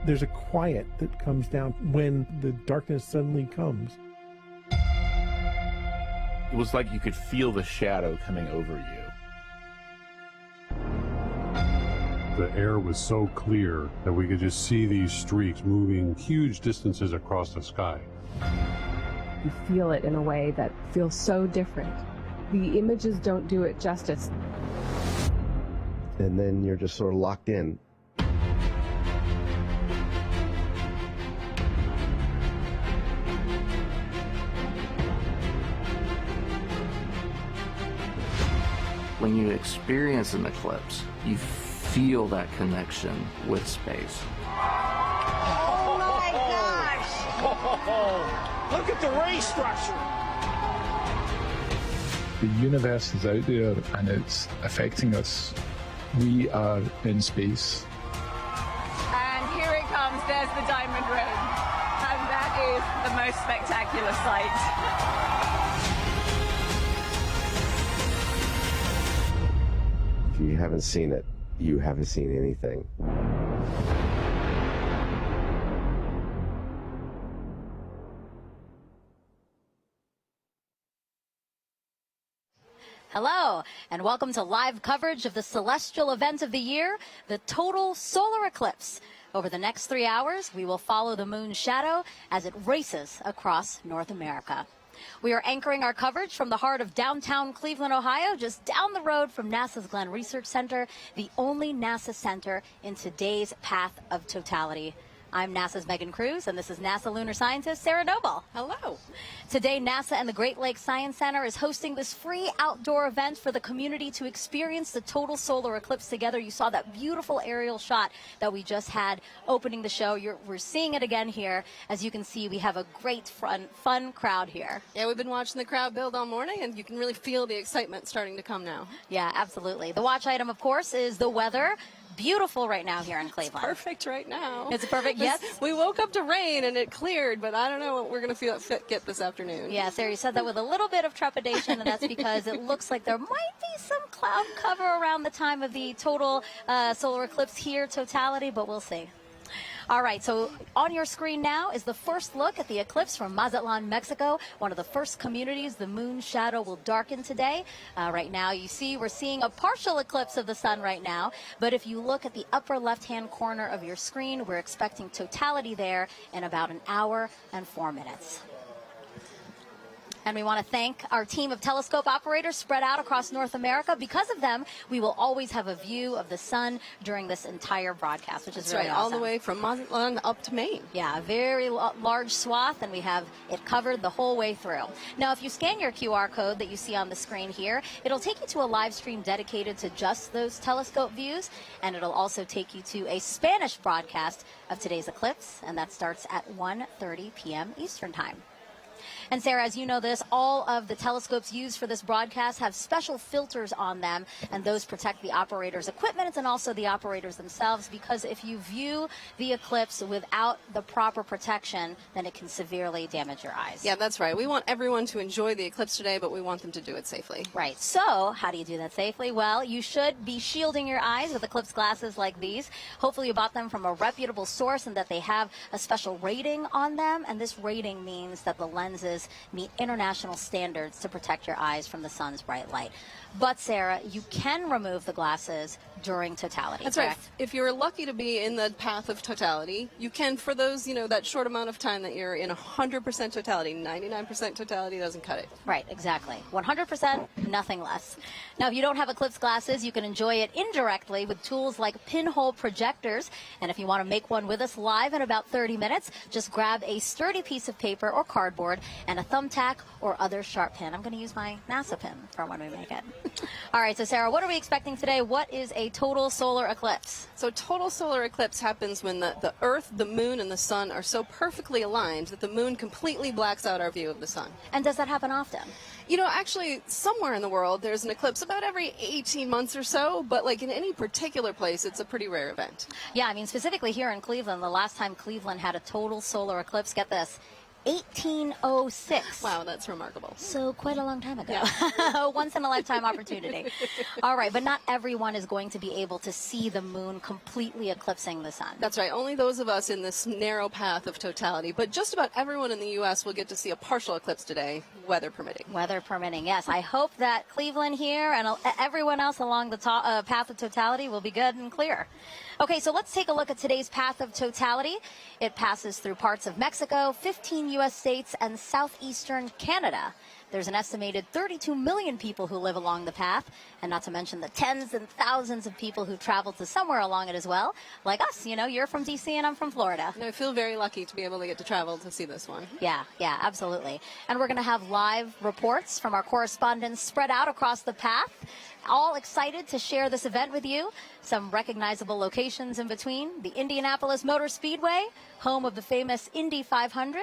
There's a quiet that comes down when the darkness suddenly comes. It was like you could feel the shadow coming over you. The air was so clear that we could just see these streaks moving huge distances across the sky. You feel it in a way that feels so different. The images don't do it justice. And then you're just sort of locked in. When you experience an eclipse, you feel that connection with space. Oh my gosh! Look at the ray structure! The universe is out there and it's affecting us. We are in space. And here it comes, there's the diamond ring. And that is the most spectacular sight. If you haven't seen it, you haven't seen anything. Hello, and welcome to live coverage of the celestial event of the year, the total solar eclipse. Over the next 3 hours, we will follow the moon's shadow as it races across North America. We are anchoring our coverage from the heart of downtown Cleveland, Ohio, just down the road from NASA's Glenn Research Center, the only NASA center in today's path of totality. I'm NASA's Megan Cruz, and this is NASA lunar scientist Sarah Noble. Hello. Today, NASA and the Great Lakes Science Center is hosting this free outdoor event for the community to experience the total solar eclipse together. You saw that beautiful aerial shot that we just had opening the show. We're seeing it again here. As you can see, we have a great, fun crowd here. Yeah, we've been watching the crowd build all morning, and you can really feel the excitement starting to come now. Yeah, absolutely. The watch item, of course, is the weather. Beautiful right now here in Cleveland. It's perfect right now. It's perfect, yes. We woke up to rain and it cleared, but I don't know what we're going to get this afternoon. Yeah, Sarah, you said that with a little bit of trepidation, and that's because it looks like there might be some cloud cover around the time of the total solar eclipse here, totality, but we'll see. All right, so on your screen now is the first look at the eclipse from Mazatlan, Mexico, one of the first communities the moon's shadow will darken today. Right now, you see we're seeing a partial eclipse of the sun right now, but if you look at the upper left-hand corner of your screen, we're expecting totality there in about an hour and 4 minutes. And we want to thank our team of telescope operators spread out across North America. Because of them, we will always have a view of the sun during this entire broadcast, which is really awesome. All the way from Mazatlan up to Maine. Yeah, a very large swath, and we have it covered the whole way through. Now, if you scan your QR code that you see on the screen here, it'll take you to a live stream dedicated to just those telescope views, and it'll also take you to a Spanish broadcast of today's eclipse, and that starts at 1:30 p.m. Eastern Time. And Sarah, as you know this, all of the telescopes used for this broadcast have special filters on them, and those protect the operator's equipment and also the operators themselves, because if you view the eclipse without the proper protection, then it can severely damage your eyes. Yeah, that's right. We want everyone to enjoy the eclipse today, but we want them to do it safely. Right. So how do you do that safely? Well, you should be shielding your eyes with eclipse glasses like these. Hopefully you bought them from a reputable source and that they have a special rating on them, and this rating means that the lenses meet international standards to protect your eyes from the sun's bright light. But, Sarah, you can remove the glasses during totality, That's correct? right. If you're lucky to be in the path of totality, you can, for those, that short amount of time that you're in 100% totality. 99% totality doesn't cut it. Right, exactly. 100%, nothing less. Now, if you don't have eclipse glasses, you can enjoy it indirectly with tools like pinhole projectors. And if you want to make one with us live in about 30 minutes, just grab a sturdy piece of paper or cardboard and a thumbtack or other sharp pin. I'm going to use my NASA pin for when we make it. All right, so Sarah, what are we expecting today? What is a total solar eclipse? So total solar eclipse happens when the Earth, the moon, and the sun are so perfectly aligned that the moon completely blacks out our view of the sun. And does that happen often? Actually, somewhere in the world, there's an eclipse about every 18 months or so, but like in any particular place, it's a pretty rare event. Yeah, I mean, specifically here in Cleveland, the last time Cleveland had a total solar eclipse, get this, 1806. Wow, that's remarkable. So quite a long time ago. Yeah. Once in a lifetime opportunity. All right, but not everyone is going to be able to see the moon completely eclipsing the sun. That's right. Only those of us in this narrow path of totality. But just about everyone in the U.S. will get to see a partial eclipse today, weather permitting. Weather permitting, yes. I hope that Cleveland here and everyone else along the path of totality will be good and clear. Okay, so let's take a look at today's path of totality. It passes through parts of Mexico, 15 U.S. states, and southeastern Canada. There's an estimated 32 million people who live along the path, and not to mention the tens and thousands of people who travel to somewhere along it as well, like us. You know, you're from D.C. and I'm from Florida. And I feel very lucky to be able to get to travel to see this one. Yeah, absolutely. And we're going to have live reports from our correspondents spread out across the path, all excited to share this event with you. Some recognizable locations in between: the Indianapolis Motor Speedway, home of the famous Indy 500,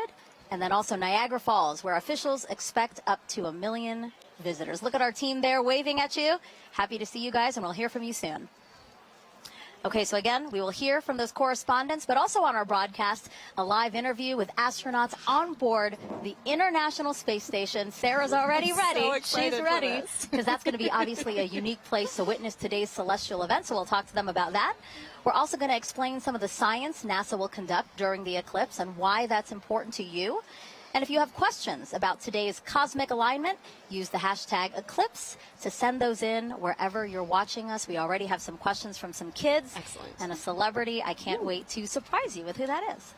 and then also Niagara Falls, where officials expect up to 1 million visitors. Look at our team there waving at you. Happy to see you guys, and we'll hear from you soon. Okay, so again, we will hear from those correspondents, but also on our broadcast, a live interview with astronauts on board the International Space Station. Sarah's already ready. So excited. She's ready, because that's going to be obviously a unique place to witness today's celestial event, so we'll talk to them about that. We're also going to explain some of the science NASA will conduct during the eclipse and why that's important to you. And if you have questions about today's cosmic alignment, use the hashtag Eclipse to send those in wherever you're watching us. We already have some questions from some kids. Excellent. And a celebrity. I can't wait to surprise you with who that is.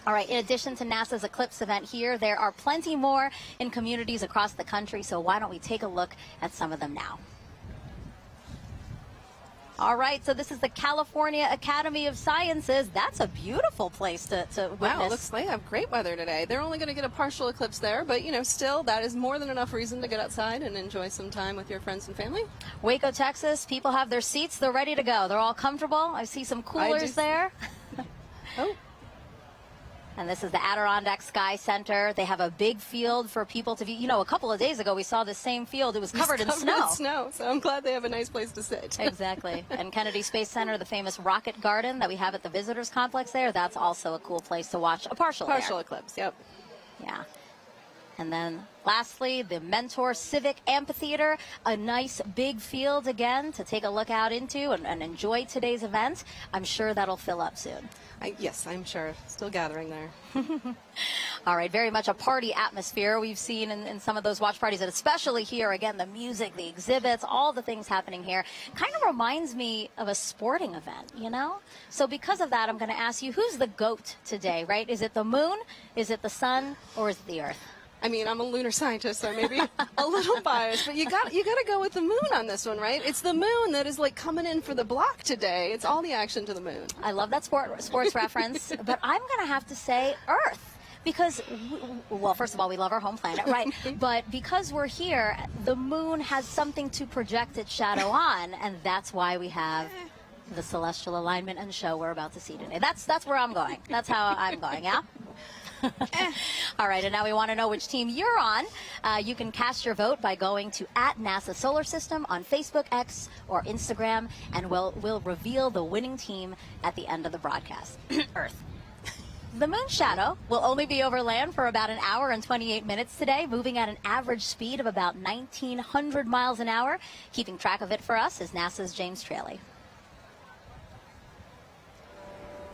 All right, in addition to NASA's Eclipse event here, there are plenty more in communities across the country, so why don't we take a look at some of them now? All right, so this is the California Academy of Sciences. That's a beautiful place to witness. Wow, looks like they have great weather today. They're only going to get a partial eclipse there, but, you know, still, that is more than enough reason to get outside and enjoy some time with your friends and family. Waco, Texas, people have their seats. They're ready to go. They're all comfortable. I see some coolers there. Oh. And this is the Adirondack Sky Center. They have a big field for people to view. You know, a couple of days ago, we saw the same field. It was covered in snow. So I'm glad they have a nice place to sit. Exactly. And Kennedy Space Center, the famous rocket garden that we have at the visitors complex there, that's also a cool place to watch a partial eclipse. Yep. Yeah. And then lastly, the Mentor Civic Amphitheater, a nice big field again to take a look out into and enjoy today's event. I'm sure that'll fill up soon. Yes, I'm sure. Still gathering there. All right, very much a party atmosphere we've seen in some of those watch parties, and especially here, again, the music, the exhibits, all the things happening here. Kind of reminds me of a sporting event, you know? So because of that, I'm going to ask you, who's the GOAT today, right? Is it the moon, is it the sun, or is it the earth? I mean, I'm a lunar scientist, so maybe a little biased, but you got to go with the moon on this one, right? It's the moon that is like coming in for the block today. It's all the action to the moon. I love that sports reference, but I'm going to have to say Earth. Because, well, first of all, we love our home planet, right? But because we're here, the moon has something to project its shadow on, and that's why we have the celestial alignment and show we're about to see today. That's where I'm going. That's how I'm going, yeah? All right, and now we want to know which team you're on. You can cast your vote by going to @NASA Solar System on Facebook, X, or Instagram, and we'll reveal the winning team at the end of the broadcast. Earth. The moon shadow will only be over land for about 1 hour and 28 minutes today, moving at an average speed of about 1,900 miles an hour. Keeping track of it for us is NASA's James Traley.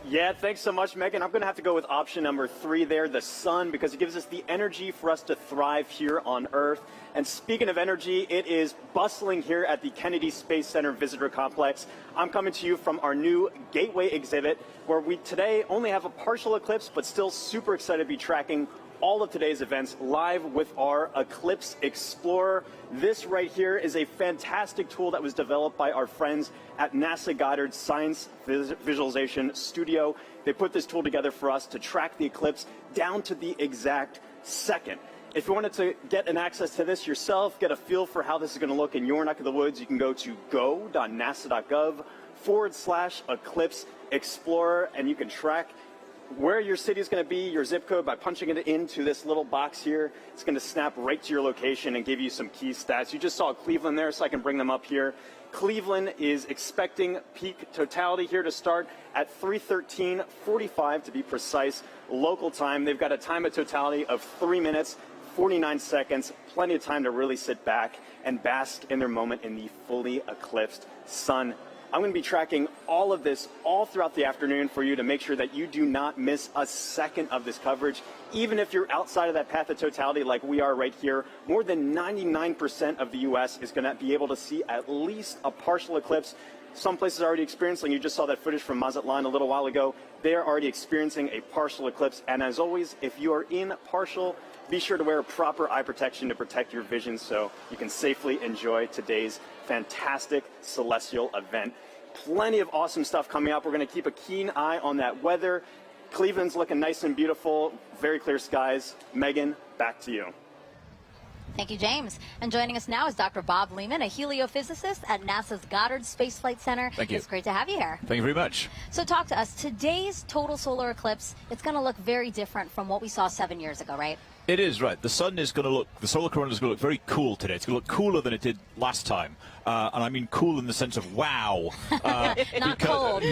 Yeah, thanks so much, Megan. I'm going to have to go with option number 3 there, the sun, because it gives us the energy for us to thrive here on Earth. And speaking of energy, it is bustling here at the Kennedy Space Center Visitor Complex. I'm coming to you from our new Gateway exhibit, where we today only have a partial eclipse, but still super excited to be tracking all of today's events live with our Eclipse Explorer. This right here is a fantastic tool that was developed by our friends at NASA Goddard Science Visualization Studio. They put this tool together for us to track the eclipse down to the exact second. If you wanted to get an access to this yourself, get a feel for how this is going to look in your neck of the woods, you can go to go.nasa.gov/Eclipse Explorer, and you can track where your city is going to be, your zip code, by punching it into this little box here. It's going to snap right to your location and give you some key stats. You just saw Cleveland there, so I can bring them up here. Cleveland is expecting peak totality here to start at 3:13:45 to be precise. local time. They've got a time of totality of 3 minutes, 49 seconds, plenty of time to really sit back and bask in their moment in the fully eclipsed sun. I'm going to be tracking all of this all throughout the afternoon for you to make sure that you do not miss a second of this coverage. Even if you're outside of that path of totality like we are right here, more than 99% of the U.S. is going to be able to see at least a partial eclipse. Some places are already experiencing, you just saw that footage from Mazatlan a little while ago. They are already experiencing a partial eclipse. And as always, if you are in partial, be sure to wear proper eye protection to protect your vision so you can safely enjoy today's fantastic celestial event. Plenty of awesome stuff coming up. We're going to keep a keen eye on that weather. Cleveland's looking nice and beautiful, very clear skies. Megan, back to you. Thank you, James. And joining us now is Dr. Bob Lehman, a heliophysicist at NASA's Goddard Space Flight Center. Thank you. It's great to have you here. Thank you very much. So talk to us. Today's total solar eclipse, it's going to look very different from what we saw 7 years ago, right? It is, right. The sun is going to look, the solar corona is going to look very cool today. It's going to look cooler than it did last time. And I mean cool in the sense of wow. Not cold.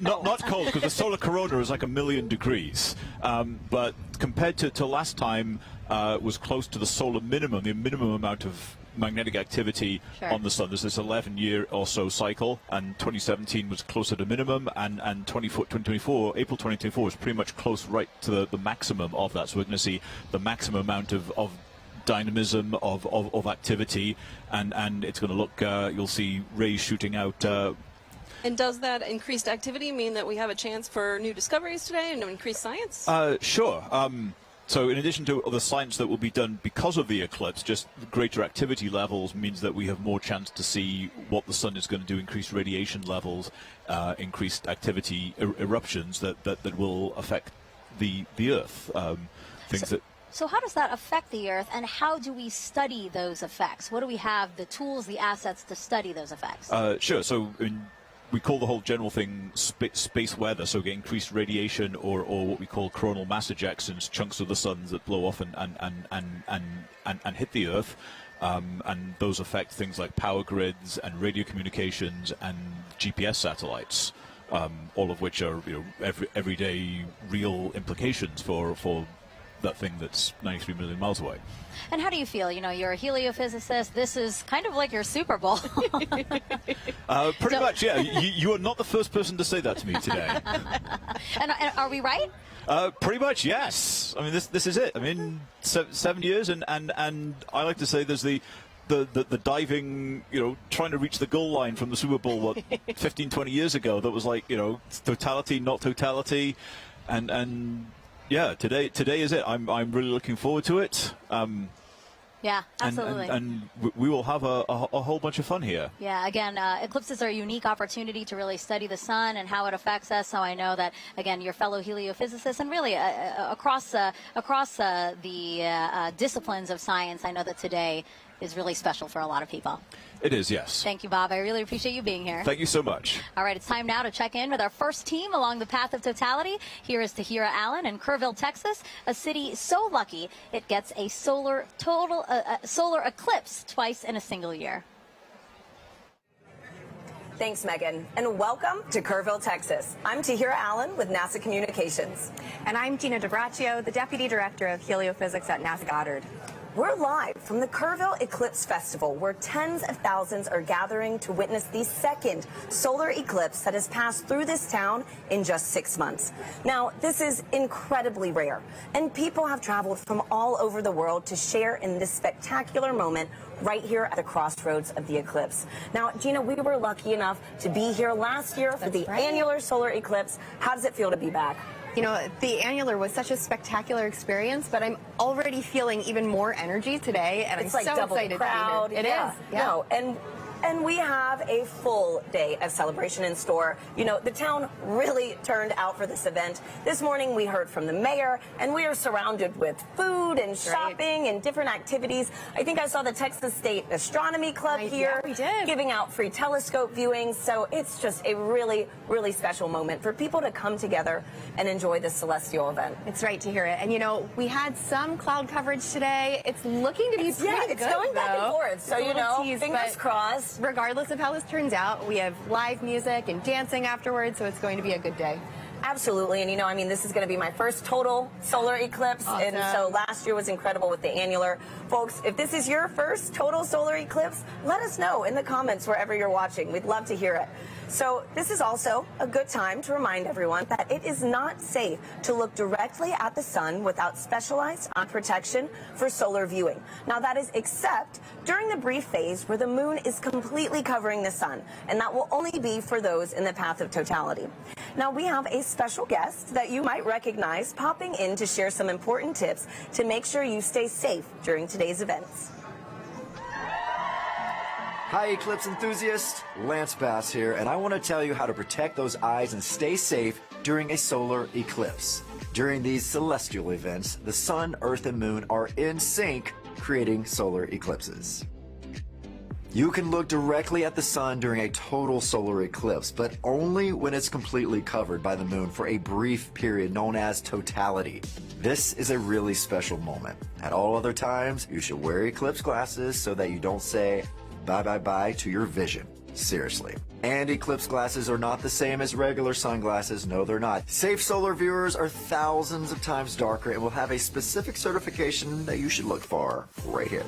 Not cold, because the solar corona is like 1,000,000 degrees. But compared to last time, was close to the solar minimum, the minimum amount of magnetic activity on the sun. There's this 11-year or so cycle, and 2017 was closer to minimum, and 2024, April 2024 was pretty much close right to the maximum of that. So we're going to see the maximum amount of dynamism, of activity, and it's going to look, you'll see rays shooting out. And does that increased activity mean that we have a chance for new discoveries today and increased science? Sure. So in addition to the science that will be done because of the eclipse, just greater activity levels means that we have more chance to see what the sun is going to do, increased radiation levels, increased activity, eruptions that will affect the Earth. So how does that affect the Earth, and how do we study those effects? What do we have, the tools, the assets to study those effects? Sure. So we call the whole general thing space weather, so get increased radiation or what we call coronal mass ejections, chunks of the suns that blow off and hit the Earth, and those affect things like power grids and radio communications and GPS satellites, all of which are everyday real implications for that thing that's 93 million miles away. And how do you feel? You know, you're a heliophysicist. This is kind of like your Super Bowl. Pretty much, yeah. You are not the first person to say that to me today. and are we right? Pretty much, yes. I mean, this is it. I mean, 7 years, and I like to say there's the diving, trying to reach the goal line from the Super Bowl, 15, 20 years ago. That was like, totality, not totality, and yeah, today is it. I'm really looking forward to it. Yeah, absolutely. And we will have a whole bunch of fun here. Yeah, again, eclipses are a unique opportunity to really study the sun and how it affects us. So I know that, again, your fellow heliophysicists and really across the disciplines of science, I know that today is really special for a lot of people. It is, yes. Thank you, Bob. I really appreciate you being here. Thank you so much. All right, it's time now to check in with our first team along the path of totality. Here is Tahira Allen in Kerrville, Texas, a city so lucky it gets a solar eclipse twice in a single year. Thanks, Megan, and welcome to Kerrville, Texas. I'm Tahira Allen with NASA Communications. And I'm Gina DiBraccio, the Deputy Director of Heliophysics at NASA Goddard. We're live from the Kerrville Eclipse Festival, where tens of thousands are gathering to witness the second solar eclipse that has passed through this town in just 6 months. Now, this is incredibly rare, and people have traveled from all over the world to share in this spectacular moment right here at the crossroads of the eclipse. Now, Gina, we were lucky enough to be here last year for the annular solar eclipse. How does it feel to be back? You know, the annular was such a spectacular experience, but I'm already feeling even more energy today, and it's I'm like so double excited the crowd. to be here. It is. Yeah. No, and we have a full day of celebration in store. You know, the town really turned out for this event. This morning we heard from the mayor, and we are surrounded with food and shopping and different activities. I think I saw the Texas State Astronomy Club here giving out free telescope viewings. So it's just a really, really special moment for people to come together and enjoy this celestial event. It's right to hear it. And, you know, we had some cloud coverage today. It's looking to be pretty good, it's going back and forth. So, you know, fingers crossed. Regardless of how this turns out, we have live music and dancing afterwards, so it's going to be a good day. Absolutely, and I mean, this is going to be my first total solar eclipse, and so last year was incredible with the annular. Folks, if this is your first total solar eclipse, let us know in the comments wherever you're watching. We'd love to hear it. So this is also a good time to remind everyone that it is not safe to look directly at the sun without specialized eye protection for solar viewing. Now that is except during the brief phase where the moon is completely covering the sun, and that will only be for those in the path of totality. Now we have a special guest that you might recognize popping in to share some important tips to make sure you stay safe during today's events. Hi, eclipse enthusiasts. Lance Bass here, and I want to tell you how to protect those eyes and stay safe during a solar eclipse. During these celestial events, the sun, earth, and moon are in sync, creating solar eclipses. You can look directly at the sun during a total solar eclipse, but only when it's completely covered by the moon for a brief period known as totality. This is a really special moment. At all other times, you should wear eclipse glasses so that you don't say bye-bye-bye to your vision. Seriously. And eclipse glasses are not the same as regular sunglasses. No, they're not. Safe solar viewers are thousands of times darker and will have a specific certification that you should look for right here.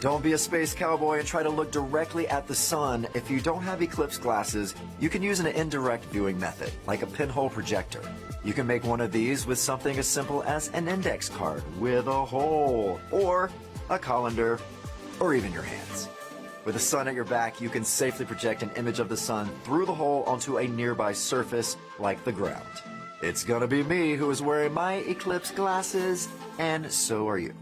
Don't be a space cowboy and try to look directly at the sun. If you don't have eclipse glasses, you can use an indirect viewing method, like a pinhole projector. You can make one of these with something as simple as an index card with a hole, or a colander, or even your hands. With the sun at your back, you can safely project an image of the sun through the hole onto a nearby surface like the ground. It's gonna be me who is wearing my eclipse glasses, and so are you.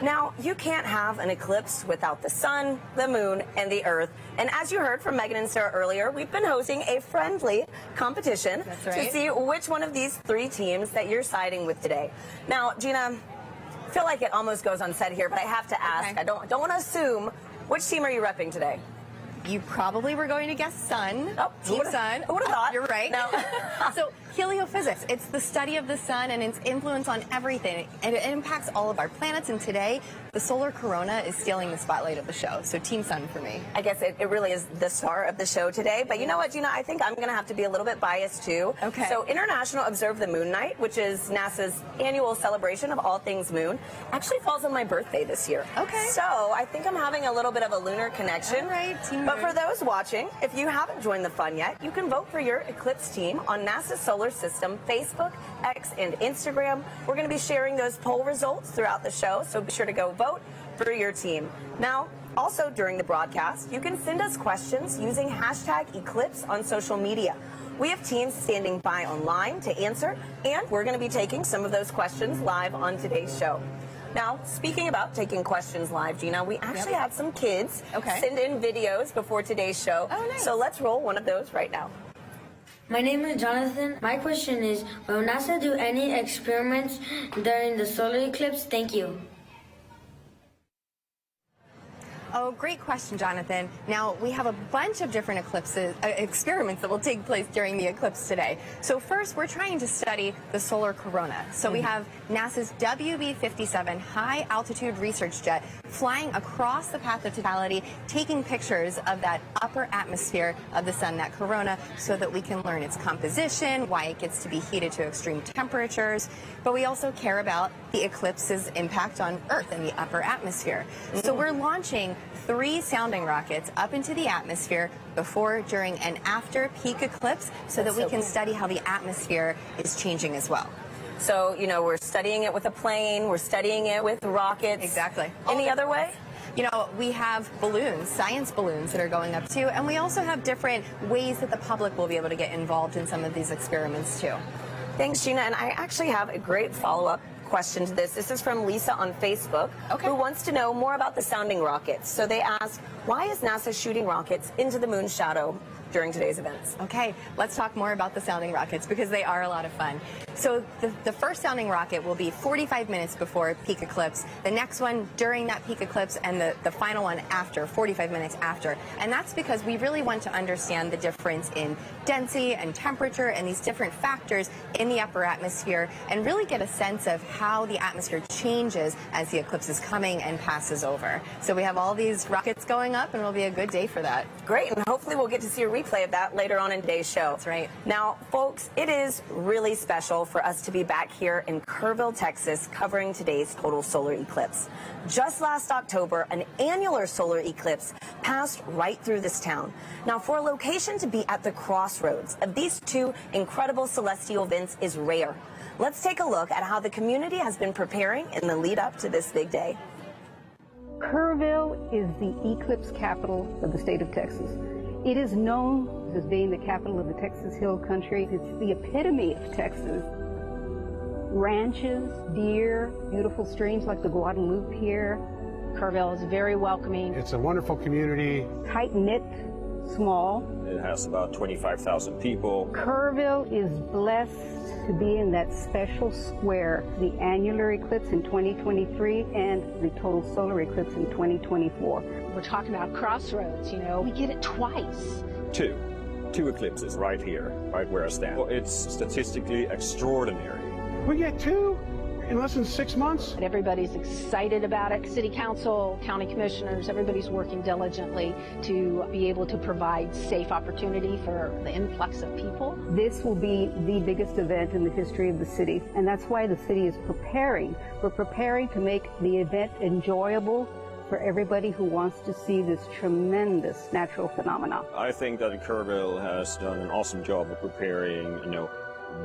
Now, you can't have an eclipse without the sun, the moon, and the earth. And as you heard from Megan and Sarah earlier, we've been hosting a friendly competition to see which one of these three teams that you're siding with today. Now, Gina, I feel like it almost goes unsaid here, but I have to ask. I don't want to assume. Which team are you repping today? You probably were going to guess sun. Oh, Team Sun. Who would have thought? You're right. No. So heliophysics, it's the study of the sun and its influence on everything. And it impacts all of our planets. And today, the solar corona is stealing the spotlight of the show. So Team Sun for me. I guess it really is the star of the show today. But you know what, Gina? I think I'm going to have to be a little bit biased, too. Okay. So International Observe the Moon Night, which is NASA's annual celebration of all things moon, actually falls on my birthday this year. Okay. So I think I'm having a little bit of a lunar connection. All right, Team But Moon. for those watching, if you haven't joined the fun yet, you can vote for your eclipse team on NASA's Solar System, Facebook, X, and Instagram. We're going to be sharing those poll results throughout the show, so be sure to go vote for your team. Now, also during the broadcast, you can send us questions using hashtag Eclipse on social media. We have teams standing by online to answer, and we're going to be taking some of those questions live on today's show. Now, speaking about taking questions live, Gina, we actually had some kids send in videos before today's show. Oh, nice. So let's roll one of those right now. My name is Jonathan. My question is, will NASA do any experiments during the solar eclipse? Thank you. Oh, great question, Jonathan. Now, we have a bunch of different experiments that will take place during the eclipse today. So first, we're trying to study the solar corona. So we have NASA's WB-57 high-altitude research jet flying across the path of totality, taking pictures of that upper atmosphere of the sun, that corona, so that we can learn its composition, why it gets to be heated to extreme temperatures. But we also care about the eclipse's impact on Earth and the upper atmosphere. So we're launching 3 sounding rockets up into the atmosphere before, during, and after peak eclipse so that we can study how the atmosphere is changing as well. So, you know, we're studying it with a plane, we're studying it with rockets. Exactly. Any other way? You know, we have balloons, science balloons that are going up too, and we also have different ways that the public will be able to get involved in some of these experiments too. Thanks, Gina. And I actually have a great follow-up question to this. This is from Lisa on Facebook, who wants to know more about the sounding rockets. So they ask, why is NASA shooting rockets into the moon's shadow during today's events? Okay, let's talk more about the sounding rockets because they are a lot of fun. So the first sounding rocket will be 45 minutes before peak eclipse, the next one during that peak eclipse, and the final one after, 45 minutes after. And that's because we really want to understand the difference in density and temperature and these different factors in the upper atmosphere and really get a sense of how the atmosphere changes as the eclipse is coming and passes over. So we have all these rockets going up and it'll be a good day for that. Great, and hopefully we'll get to see a replay of that later on in today's show. That's right. Now, folks, it is really special for us to be back here in Kerrville, Texas, covering today's total solar eclipse. Just last October, an annular solar eclipse passed right through this town. Now, for a location to be at the crossroads of these two incredible celestial events is rare. Let's take a look at how the community has been preparing in the lead up to this big day. Kerrville is the eclipse capital of the state of Texas. It is known as being the capital of the Texas Hill Country. It's the epitome of Texas. Ranches, deer, beautiful streams like the Guadalupe here. Kerrville is very welcoming. It's a wonderful community. Tight-knit, small. It has about 25,000 people. Kerrville is blessed to be in that special square, the annular eclipse in 2023 and the total solar eclipse in 2024. We're talking about crossroads, you know. We get it twice. Two eclipses right here, right where I stand. Well, it's statistically extraordinary. We get two in less than 6 months. Everybody's excited about it. City council, county commissioners, everybody's working diligently to be able to provide safe opportunity for the influx of people. This will be the biggest event in the history of the city, and that's why the city is preparing. We're preparing to make the event enjoyable for everybody who wants to see this tremendous natural phenomenon. I think that Kerrville has done an awesome job of preparing,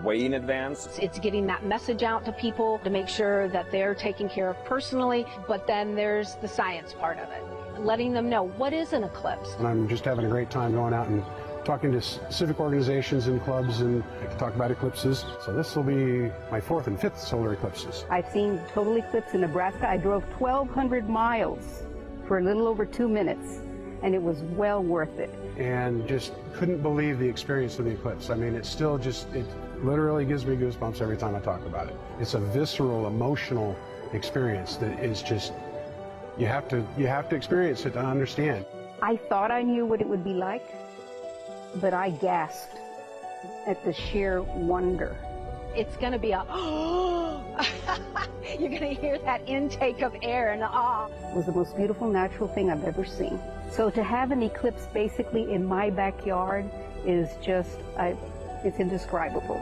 way in advance. It's getting that message out to people to make sure that they're taken care of personally, but then there's the science part of it, letting them know what is an eclipse. And I'm just having a great time going out and talking to civic organizations and clubs and talk about eclipses. So this will be my 4th and 5th solar eclipses. I've seen total eclipse in Nebraska. I drove 1,200 miles for a little over 2 minutes, and it was well worth it. And just couldn't believe the experience of the eclipse. I mean, it literally gives me goosebumps every time I talk about it. It's a visceral, emotional experience that is just, you have to experience it to understand. I thought I knew what it would be like, but I gasped at the sheer wonder. It's going to be you're going to hear that intake of air and awe. It was the most beautiful natural thing I've ever seen. So to have an eclipse basically in my backyard is just, it's indescribable.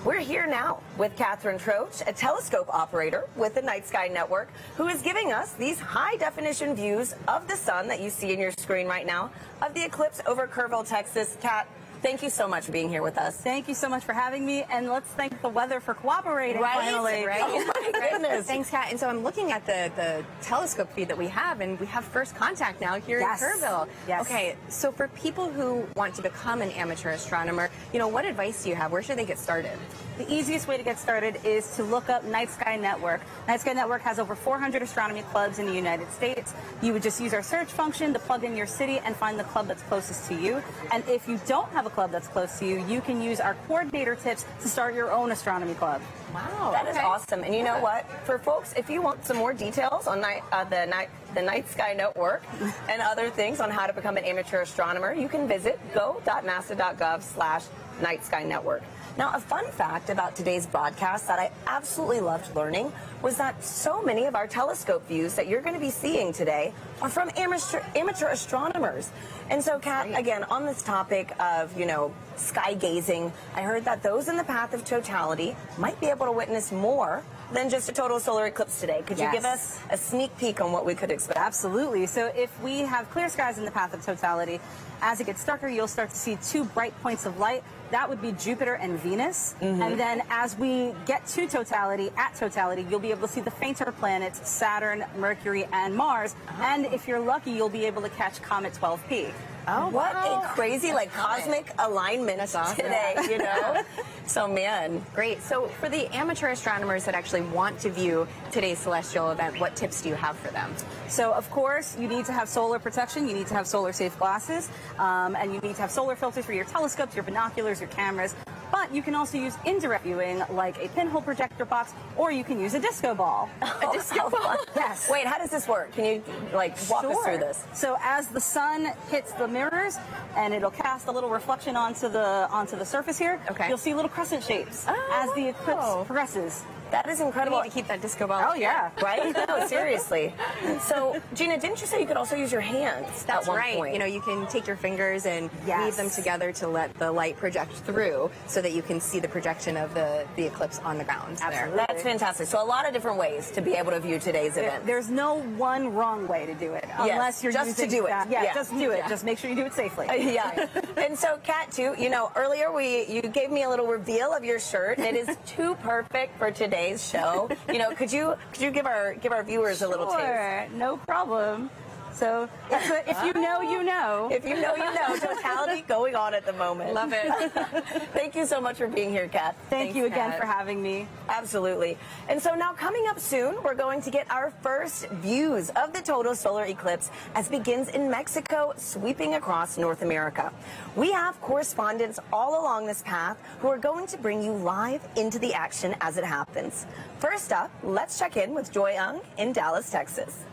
We're here now with Catherine Troche, a telescope operator with the Night Sky Network, who is giving us these high-definition views of the sun that you see in your screen right now, of the eclipse over Kerrville, Texas. Kat, thank you so much for being here with us. Thank you so much for having me, and let's thank the weather for cooperating finally. Right? Oh my goodness. Thanks, Kat. And so I'm looking at the telescope feed that we have, and we have first contact now here in Kerrville. Yes. Okay, so for people who want to become an amateur astronomer, what advice do you have? Where should they get started? The easiest way to get started is to look up Night Sky Network. Night Sky Network has over 400 astronomy clubs in the United States. You would just use our search function to plug in your city and find the club that's closest to you. And if you don't have a club that's close to you, you can use our coordinator tips to start your own astronomy club. Wow, that is awesome. And you know what? For folks, if you want some more details on the Night Sky Network and other things on how to become an amateur astronomer, you can visit go.nasa.gov/Night Sky Network. Now, a fun fact about today's broadcast that I absolutely loved learning was that so many of our telescope views that you're going to be seeing today are from amateur astronomers. And so, Kat, again, on this topic of, sky gazing, I heard that those in the path of totality might be able to witness more than just a total solar eclipse today. Could you give us a sneak peek on what we could expect? Absolutely. So if we have clear skies in the path of totality, as it gets darker, you'll start to see 2 bright points of light. That would be Jupiter and Venus. And then as we get to totality, you'll be able to see the fainter planets, Saturn, Mercury, and Mars. And if you're lucky, you'll be able to catch Comet 12P. Oh, what a crazy, cosmic alignment today, So, man. Great. So, for the amateur astronomers that actually want to view today's celestial event, what tips do you have for them? So, of course, you need to have solar protection. You need to have solar-safe glasses. And you need to have solar filters for your telescopes, your binoculars, your cameras. But you can also use indirect viewing, like a pinhole projector box, or you can use a disco ball. A disco ball? Yes. Wait, how does this work? Can you, walk us through this? So as the sun hits the mirrors, and it'll cast a little reflection onto the surface here. Okay. You'll see little crescent shapes as the eclipse progresses. That is incredible. We need to keep that disco ball. Oh, yeah. Right? No, seriously. So, Gina, didn't you say you could also use your hands That's at one right. point? You know, you can take your fingers and weave them together to let the light project through so that you can see the projection of the eclipse on the ground. Absolutely. That's fantastic. So a lot of different ways to be able to view today's event. There's no one wrong way to do it, unless you're just using to do it. that. Yeah, just do it. Yeah. Just make sure you do it safely. Yeah. And so, Kat, too, you know, earlier you gave me a little reveal of your shirt. It is too perfect for today's show. You know, could you give our viewers a little taste? Sure, no problem. So if you know, you know. If you know, you know. Totality going on at the moment. Love it. Thank you so much for being here, Kat. Thank you again for having me. Absolutely. And so now coming up soon, we're going to get our first views of the total solar eclipse as it begins in Mexico, sweeping across North America. We have correspondents all along this path who are going to bring you live into the action as it happens. First up, let's check in with Joy Ung in Dallas, Texas.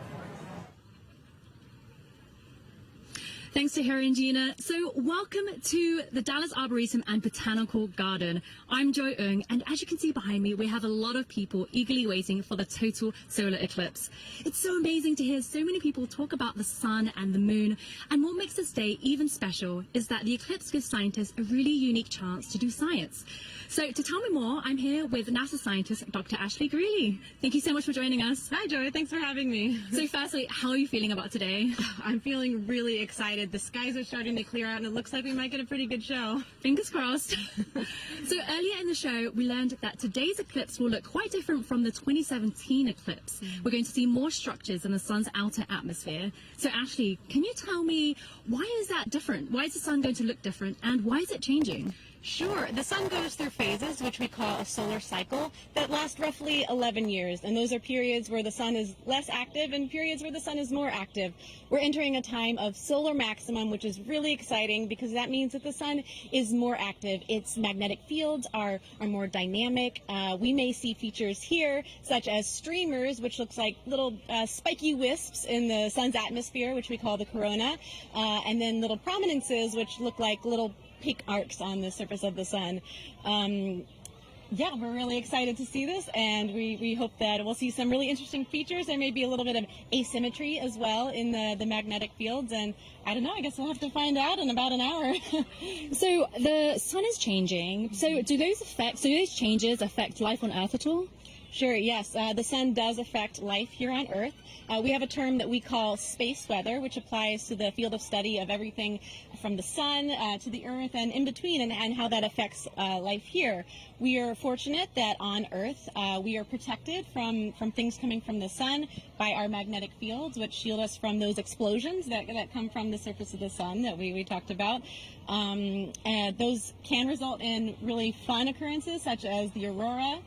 Thanks to Harry and Gina. So welcome to the Dallas Arboretum and Botanical Garden. I'm Joy Ung, and as you can see behind me, we have a lot of people eagerly waiting for the total solar eclipse. It's so amazing to hear so many people talk about the sun and the moon, and what makes this day even special is that the eclipse gives scientists a really unique chance to do science. So to tell me more, I'm here with NASA scientist Dr. Ashley Greeley. Thank you so much for joining us. Hi, Joy. Thanks for having me. So firstly, how are you feeling about today? I'm feeling really excited. The skies are starting to clear out, and it looks like we might get a pretty good show. Fingers crossed. So earlier in the show, we learned that today's eclipse will look quite different from the 2017 eclipse. We're going to see more structures in the sun's outer atmosphere. So Ashley, can you tell me, why is that different? Why is the sun going to look different, and why is it changing? Sure. The sun goes through phases, which we call a solar cycle, that last roughly 11 years. And those are periods where the sun is less active and periods where the sun is more active. We're entering a time of solar maximum, which is really exciting because that means that the sun is more active. Its magnetic fields are more dynamic. We may see features here, such as streamers, which looks like little spiky wisps in the sun's atmosphere, which we call the corona, and then little prominences, which look like little peak arcs on the surface of the sun. Yeah, we're really excited to see this, and we hope that we'll see some really interesting features. There may be a little bit of asymmetry as well in the magnetic fields, and I don't know, I guess we'll have to find out in about an hour. So the sun is changing. So do those changes affect life on Earth at all? Sure, yes. The sun does affect life here on Earth. We have a term that we call space weather, which applies to the field of study of everything from the sun to the Earth and in between, and how that affects life here. We are fortunate that on Earth we are protected from things coming from the sun by our magnetic fields, which shield us from those explosions that come from the surface of the sun that we talked about. And those can result in really fun occurrences, such as the aurora.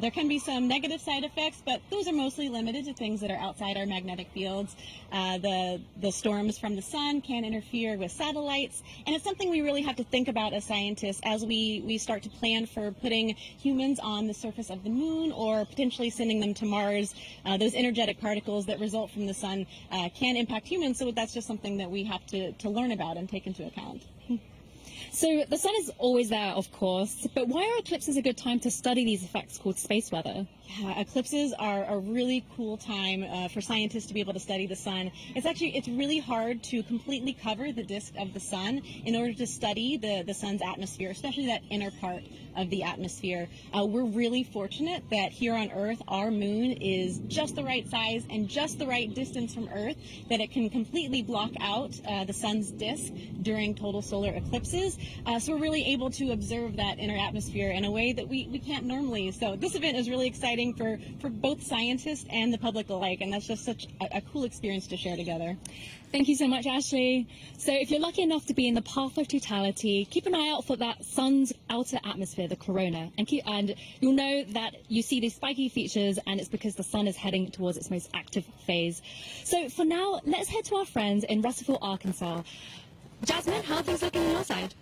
There can be some negative side effects, but those are mostly limited to things that are outside our magnetic fields. The storms from the sun can interfere with satellites, and it's something we really have to think about as scientists as we start to plan for putting humans on the surface of the moon or potentially sending them to Mars. Those energetic particles that result from the sun can impact humans, so that's just something that we have to learn about and take into account. So the sun is always there, of course, but why are eclipses a good time to study these effects called space weather? Yeah, eclipses are a really cool time for scientists to be able to study the sun. It's really hard to completely cover the disk of the sun in order to study the sun's atmosphere, especially that inner part of the atmosphere. We're really fortunate that here on Earth, our moon is just the right size and just the right distance from Earth that it can completely block out the sun's disk during total solar eclipses. So we're really able to observe that inner atmosphere in a way that we can't normally. So this event is really exciting for both scientists and the public alike, and that's just such a cool experience to share together. Thank you so much, Ashley. So if you're lucky enough to be in the path of totality, keep an eye out for that sun's outer atmosphere, the corona, and you'll know that you see these spiky features, and it's because the sun is heading towards its most active phase. So for now, let's head to our friends in Russellville, Arkansas. Jasmine, how are things looking on your side?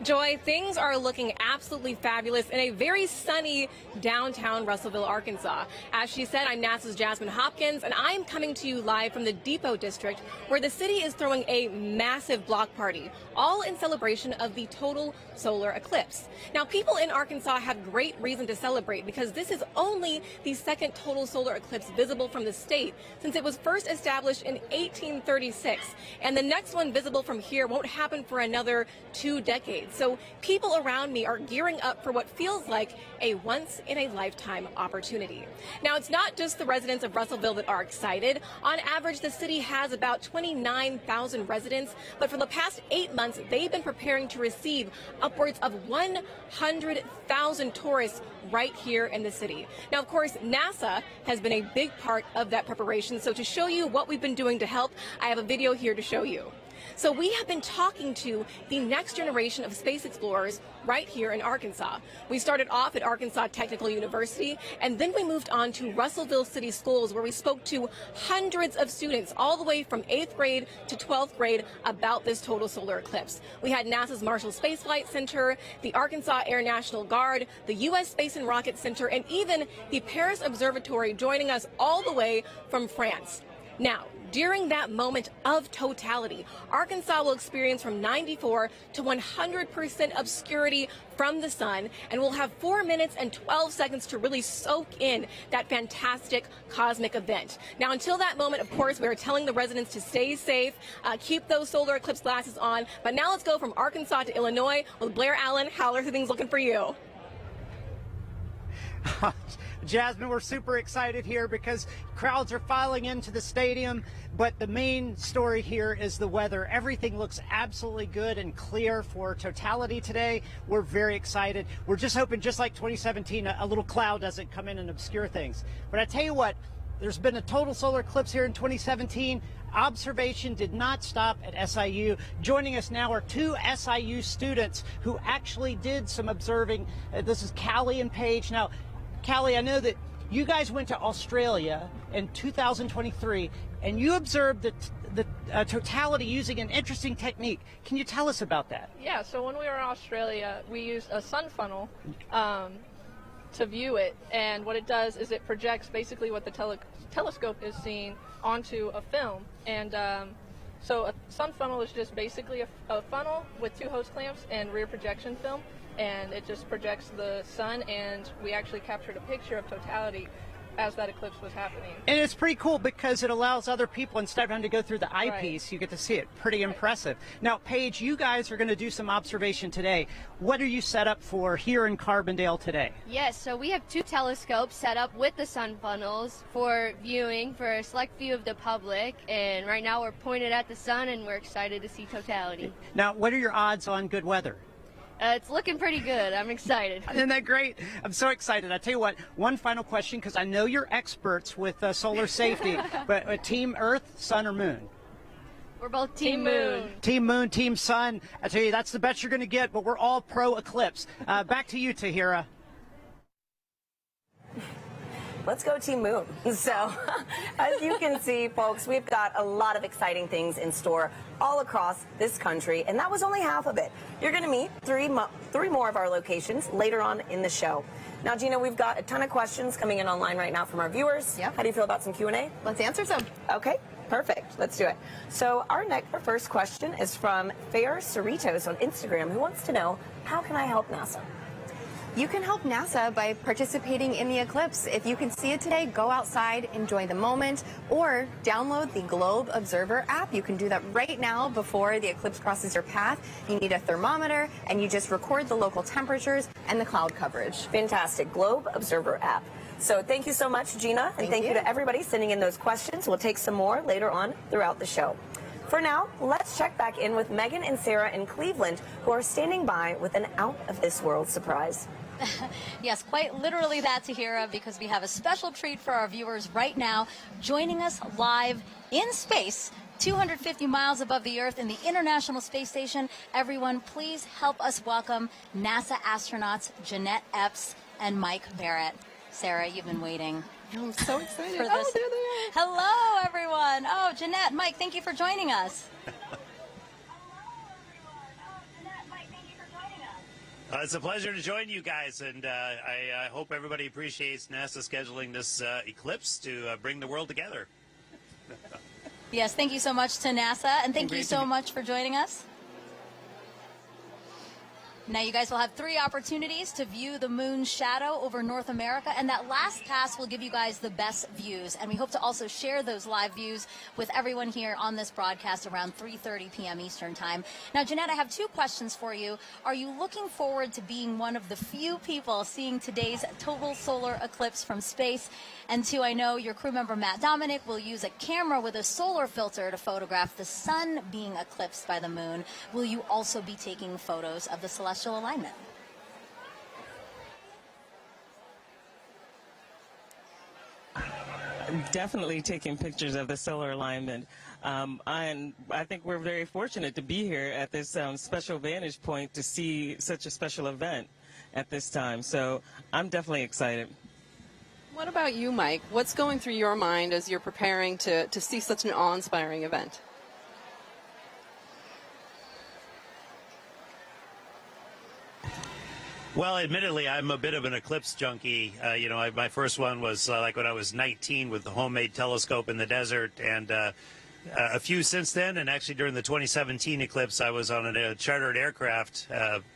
Joy, things are looking absolutely fabulous in a very sunny downtown Russellville, Arkansas. As she said, I'm NASA's Jasmine Hopkins, and I'm coming to you live from the Depot District, where the city is throwing a massive block party, all in celebration of the total solar eclipse. Now, people in Arkansas have great reason to celebrate because this is only the second total solar eclipse visible from the state since it was first established in 1836, and the next one visible from here won't happen for another 2 decades. So people around me are gearing up for what feels like a once-in-a-lifetime opportunity. Now, it's not just the residents of Russellville that are excited. On average, the city has about 29,000 residents, but for the past 8 months, they've been preparing to receive upwards of 100,000 tourists right here in the city. Now, of course, NASA has been a big part of that preparation, so to show you what we've been doing to help, I have a video here to show you. So we have been talking to the next generation of space explorers right here in Arkansas. We started off at Arkansas Technical University, and then we moved on to Russellville City Schools, where we spoke to hundreds of students all the way from 8th grade to 12th grade about this total solar eclipse. We had NASA's Marshall Space Flight Center, the Arkansas Air National Guard, the U.S. Space and Rocket Center, and even the Paris Observatory joining us all the way from France. Now, during that moment of totality, Arkansas will experience from 94 to 100% obscurity from the sun, and we'll have 4 minutes and 12 seconds to really soak in that fantastic cosmic event. Now, until that moment, of course, we're telling the residents to stay safe, keep those solar eclipse glasses on. But now let's go from Arkansas to Illinois with Blair Allen. How are things looking for you? Jasmine, we're super excited here because crowds are filing into the stadium, but the main story here is the weather. Everything looks absolutely good and clear for totality today. We're very excited. We're just hoping, just like 2017, a little cloud doesn't come in and obscure things. But I tell you what, there's been a total solar eclipse here in 2017. Observation did not stop at SIU. Joining us now are 2 SIU students who actually did some observing. This is Callie and Paige. Now, Callie, I know that you guys went to Australia in 2023 and you observed the totality using an interesting technique. Can you tell us about that? Yeah, so when we were in Australia, we used a sun funnel to view it, and what it does is it projects basically what the telescope is seeing onto a film. And so a sun funnel is just basically a funnel with 2 hose clamps and rear projection film, and it just projects the sun, and we actually captured a picture of totality as that eclipse was happening. And it's pretty cool because it allows other people, instead of having to go through the eyepiece, you get to see it. Pretty impressive. Now, Paige, you guys are going to do some observation today. What are you set up for here in Carbondale today? Yes, so we have 2 telescopes set up with the sun funnels for viewing for a select view of the public, and right now we're pointed at the sun and we're excited to see totality. Now, what are your odds on good weather? It's looking pretty good. I'm excited. Isn't that great? I'm so excited. I tell you what, one final question, because I know you're experts with solar safety, but Team Earth, Sun, or Moon? We're both Team Moon. Team Moon, Team Sun. I tell you, that's the best you're going to get, but we're all pro eclipse. Back to you, Tahira. Let's go Team Moon. So, as you can see, folks, we've got a lot of exciting things in store all across this country, and that was only half of it. You're going to meet three more of our locations later on in the show. Now, Gina, we've got a ton of questions coming in online right now from our viewers. Yep. How do you feel about some Q&A? Let's answer some. Okay, perfect. Let's do it. So our first question is from Fair Cerritos on Instagram, who wants to know, how can I help NASA? You can help NASA by participating in the eclipse. If you can see it today, go outside, enjoy the moment, or download the Globe Observer app. You can do that right now before the eclipse crosses your path. You need a thermometer, and you just record the local temperatures and the cloud coverage. Fantastic. Globe Observer app. So thank you so much, Gina, and thank you to everybody sending in those questions. We'll take some more later on throughout the show. For now, let's check back in with Megan and Sarah in Cleveland, who are standing by with an out-of-this-world surprise. Yes, quite literally that, Tahira, because we have a special treat for our viewers right now, joining us live in space, 250 miles above the Earth in the International Space Station. Everyone, please help us welcome NASA astronauts Jeanette Epps and Mike Barrett. Sarah, you've been waiting. I'm so excited. For this. Oh, there they are. Hello, everyone. Oh, Jeanette, Mike, thank you for joining us. It's a pleasure to join you guys, and I hope everybody appreciates NASA scheduling this eclipse to bring the world together. Yes, thank you so much to NASA, and thank you so much for joining us. Now you guys will have 3 opportunities to view the moon's shadow over North America, and that last pass will give you guys the best views. And we hope to also share those live views with everyone here on this broadcast around 3:30 p.m. Eastern Time. Now, Jeanette, I have 2 questions for you. Are you looking forward to being one of the few people seeing today's total solar eclipse from space? And 2, I know your crew member Matt Dominic will use a camera with a solar filter to photograph the sun being eclipsed by the moon. Will you also be taking photos of the celestial alignment? I'm definitely taking pictures of the solar alignment. And I think we're very fortunate to be here at this special vantage point to see such a special event at this time. So I'm definitely excited. What about you, Mike? What's going through your mind as you're preparing to see such an awe-inspiring event? Well, admittedly, I'm a bit of an eclipse junkie. My first one was like when I was 19 with the homemade telescope in the desert, and a few since then. And actually, during the 2017 eclipse, I was on a chartered aircraft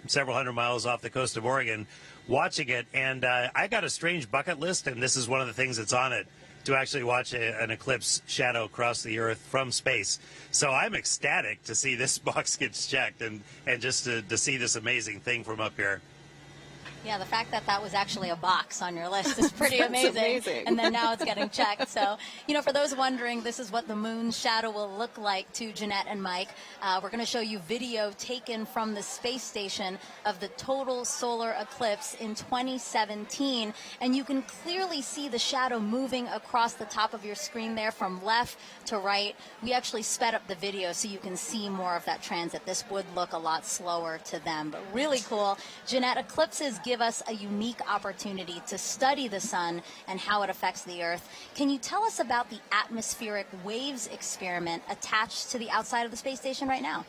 several hundred miles off the coast of Oregon watching it. And I got a strange bucket list, and this is one of the things that's on it, to actually watch an eclipse shadow cross the Earth from space. So I'm ecstatic to see this box gets checked and just to see this amazing thing from up here. Yeah, the fact that that was actually a box on your list is pretty amazing. And then now it's getting checked. So, for those wondering, this is what the moon's shadow will look like to Jeanette and Mike. We're going to show you video taken from the space station of the total solar eclipse in 2017. And you can clearly see the shadow moving across the top of your screen there from left to right. We actually sped up the video so you can see more of that transit. This would look a lot slower to them, but really cool. Jeanette, eclipses give us a unique opportunity to study the sun and how it affects the Earth. Can you tell us about the atmospheric waves experiment attached to the outside of the space station right now?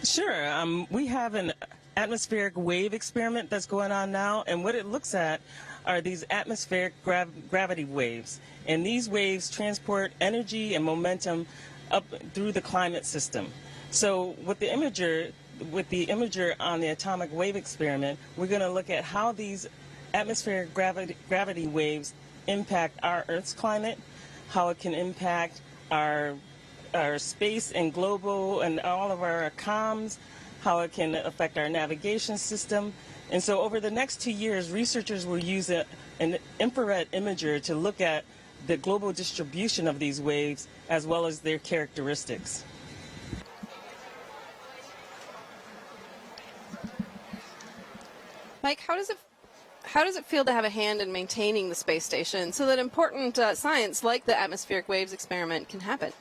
Sure. We have an atmospheric wave experiment that's going on now, and what it looks at are these atmospheric gravity waves. And these waves transport energy and momentum up through the climate system. So with the imager on the atomic wave experiment, we're going to look at how these atmospheric gravity waves impact our Earth's climate, how it can impact our space and global and all of our comms, how it can affect our navigation system. And so over the next 2 years, researchers will use an infrared imager to look at the global distribution of these waves as well as their characteristics. Mike, how does it feel to have a hand in maintaining the space station so that important science like the atmospheric waves experiment can happen?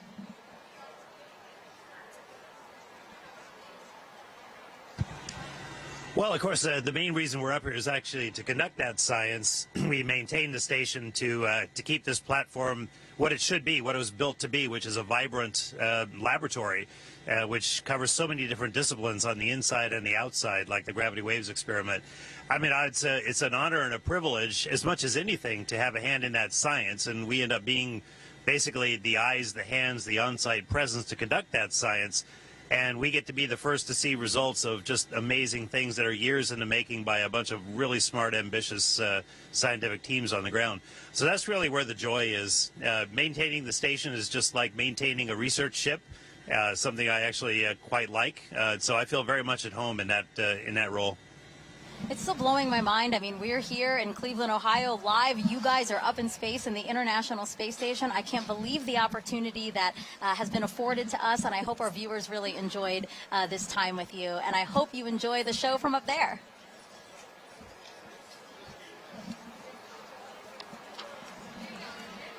Well, of course, the main reason we're up here is actually to conduct that science. We maintain the station to keep this platform what it should be, what it was built to be, which is a vibrant laboratory, which covers so many different disciplines on the inside and the outside, like the gravity waves experiment. I mean, it's an honor and a privilege, as much as anything, to have a hand in that science, and we end up being basically the eyes, the hands, the on-site presence to conduct that science. And we get to be the first to see results of just amazing things that are years in the making by a bunch of really smart, ambitious scientific teams on the ground. So that's really where the joy is. Maintaining the station is just like maintaining a research ship, something I actually quite like. So I feel very much at home in that role. It's still blowing my mind. I mean, we're here in Cleveland, Ohio, live. You guys are up in space in the International Space Station. I can't believe the opportunity that has been afforded to us, and I hope our viewers really enjoyed this time with you. And I hope you enjoy the show from up there.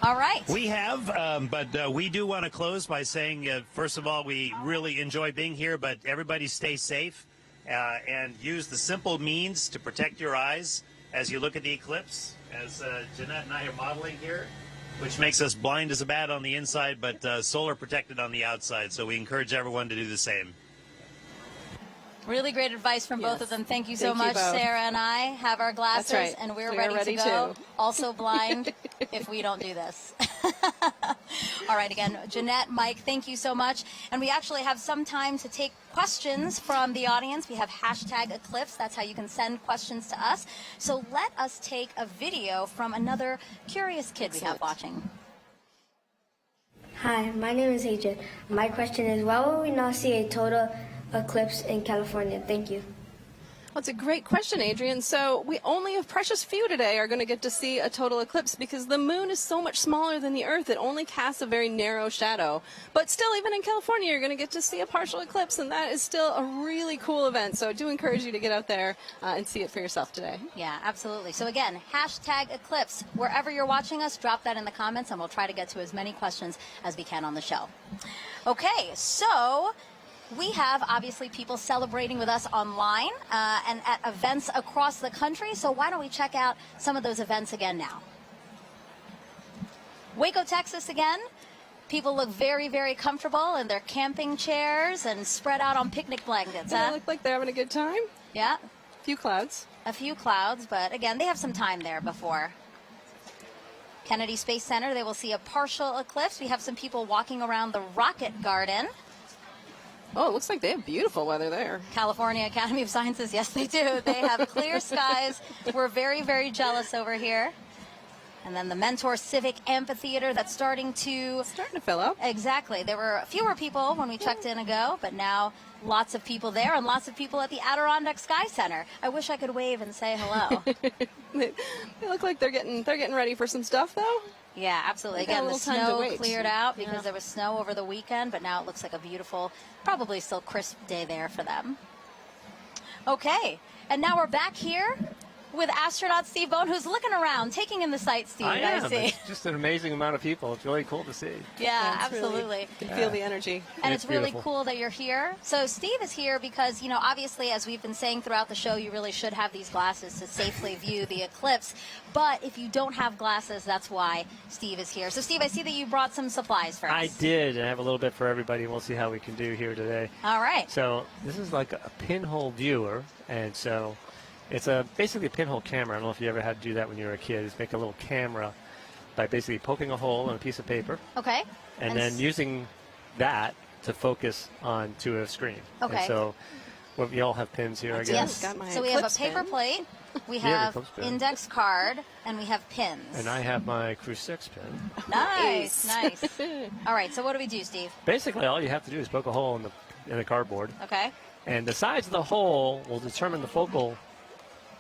All right. We have, but we do want to close by saying, first of all, we really enjoy being here, but everybody stay safe. And use the simple means to protect your eyes as you look at the eclipse, as Jeanette and I are modeling here. Which makes us blind as a bat on the inside, but solar protected on the outside. So we encourage everyone to do the same. Really great advice from both of them. Thank you so Thank you much. both. Sarah and I have our glasses, That's right. and we're We are ready ready to go. too. Also blind if we don't do this. All right, again, Jeanette, Mike, thank you so much. And we actually have some time to take questions from the audience. We have hashtag Eclipse. That's how you can send questions to us. So let us take a video from another curious kid we have watching. Hi, my name is Adrian. My question is, why will we not see a total eclipse in California? Thank you. Well, it's a great question, Adrian. So we only a precious few today are going to get to see a total eclipse because the moon is so much smaller than the Earth. It only casts a very narrow shadow. But still, even in California, you're going to get to see a partial eclipse, and that is still a really cool event. So I do encourage you to get out there and see it for yourself today. Yeah, absolutely. So again, hashtag Eclipse. Wherever you're watching us, drop that in the comments, and we'll try to get to as many questions as we can on the show. Okay, so we have obviously people celebrating with us online and at events across the country. So why don't we check out some of those events again now? Waco, Texas again. People look very, very comfortable in their camping chairs and spread out on picnic blankets. They look like they're having a good time. Yeah. A few clouds. A few clouds, but again, they have some time there before. Kennedy Space Center, they will see a partial eclipse. We have some people walking around the Rocket Garden. Oh, it looks like they have beautiful weather there. California Academy of Sciences, yes, they do. They have clear skies. We're very, very jealous over here. And then the Mentor Civic Amphitheater, that's starting to fill up. Exactly. There were fewer people when we checked in ago, but now lots of people there and lots of people at the Adirondack Sky Center. I wish I could wave and say hello. They look like they're getting ready for some stuff, though. Yeah, absolutely. They got a Again, the little time to snow wait. cleared out because Yeah. there was snow over the weekend, but now it looks like a beautiful, probably still crisp day there for them. Okay, and now we're back here with astronaut Steve Bone, who's looking around, taking in the sights, Steve. I am. see. It's just an amazing amount of people. It's really cool to see. Yeah, it's really- absolutely. you can feel the energy. And It's it's really beautiful. cool that you're here. So Steve is here because, you know, obviously, as we've been saying throughout the show, you really should have these glasses to safely view the eclipse. But if you don't have glasses, that's why Steve is here. So Steve, I see that you brought some supplies for us. I did, and I have a little bit for everybody. We'll see how we can do here today. All right. So this is like a pinhole viewer, and so it's basically a pinhole camera. I don't know if you ever had to do that when you were a kid. Is make a little camera by basically poking a hole in a piece of paper, Okay. and then using that to focus onto a screen. Okay. And so we all have pins here, I guess. Yes. So we have a paper plate, we Yeah, the have eclipse pin. index card, and we have pins. And I have my Crew 6 pin. Nice, nice. All right, so what do we do, Steve? Basically, all you have to do is poke a hole in the cardboard. Okay. And the size of the hole will determine the focal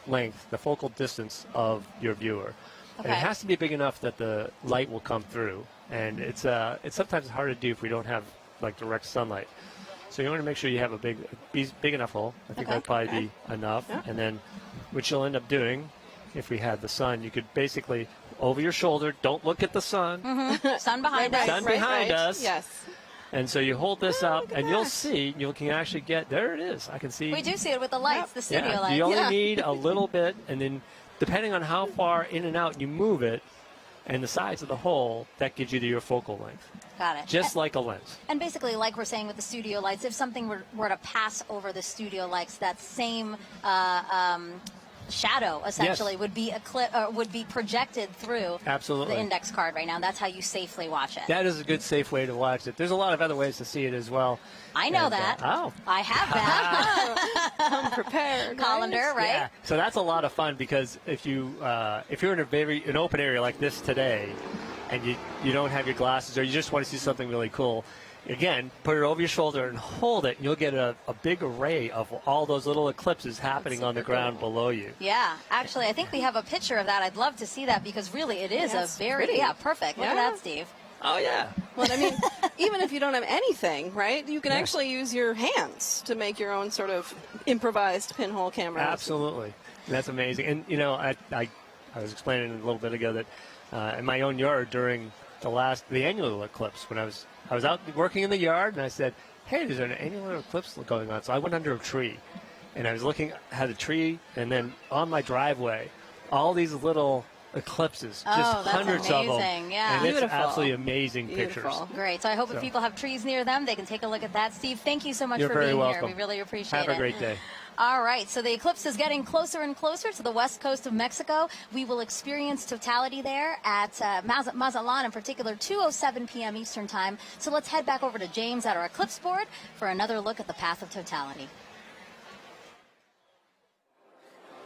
length, the focal distance of your viewer. And it Okay. has to be big enough that the light will come through. And it's sometimes hard to do if we don't have like direct sunlight. So you want to make sure you have a big enough hole. I think Okay. that'd probably be enough. Yeah. And then what you'll end up doing, if we had the sun, you could basically over your shoulder, don't look at the sun. Mm-hmm. Sun behind us. Sun behind us. Yes. And so you hold this up, and you'll see, you can actually get, there it is. I can see. We do see it with the lights, the studio Yeah, lights. you only need a little bit, and then depending on how far in and out you move it, and the size of the hole, that gives you your focal length. Got it. Just like a lens. And basically, like we're saying with the studio lights, if something were to pass over the studio lights, that same shadow essentially would be projected through Absolutely. the index card right now. That's how you safely watch it. That is a good, safe way to watch it. There's a lot of other ways to see it as well. I know And, that. oh. I have that. I'm prepared. Colander, right? Yeah. So that's a lot of fun because if you're in an open area like this today, and you don't have your glasses or you just want to see something really cool, again, put it over your shoulder and hold it, and you'll get a big array of all those little eclipses happening on the ground below you. Yeah, actually, I think we have a picture of that. I'd love to see that because really it is That's a very, pretty. perfect. Look at Yeah. that, Steve. Oh, yeah. Well, I mean, even if you don't have anything, right, you can actually use your hands to make your own sort of improvised pinhole camera. Absolutely. That's amazing. And, you know, I was explaining a little bit ago that in my own yard during the annual eclipse, when I was out working in the yard, and I said, hey, there's an annular eclipse going on. So I went under a tree, and I was looking at a tree, and then on my driveway, all these little eclipses, Oh, just that's hundreds of them. amazing. Yeah. And it's Beautiful. absolutely amazing pictures. Great. So I hope if So- people have trees near them, they can take a look at that. Steve, thank you so much You're for very being welcome. here. We really appreciate it. Have a great day. All right, so the eclipse is getting closer and closer to the west coast of Mexico. We will experience totality there at Mazatlan, in particular, 2:07 p.m. Eastern Time. So let's head back over to James at our eclipse board for another look at the path of totality.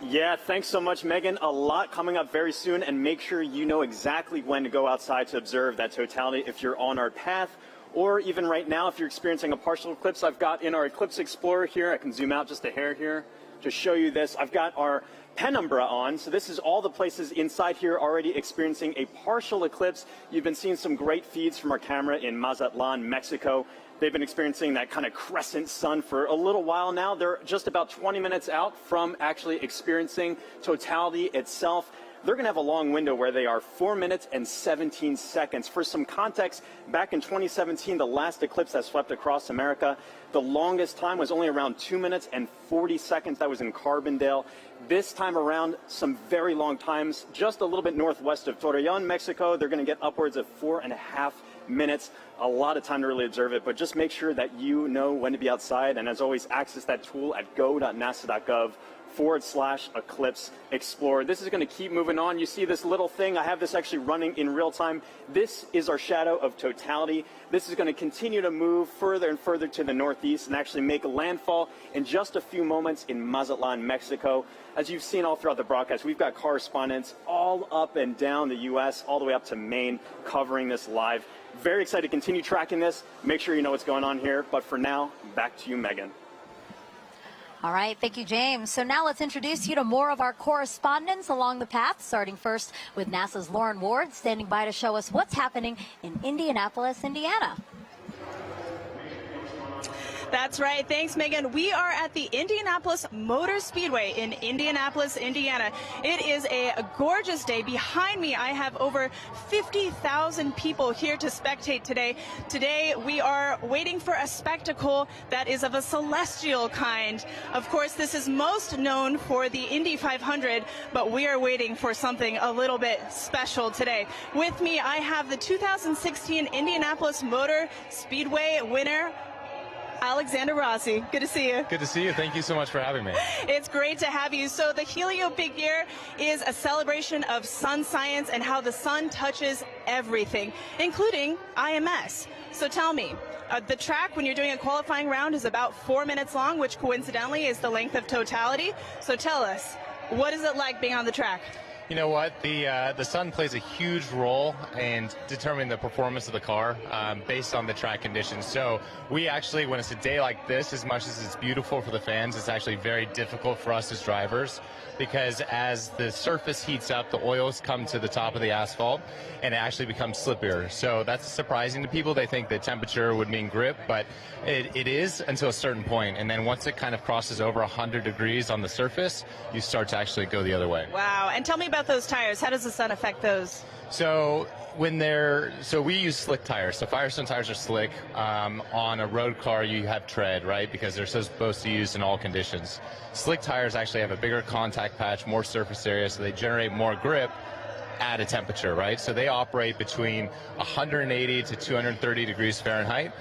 Yeah, thanks so much, Megan. A lot coming up very soon, and make sure you know exactly when to go outside to observe that totality if you're on our path. Or even right now, if you're experiencing a partial eclipse, I've got in our Eclipse Explorer here, I can zoom out just a hair here, just show you this. I've got our penumbra on, so this is all the places inside here already experiencing a partial eclipse. You've been seeing some great feeds from our camera in Mazatlan, Mexico. They've been experiencing that kind of crescent sun for a little while now. They're just about 20 minutes out from actually experiencing totality itself. They're going to have a long window where they are 4 minutes and 17 seconds. For some context, back in 2017, the last eclipse that swept across America, the longest time was only around 2 minutes and 40 seconds. That was in Carbondale. This time around, some very long times, just a little bit northwest of Torreon, Mexico. They're going to get upwards of 4.5 minutes. A lot of time to really observe it, but just make sure that you know when to be outside. And as always, access that tool at go.nasa.gov/eclipse explorer. This is going to keep moving on. You see this little thing. I have this actually running in real time. This is our shadow of totality. This is going to continue to move further and further to the northeast and actually make landfall in just a few moments in Mazatlan, Mexico. As you've seen all throughout the broadcast, we've got correspondents all up and down the U.S., all the way up to Maine, covering this live. Very excited to continue tracking this. Make sure you know what's going on here. But for now, back to you, Megan. All right, thank you, James. So now let's introduce you to more of our correspondents along the path, starting first with NASA's Lauren Ward, standing by to show us what's happening in Indianapolis, Indiana. That's right. Thanks, Megan. We are at the Indianapolis Motor Speedway in Indianapolis, Indiana. It is a gorgeous day. Behind me, I have over 50,000 people here to spectate today. Today, we are waiting for a spectacle that is of a celestial kind. Of course, this is most known for the Indy 500, but we are waiting for something a little bit special today. With me, I have the 2016 Indianapolis Motor Speedway winner, Alexander Rossi. Good to see you. Good to see you. Thank you so much for having me. It's great to have you. So the Helio Big Year is a celebration of sun science and how the sun touches everything, including IMS. So tell me, the track when you're doing a qualifying round is about 4 minutes long, which coincidentally is the length of totality. So tell us, what is it like being on the track? You know what? The sun plays a huge role in determining the performance of the car based on the track conditions. So we actually, when it's a day like this, as much as it's beautiful for the fans, it's actually very difficult for us as drivers, because as the surface heats up, the oils come to the top of the asphalt and it actually becomes slippier. So that's surprising to people. They think that temperature would mean grip, but it is until a certain point. And then once it kind of crosses over 100 degrees on the surface, you start to actually go the other way. Wow. And tell me about those tires. How does the sun affect those? So we use slick tires. So Firestone tires are slick. On a road car, you have tread, right? Because they're supposed to be used in all conditions. Slick tires actually have a bigger contact patch, more surface area, so they generate more grip at a temperature, right? So they operate between 180 to 230 degrees Fahrenheit.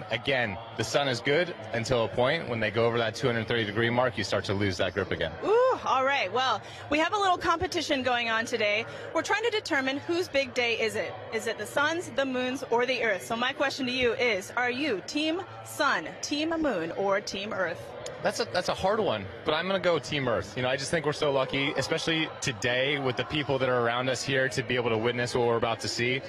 Again, the sun is good until a point. When they go over that 230 degree mark, you start to lose that grip again. Ooh, all right. Well, we have a little competition going on today. We're trying to determine whose big day is it. Is it the sun's, the moon's, or the Earth? So my question to you is, are you Team Sun, Team Moon, or Team Earth? That's a hard one, but I'm going to go Team Earth. You know, I just think we're so lucky, especially today with the people that are around us here, to be able to witness what we're about to see.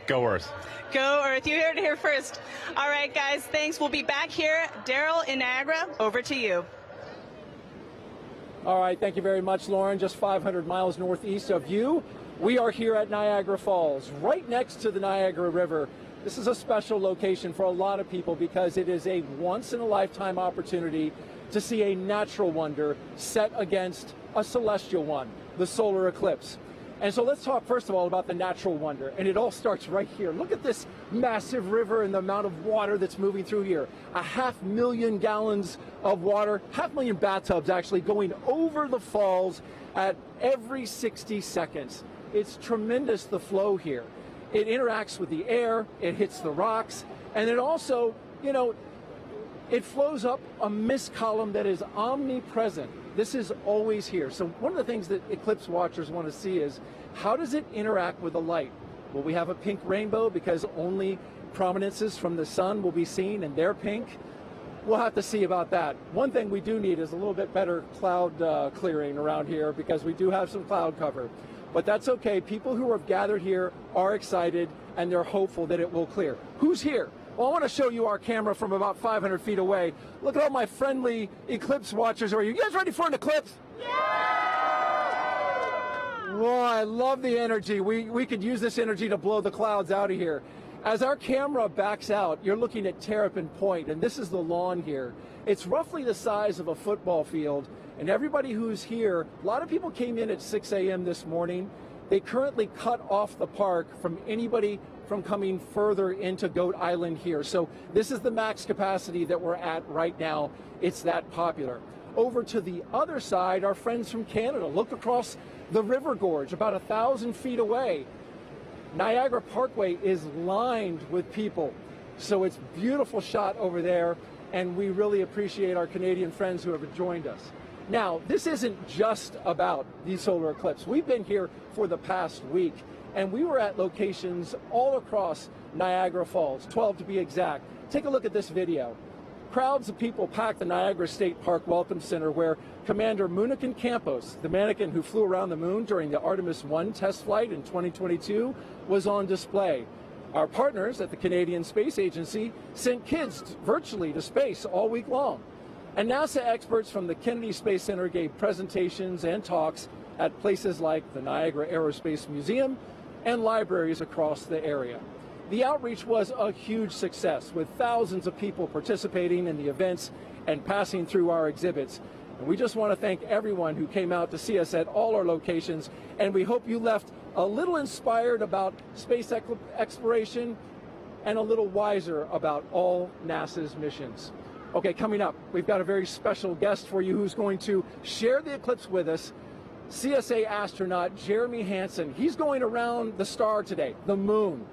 Go Earth. Go Earth. You heard it here first. All right, guys, thanks. We'll be back here. Daryl in Niagara, over to you. All right, thank you very much, Lauren. Just 500 miles northeast of you. We are here at Niagara Falls, right next to the Niagara River. This is a special location for a lot of people because it is a once-in-a-lifetime opportunity to see a natural wonder set against a celestial one, the solar eclipse. And so let's talk first of all about the natural wonder, and it all starts right here. Look at this massive river and the amount of water that's moving through here. 500,000 gallons of water, 500,000 bathtubs actually going over the falls at every 60 seconds. It's tremendous, the flow here. It interacts with the air, it hits the rocks, and it also, you know, it flows up a mist column that is omnipresent. This is always here. So one of the things that eclipse watchers want to see is, how does it interact with the light? Will we have a pink rainbow because only prominences from the sun will be seen and they're pink? We'll have to see about that. One thing we do need is a little bit better cloud clearing around here, because we do have some cloud cover. But that's okay. People who have gathered here are excited and they're hopeful that it will clear. Who's here? Well, I want to show you our camera from about 500 feet away. Look at all my friendly eclipse watchers. Are you guys ready for an eclipse? Well, I love the energy. We could use this energy to blow the clouds out of here. As our camera backs out, you're looking at Terrapin Point, and this is the lawn here. It's roughly the size of a football field, and everybody who's here, a lot of people came in at 6 a.m. this morning. They currently cut off the park from anybody from coming further into Goat Island here. So this is the max capacity that we're at right now. It's that popular. Over to the other side, our friends from Canada. Look across the river gorge, about 1,000 feet away. Niagara Parkway is lined with people. So it's a beautiful shot over there, and we really appreciate our Canadian friends who have joined us. Now, this isn't just about the solar eclipse. We've been here for the past week, and we were at locations all across Niagara Falls, 12 to be exact. Take a look at this video. Crowds of people packed the Niagara State Park Welcome Center, where Commander Moonikin Campos, the mannequin who flew around the moon during the Artemis 1 test flight in 2022, was on display. Our partners at the Canadian Space Agency sent kids virtually to space all week long. And NASA experts from the Kennedy Space Center gave presentations and talks at places like the Niagara Aerospace Museum and libraries across the area. The outreach was a huge success, with thousands of people participating in the events and passing through our exhibits. And we just want to thank everyone who came out to see us at all our locations, and we hope you left a little inspired about space exploration and a little wiser about all NASA's missions. Okay, coming up, we've got a very special guest for you who's going to share the eclipse with us. CSA astronaut Jeremy Hansen. He's going around the star today, the moon.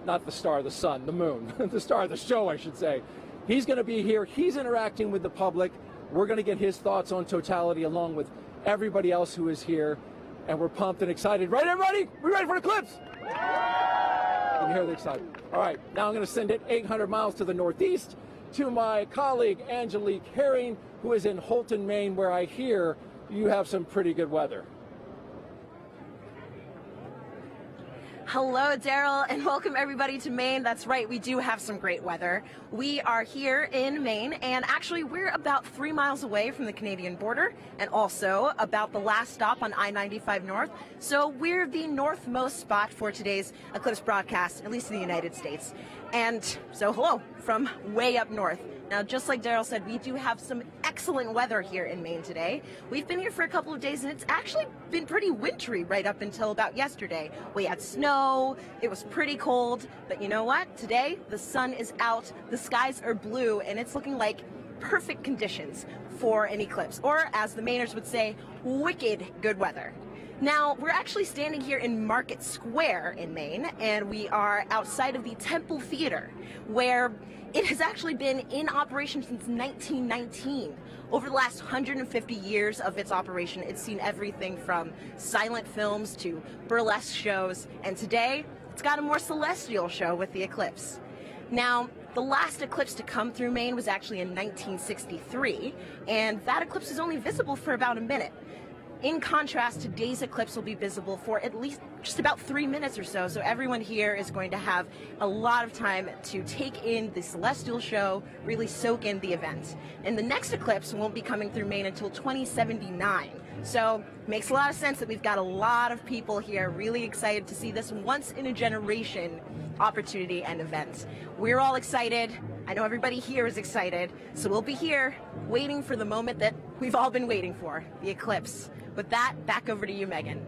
Not the star, the sun, the moon. The star of the show, I should say. He's going to be here. He's interacting with the public. We're going to get his thoughts on totality along with everybody else who is here. And we're pumped and excited. Right, everybody? We ready for the eclipse? You can hear the excitement. All right, now I'm going to send it 800 miles to the northeast to my colleague Angelique Herring, who is in Holton, Maine, where I hear you have some pretty good weather. Hello, Daryl, and welcome everybody to Maine. That's right, we do have some great weather. We are here in Maine, and actually we're about 3 miles away from the Canadian border, and also about the last stop on I-95 North. So we're the northmost spot for today's eclipse broadcast, at least in the United States. And so hello from way up north. Now, just like Daryl said, we do have some excellent weather here in Maine today. We've been here for a couple of days, and it's actually been pretty wintry right up until about yesterday. We had snow, it was pretty cold, but you know what? Today, the sun is out, the skies are blue, and it's looking like perfect conditions for an eclipse, or as the Mainers would say, wicked good weather. Now, we're actually standing here in Market Square in Maine, and we are outside of the Temple Theater, where it has actually been in operation since 1919. Over the last 150 years of its operation, it's seen everything from silent films to burlesque shows, and today, it's got a more celestial show with the eclipse. Now, the last eclipse to come through Maine was actually in 1963, and that eclipse is only visible for about a minute. In contrast, today's eclipse will be visible for at least just about 3 minutes or so, so everyone here is going to have a lot of time to take in the celestial show, really soak in the event. And the next eclipse won't be coming through Maine until 2079. So makes a lot of sense that we've got a lot of people here really excited to see this once-in-a-generation opportunity and event. We're all excited. I know everybody here is excited. So we'll be here waiting for the moment that we've all been waiting for, the eclipse. With that, back over to you, Megan.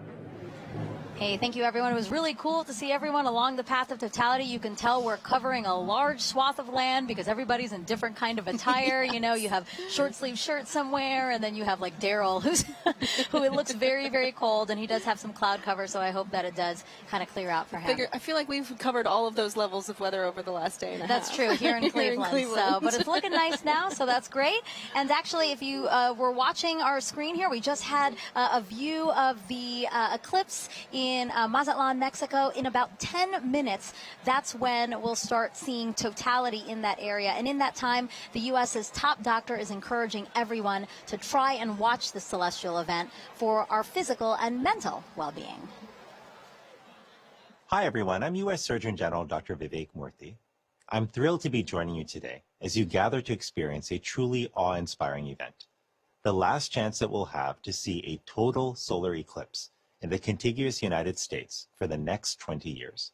Hey, thank you, everyone. It was really cool to see everyone along the path of totality. You can tell we're covering a large swath of land because everybody's in different kind of attire. You know, you have short sleeve shirts somewhere, and then you have like Daryl, who it looks very, very cold, and he does have some cloud cover, so I hope that it does kind of clear out for him. I feel like we've covered all of those levels of weather over the last day and a half. That's true, here in Cleveland. So, but it's looking nice now, so that's great. And actually, if you were watching our screen here, we just had a view of the eclipse in Mazatlan, Mexico. In about 10 minutes, that's when we'll start seeing totality in that area. And in that time, the U.S.'s top doctor is encouraging everyone to try and watch the celestial event for our physical and mental well-being. Hi, everyone. I'm U.S. Surgeon General Dr. Vivek Murthy. I'm thrilled to be joining you today as you gather to experience a truly awe-inspiring event, the last chance that we'll have to see a total solar eclipse in the contiguous United States for the next 20 years.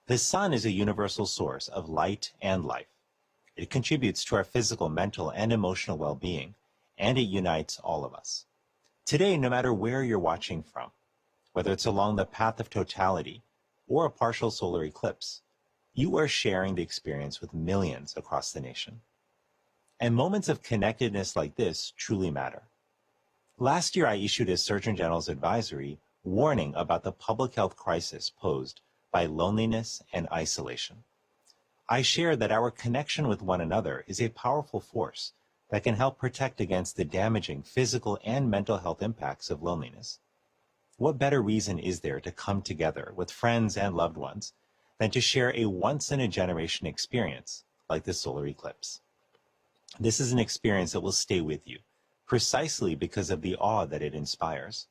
The sun is a universal source of light and life. It contributes to our physical, mental, and emotional well-being, and it unites all of us. Today, no matter where you're watching from, whether it's along the path of totality or a partial solar eclipse, you are sharing the experience with millions across the nation. And moments of connectedness like this truly matter. Last year, I issued a Surgeon General's advisory warning about the public health crisis posed by loneliness and isolation. I shared that our connection with one another is a powerful force that can help protect against the damaging physical and mental health impacts of loneliness. What better reason is there to come together with friends and loved ones than to share a once-in-a-generation experience like the solar eclipse? This is an experience that will stay with you, precisely because of the awe that it inspires.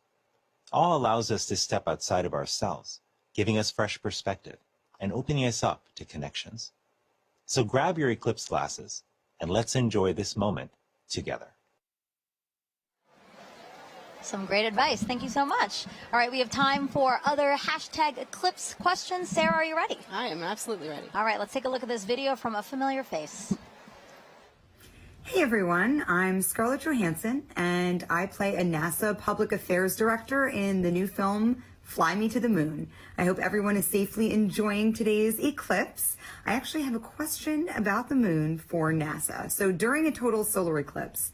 Awe allows us to step outside of ourselves, giving us fresh perspective and opening us up to connections. So grab your eclipse glasses and let's enjoy this moment together. Some great advice. Thank you so much. All right, we have time for other hashtag eclipse questions. Sarah, are you ready? I am absolutely ready. All right, let's take a look at this video from a familiar face. Hey everyone, I'm Scarlett Johansson and I play a NASA Public Affairs Director in the new film Fly Me to the Moon. I hope everyone is safely enjoying today's eclipse. I actually have a question about the moon for NASA. So during a total solar eclipse,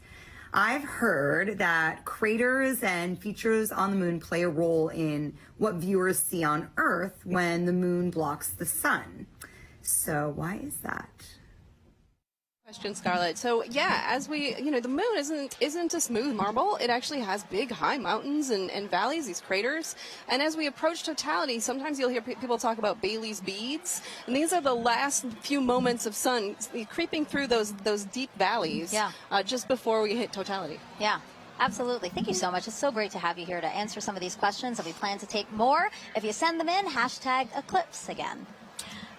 I've heard that craters and features on the moon play a role in what viewers see on Earth when the moon blocks the sun. So why is that? Question, Scarlett. So yeah, as we, the moon isn't a smooth marble. It actually has big, high mountains and valleys, these craters. And as we approach totality, sometimes you'll hear people talk about Bailey's beads, and these are the last few moments of sun creeping through those deep valleys. Yeah. Just before we hit totality. Yeah. Absolutely. Thank you so much. It's so great to have you here to answer some of these questions, and we plan to take more. If you send them in, hashtag eclipse again.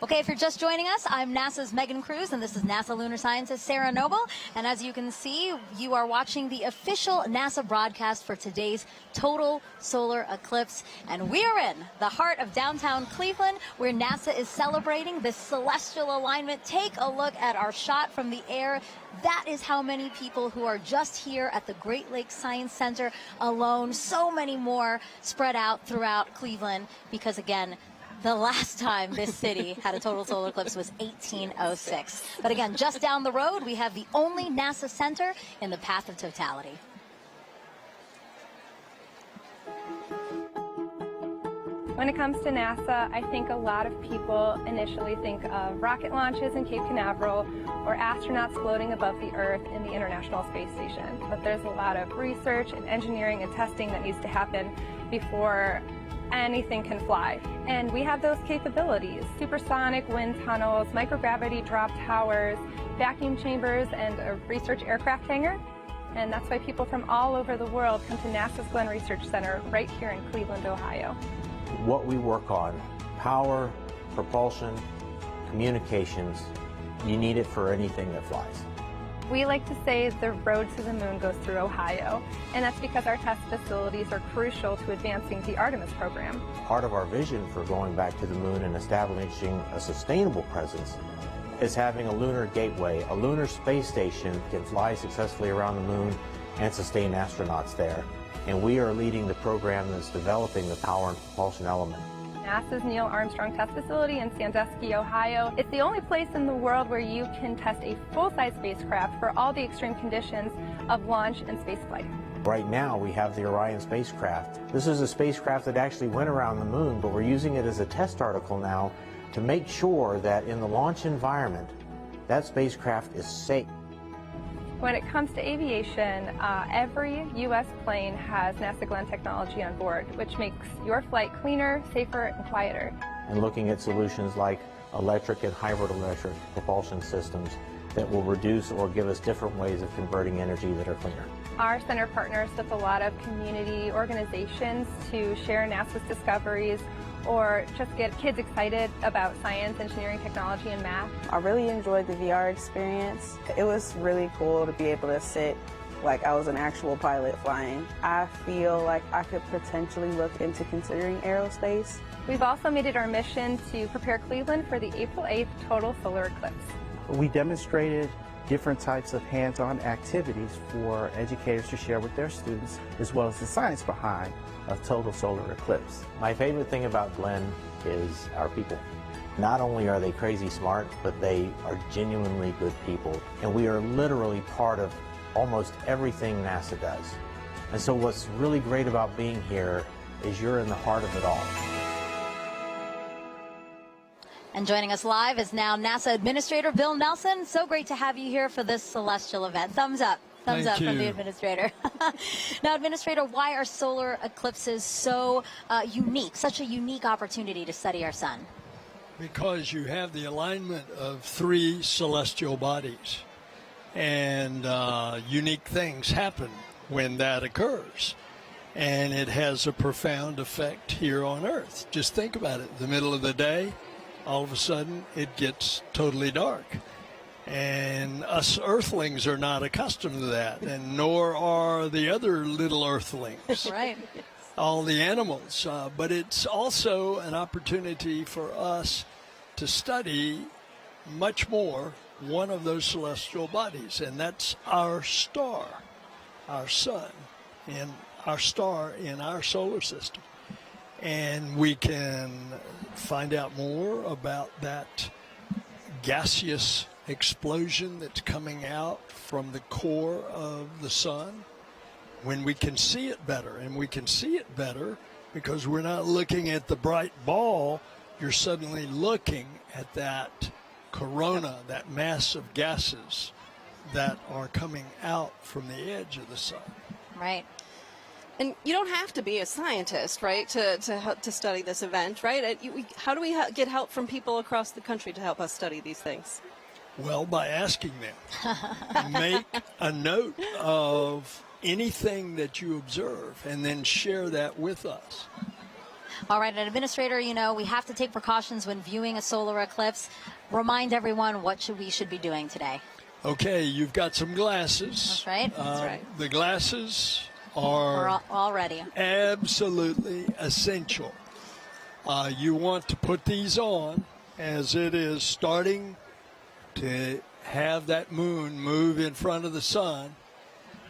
Okay, if you're just joining us, I'm NASA's Megan Cruz, and this is NASA lunar scientist Sarah Noble. And as you can see, you are watching the official NASA broadcast for today's total solar eclipse. And we are in the heart of downtown Cleveland, where NASA is celebrating this celestial alignment. Take a look at our shot from the air. That is how many people who are just here at the Great Lakes Science Center alone. So many more spread out throughout Cleveland because, again, the last time this city had a total solar eclipse was 1806. But again, just down the road, we have the only NASA center in the path of totality. When it comes to NASA, I think a lot of people initially think of rocket launches in Cape Canaveral or astronauts floating above the Earth in the International Space Station. But there's a lot of research and engineering and testing that needs to happen before anything can fly. And we have those capabilities: supersonic wind tunnels, microgravity drop towers, vacuum chambers, and a research aircraft hangar. And that's why people from all over the world come to NASA's Glenn Research Center right here in Cleveland, Ohio. What we work on, power, propulsion, communications, you need it for anything that flies. We like to say the road to the moon goes through Ohio, and that's because our test facilities are crucial to advancing the Artemis program. Part of our vision for going back to the moon and establishing a sustainable presence is having a lunar gateway. A lunar space station can fly successfully around the moon and sustain astronauts there. and we are leading the program that's developing the power and propulsion element. NASA's Neil Armstrong Test Facility in Sandusky, Ohio. It's the only place in the world where you can test a full-size spacecraft for all the extreme conditions of launch and spaceflight. Right now, we have the Orion spacecraft. This is a spacecraft that actually went around the moon, but we're using it as a test article now to make sure that in the launch environment, that spacecraft is safe. When it comes to aviation, every U.S. plane has NASA Glenn technology on board, which makes your flight cleaner, safer, and quieter. And looking at solutions like electric and hybrid electric propulsion systems that will reduce or give us different ways of converting energy that are cleaner. Our center partners with a lot of community organizations to share NASA's discoveries or just get kids excited about science, engineering, technology, and math. I really enjoyed the VR experience. It was really cool to be able to sit like I was an actual pilot flying. I feel like I could potentially look into considering aerospace. We've also made it our mission to prepare Cleveland for the April 8th total solar eclipse. We demonstrated different types of hands-on activities for educators to share with their students, as well as the science behind a total solar eclipse. My favorite thing about Glenn is our people. Not only are they crazy smart, but they are genuinely good people. And we are literally part of almost everything NASA does. And so what's really great about being here is you're in the heart of it all. And joining us live is now NASA Administrator Bill Nelson. So great to have you here for this celestial event. Thumbs up. Thumbs Thank up you. from the Administrator. Now, Administrator, why are solar eclipses so unique, such a unique opportunity to study our sun? Because you have the alignment of three celestial bodies, and unique things happen when that occurs. And it has a profound effect here on Earth. Just think about it. The middle of the day, all of a sudden, it gets totally dark. And us earthlings are not accustomed to that, and nor are the other little earthlings. Right. All the animals. But it's also an opportunity for us to study much more one of those celestial bodies, and that's our star, our sun, and our star in our solar system. And we can find out more about that gaseous explosion that's coming out from the core of the sun when we can see it better. And we can see it better because we're not looking at the bright ball. You're suddenly looking at that corona, that mass of gases that are coming out from the edge of the sun. Right. And you don't have to be a scientist, right, to study this event, right? How do we get help from people across the country to help us study these things? Well, by asking them. Make a note of anything that you observe and then share that with us. All right, and Administrator, you know, we have to take precautions when viewing a solar eclipse. Remind everyone what we should be doing today. Okay, you've got some glasses. That's right. That's right. The glasses We're are all ready. absolutely essential. You want to put these on as it is starting to have that moon move in front of the sun,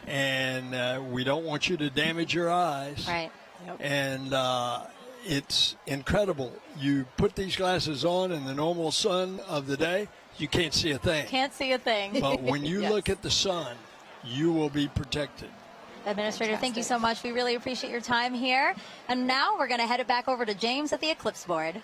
and we don't want you to damage your eyes. Right. Yep. And it's incredible. You put these glasses on in the normal sun of the day, you can't see a thing. Can't see a thing. But when you Yes. look at the sun, you will be protected. Administrator, thank you so much. We really appreciate your time here. And now we're going to head it back over to James at the Eclipse Board.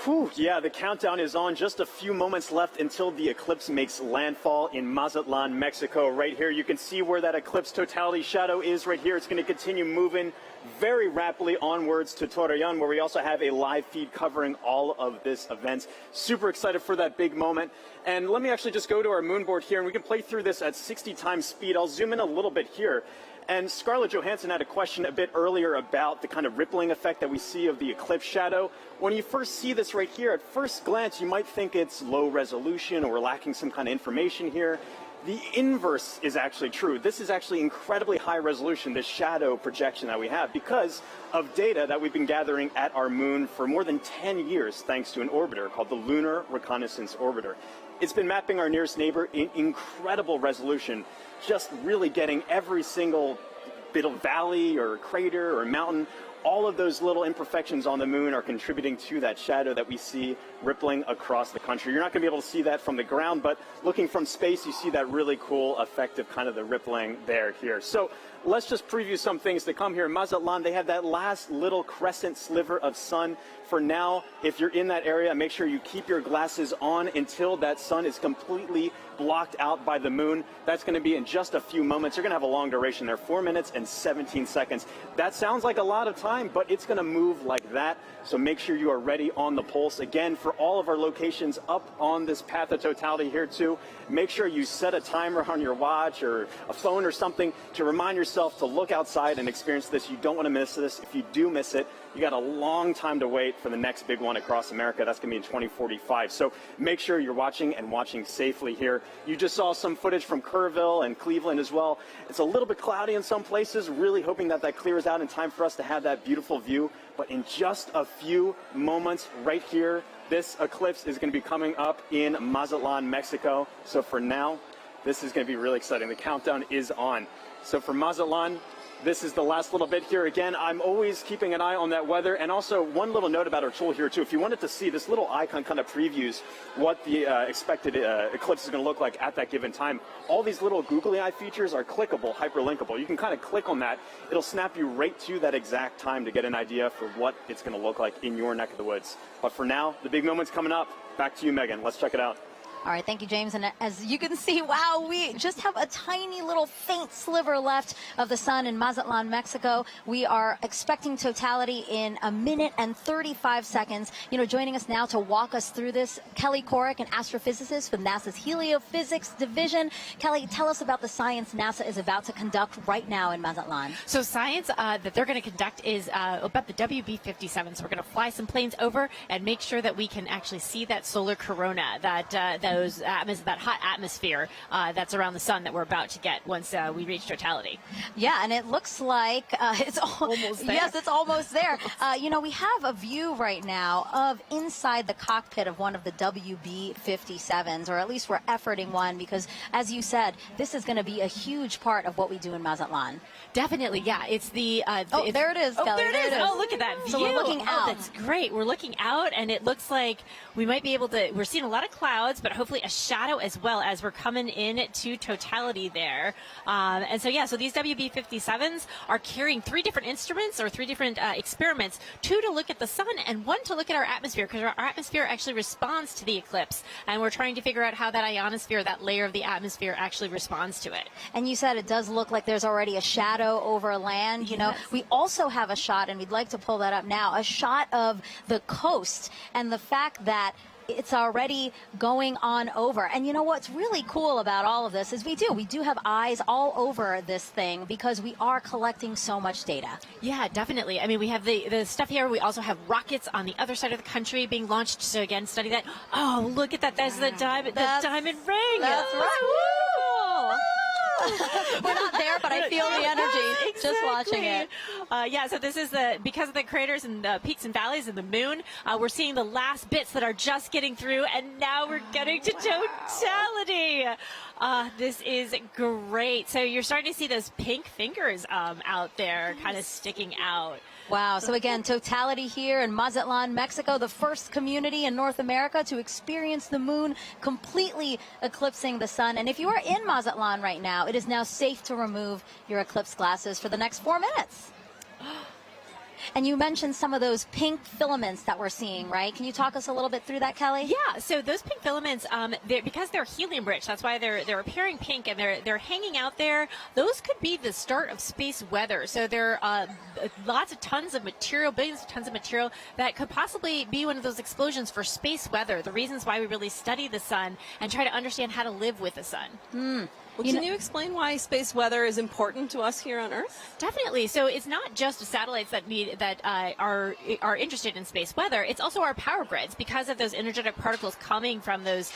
Whew, yeah, the countdown is on. Just a few moments left until the eclipse makes landfall in Mazatlan, Mexico. Right here, you can see where that eclipse totality shadow is right here. It's going to continue moving very rapidly onwards to Torreon, where we also have a live feed covering all of this event. Super excited for that big moment. And let me actually just go to our moon board here, and we can play through this at 60 times speed. I'll zoom in a little bit here. And Scarlett Johansson had a question a bit earlier about the kind of rippling effect that we see of the eclipse shadow. When you first see this right here, at first glance, you might think it's low resolution or lacking some kind of information here. the inverse is actually true. This is actually incredibly high resolution, this shadow projection that we have, because of data that we've been gathering at our moon for more than 10 years, thanks to an orbiter called the Lunar Reconnaissance Orbiter. It's been mapping our nearest neighbor in incredible resolution, just really getting every single bit of valley or crater or mountain. All of those little imperfections on the moon are contributing to that shadow that we see rippling across the country. You're not going to be able to see that from the ground, but looking from space, you see that really cool effect of kind of the rippling there here. So let's just preview some things to come here. In Mazatlan, they have that last little crescent sliver of sun. For now, if you're in that area, make sure you keep your glasses on until that sun is completely blocked out by the moon. That's going to be in just a few moments. You're going to have a long duration there, 4 minutes and 17 seconds. That sounds like a lot of time, but it's going to move like that. So make sure you are ready on the pulse. Again, for all of our locations up on this path of totality here too, make sure you set a timer on your watch or a phone or something to remind yourself to look outside and experience this. You don't want to miss this. If you do miss it, you got a long time to wait for the next big one across America. That's going to be in 2045. So make sure you're watching and watching safely here. You just saw some footage from Kerrville and Cleveland as well. It's a little bit cloudy in some places, really hoping that that clears out in time for us to have that beautiful view. But in just a few moments right here, this eclipse is going to be coming up in Mazatlan, Mexico. So for now, this is going to be really exciting. The countdown is on. So for Mazatlan, this is the last little bit here. Again, I'm always keeping an eye on that weather. And also one little note about our tool here too. If you wanted to see, this little icon kind of previews what the expected eclipse is going to look like at that given time. All these little googly eye features are clickable, hyperlinkable. You can kind of click on that. It'll snap you right to that exact time to get an idea for what it's going to look like in your neck of the woods. But for now, the big moment's coming up. Back to you, Megan. Let's check it out. All right, thank you, James. And as you can see, wow, we just have a tiny little faint sliver left of the sun in Mazatlan, Mexico. We are expecting totality in 1 minute and 35 seconds. You know, joining us now to walk us through this, Kelly Korrick, an astrophysicist with NASA's Heliophysics Division. Kelly, tell us about the science NASA is about to conduct right now in Mazatlan. So science that they're going to conduct is about the WB-57. So we're going to fly some planes over and make sure that we can actually see that solar corona, that hot atmosphere that's around the sun that we're about to get once we reach totality. Yeah, and it looks like it's almost there. Yes, it's almost there. You know, we have a view right now of inside the cockpit of one of the WB-57s, or at least we're efforting one, because as you said, this is going to be a huge part of what we do in Mazatlan. Definitely, yeah. It's the there it is, Kelly. There it is. Oh, look at that view. So we're looking out. That's great. We're looking out, and it looks like we might be able to. We're seeing a lot of clouds, but hopefully a shadow as well as we're coming in to totality there. And so, yeah, so these WB-57s are carrying 3 different instruments or 3 different experiments, 2 to look at the sun and 1 to look at our atmosphere, because our atmosphere actually responds to the eclipse. And we're trying to figure out how that ionosphere, that layer of the atmosphere, actually responds to it. And you said it does look like there's already a shadow over land. You know, we also have a shot, and we'd like to pull that up now, a shot of the coast and the fact that it's already going on over. And you know what's really cool about all of this is we do have eyes all over this thing because we are collecting so much data. Yeah, definitely. I mean, we have the stuff here. We also have rockets on the other side of the country being launched. So again, study that. Oh, look at that. That's the diamond ring. That's right. We're not there, but I feel the energy just watching it. Yeah, so this is because of the craters and peaks and valleys of the moon, we're seeing the last bits that are just getting through, and now we're getting to totality. This is great. So you're starting to see those pink fingers out there kind of sticking out. Wow. So again, totality here in Mazatlan, Mexico, the first community in North America to experience the moon completely eclipsing the sun. And if you are in Mazatlan right now, it is now safe to remove your eclipse glasses for the next 4 minutes. And you mentioned some of those pink filaments that we're seeing, right? Can you talk us a little bit through that, Kelly? Yeah, so those pink filaments, because they're helium rich, that's why they're appearing pink and they're hanging out there. Those could be the start of space weather. So there are lots of tons of material, billions of tons of material that could possibly be one of those explosions for space weather, the reasons why we really study the sun and try to understand how to live with the sun. Well, can you explain why space weather is important to us here on Earth? Definitely. So it's not just satellites that are interested in space weather. It's also our power grids because of those energetic particles coming from those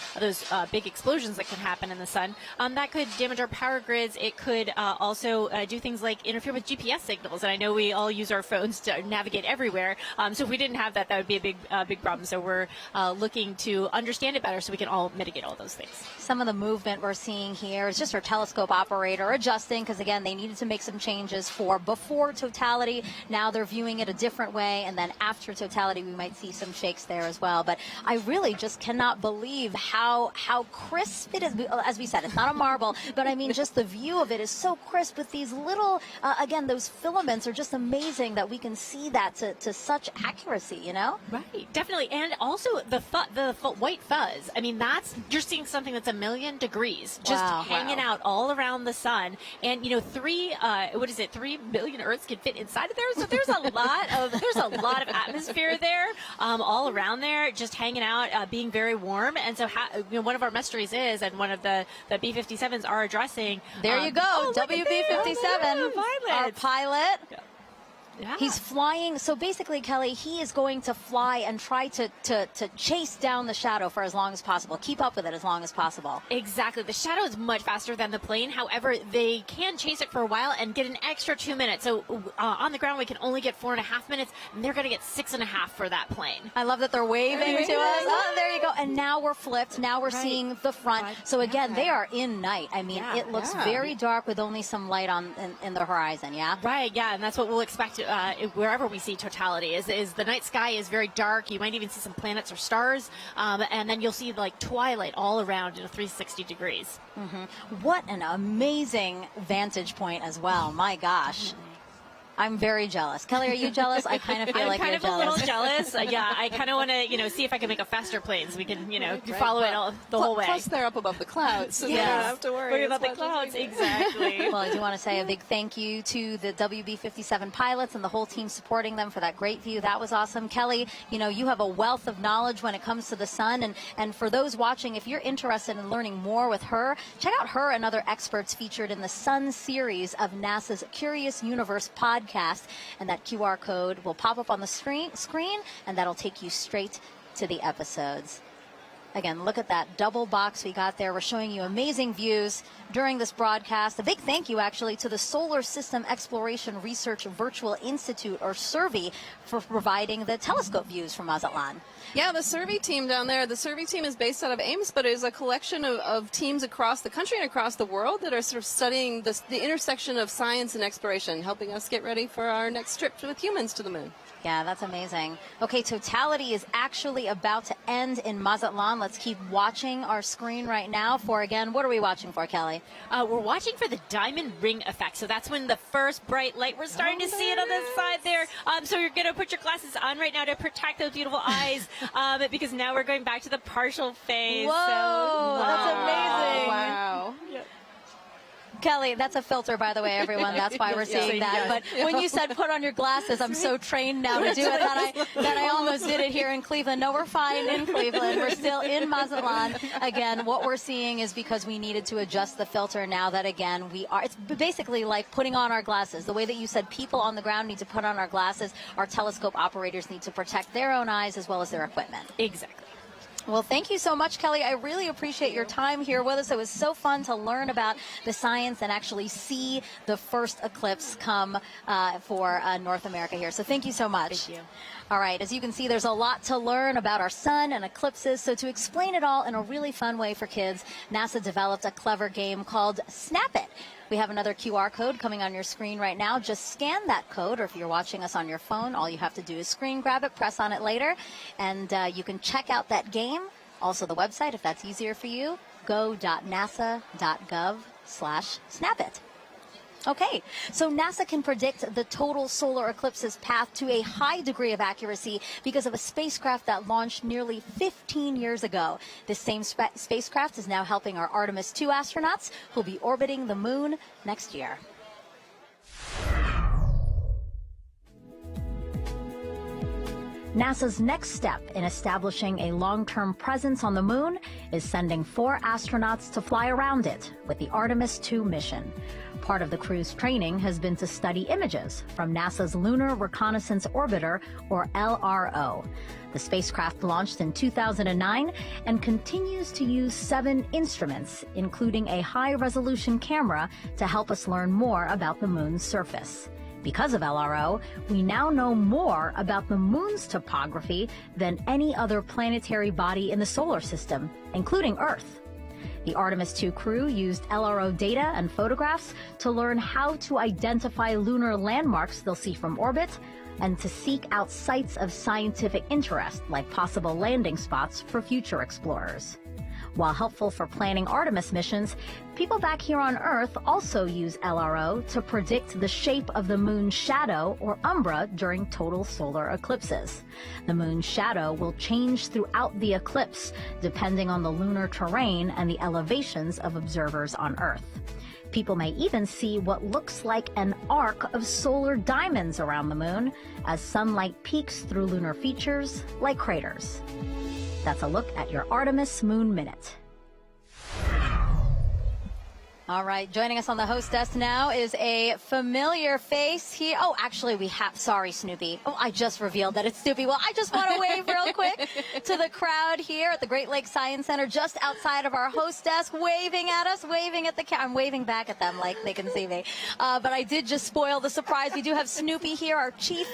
big explosions that can happen in the sun. That could damage our power grids. It could also do things like interfere with GPS signals. And I know we all use our phones to navigate everywhere. So if we didn't have that, that would be a big problem. So we're looking to understand it better so we can all mitigate all those things. Some of the movement we're seeing here is just our telescope operator adjusting because, again, they needed to make some changes for before totality. Now they're viewing it a different way, and then after totality, we might see some shakes there as well. But I really just cannot believe how crisp it is. As we said, it's not a marble, but I mean, just the view of it is so crisp with these little, again, those filaments are just amazing that we can see that to such accuracy, you know? Right, definitely. And also the white fuzz. I mean, you're seeing something that's 1,000,000 degrees just hanging out all around the sun. And, 3 billion Earths can fit inside of there. So there's a lot of atmosphere there, all around there, just hanging out, being very warm. And so, one of our mysteries is, and one of the B-57s are addressing. There you go, WB-57, our pilot. Yeah. He's flying. So basically, Kelly, he is going to fly and try to chase down the shadow for as long as possible, keep up with it as long as possible. Exactly. The shadow is much faster than the plane. However, they can chase it for a while and get an extra 2 minutes. So on the ground, we can only get 4.5 minutes, and they're going to get 6.5 for that plane. I love that they're waving to us. Oh, there you go. And now we're flipped. Now we're seeing the front. So again, they are in night. I mean, it looks very dark with only some light in the horizon. Yeah. Right. Yeah, and that's what we'll expect. Wherever we see totality is the night sky is very dark. You might even see some planets or stars, and then you'll see like twilight all around 360 degrees. Mm-hmm. What an amazing vantage point as well. My gosh. I'm very jealous. Kelly, are you jealous? I kind of feel like you're jealous. I'm kind of a little jealous. Yeah, I kind of want to, see if I can make a faster plane so we can, follow it the whole way. Plus, they're up above the clouds, so you don't have to worry about the clouds. Exactly. Well, I do want to say a big thank you to the WB-57 pilots and the whole team supporting them for that great view. That was awesome. Kelly, you have a wealth of knowledge when it comes to the sun. And for those watching, if you're interested in learning more with her, check out her and other experts featured in the Sun series of NASA's Curious Universe podcast. And that QR code will pop up on the screen, and that'll take you straight to the episodes. Again, look at that double box we got there. We're showing you amazing views during this broadcast. A big thank you, actually, to the Solar System Exploration Research Virtual Institute, or SERVI, for providing the telescope views from Mazatlan. Yeah, the SERVI team down there, the SERVI team is based out of Ames, but it is a collection of teams across the country and across the world that are sort of studying the intersection of science and exploration, helping us get ready for our next trip with humans to the moon. Yeah, that's amazing. Okay, totality is actually about to end in Mazatlan. Let's keep watching our screen right now for, again, what are we watching for, Kelly? We're watching for the diamond ring effect. So that's when the first bright light, we're starting to see it on the side there. So you're going to put your glasses on right now to protect those beautiful eyes, because now we're going back to the partial phase. Whoa, that's amazing. Wow. Yeah. Kelly, that's a filter, by the way, everyone. That's why we're seeing that. But when you said put on your glasses, I'm so trained now to do it that I almost did it here in Cleveland. No, we're fine in Cleveland. We're still in Mazatlan. Again, what we're seeing is because we needed to adjust the filter. Now that, again, it's basically like putting on our glasses. The way that you said people on the ground need to put on our glasses, our telescope operators need to protect their own eyes as well as their equipment. Exactly. Well, thank you so much, Kelly. I really appreciate your time here with us. It was so fun to learn about the science and actually see the first eclipse come for North America here. So thank you so much. Thank you. All right, as you can see, there's a lot to learn about our sun and eclipses. So to explain it all in a really fun way for kids, NASA developed a clever game called Snap It. We have another QR code coming on your screen right now. Just scan that code, or if you're watching us on your phone, all you have to do is screen grab it, press on it later, and you can check out that game. Also the website, if that's easier for you, go.nasa.gov/snapit. Okay, so NASA can predict the total solar eclipse's path to a high degree of accuracy because of a spacecraft that launched nearly 15 years ago. This same spacecraft is now helping our Artemis II astronauts who'll be orbiting the moon next year. NASA's next step in establishing a long-term presence on the moon is sending 4 astronauts to fly around it with the Artemis II mission. Part of the crew's training has been to study images from NASA's Lunar Reconnaissance Orbiter, or LRO. The spacecraft launched in 2009 and continues to use 7 instruments, including a high-resolution camera, to help us learn more about the moon's surface. Because of LRO, we now know more about the moon's topography than any other planetary body in the solar system, including Earth. The Artemis II crew used LRO data and photographs to learn how to identify lunar landmarks they'll see from orbit and to seek out sites of scientific interest, like possible landing spots for future explorers. While helpful for planning Artemis missions, people back here on Earth also use LRO to predict the shape of the moon's shadow, or umbra, during total solar eclipses. The moon's shadow will change throughout the eclipse, depending on the lunar terrain and the elevations of observers on Earth. People may even see what looks like an arc of solar diamonds around the moon as sunlight peeks through lunar features like craters. That's a look at your Artemis Moon Minute. All right, joining us on the host desk now is a familiar face here. Oh, actually, we have, sorry, Snoopy. Oh, I just revealed that it's Snoopy. Well, I just want to wave real quick to the crowd here at the Great Lakes Science Center, just outside of our host desk, waving at us, waving at the camera. I'm waving back at them like they can see me. But I did just spoil the surprise. We do have Snoopy here, our Chief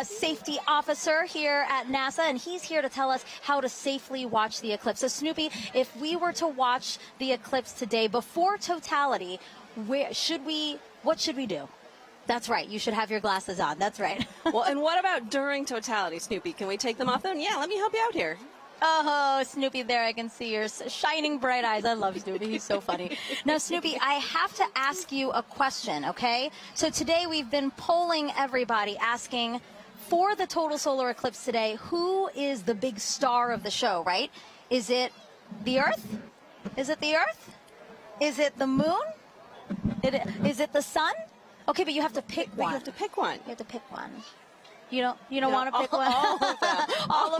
Safety Officer here at NASA, and he's here to tell us how to safely watch the eclipse. So, Snoopy, if we were to watch the eclipse today before totality, what should we do? That's right. You should have your glasses on. That's right. Well, and what about during totality, Snoopy? Can we take them off then? Yeah, let me help you out here. Oh, Snoopy, there I can see your shining bright eyes. I love Snoopy. He's so funny. Now, Snoopy, I have to ask you a question, okay? So today we've been polling everybody, asking for the total solar eclipse today, who is the big star of the show, right? Is it the Earth? Is it the Earth? Is it the moon? Is it the sun? Okay, but you have to pick one. You have to pick one. You have to pick one. You don't want to pick one? All of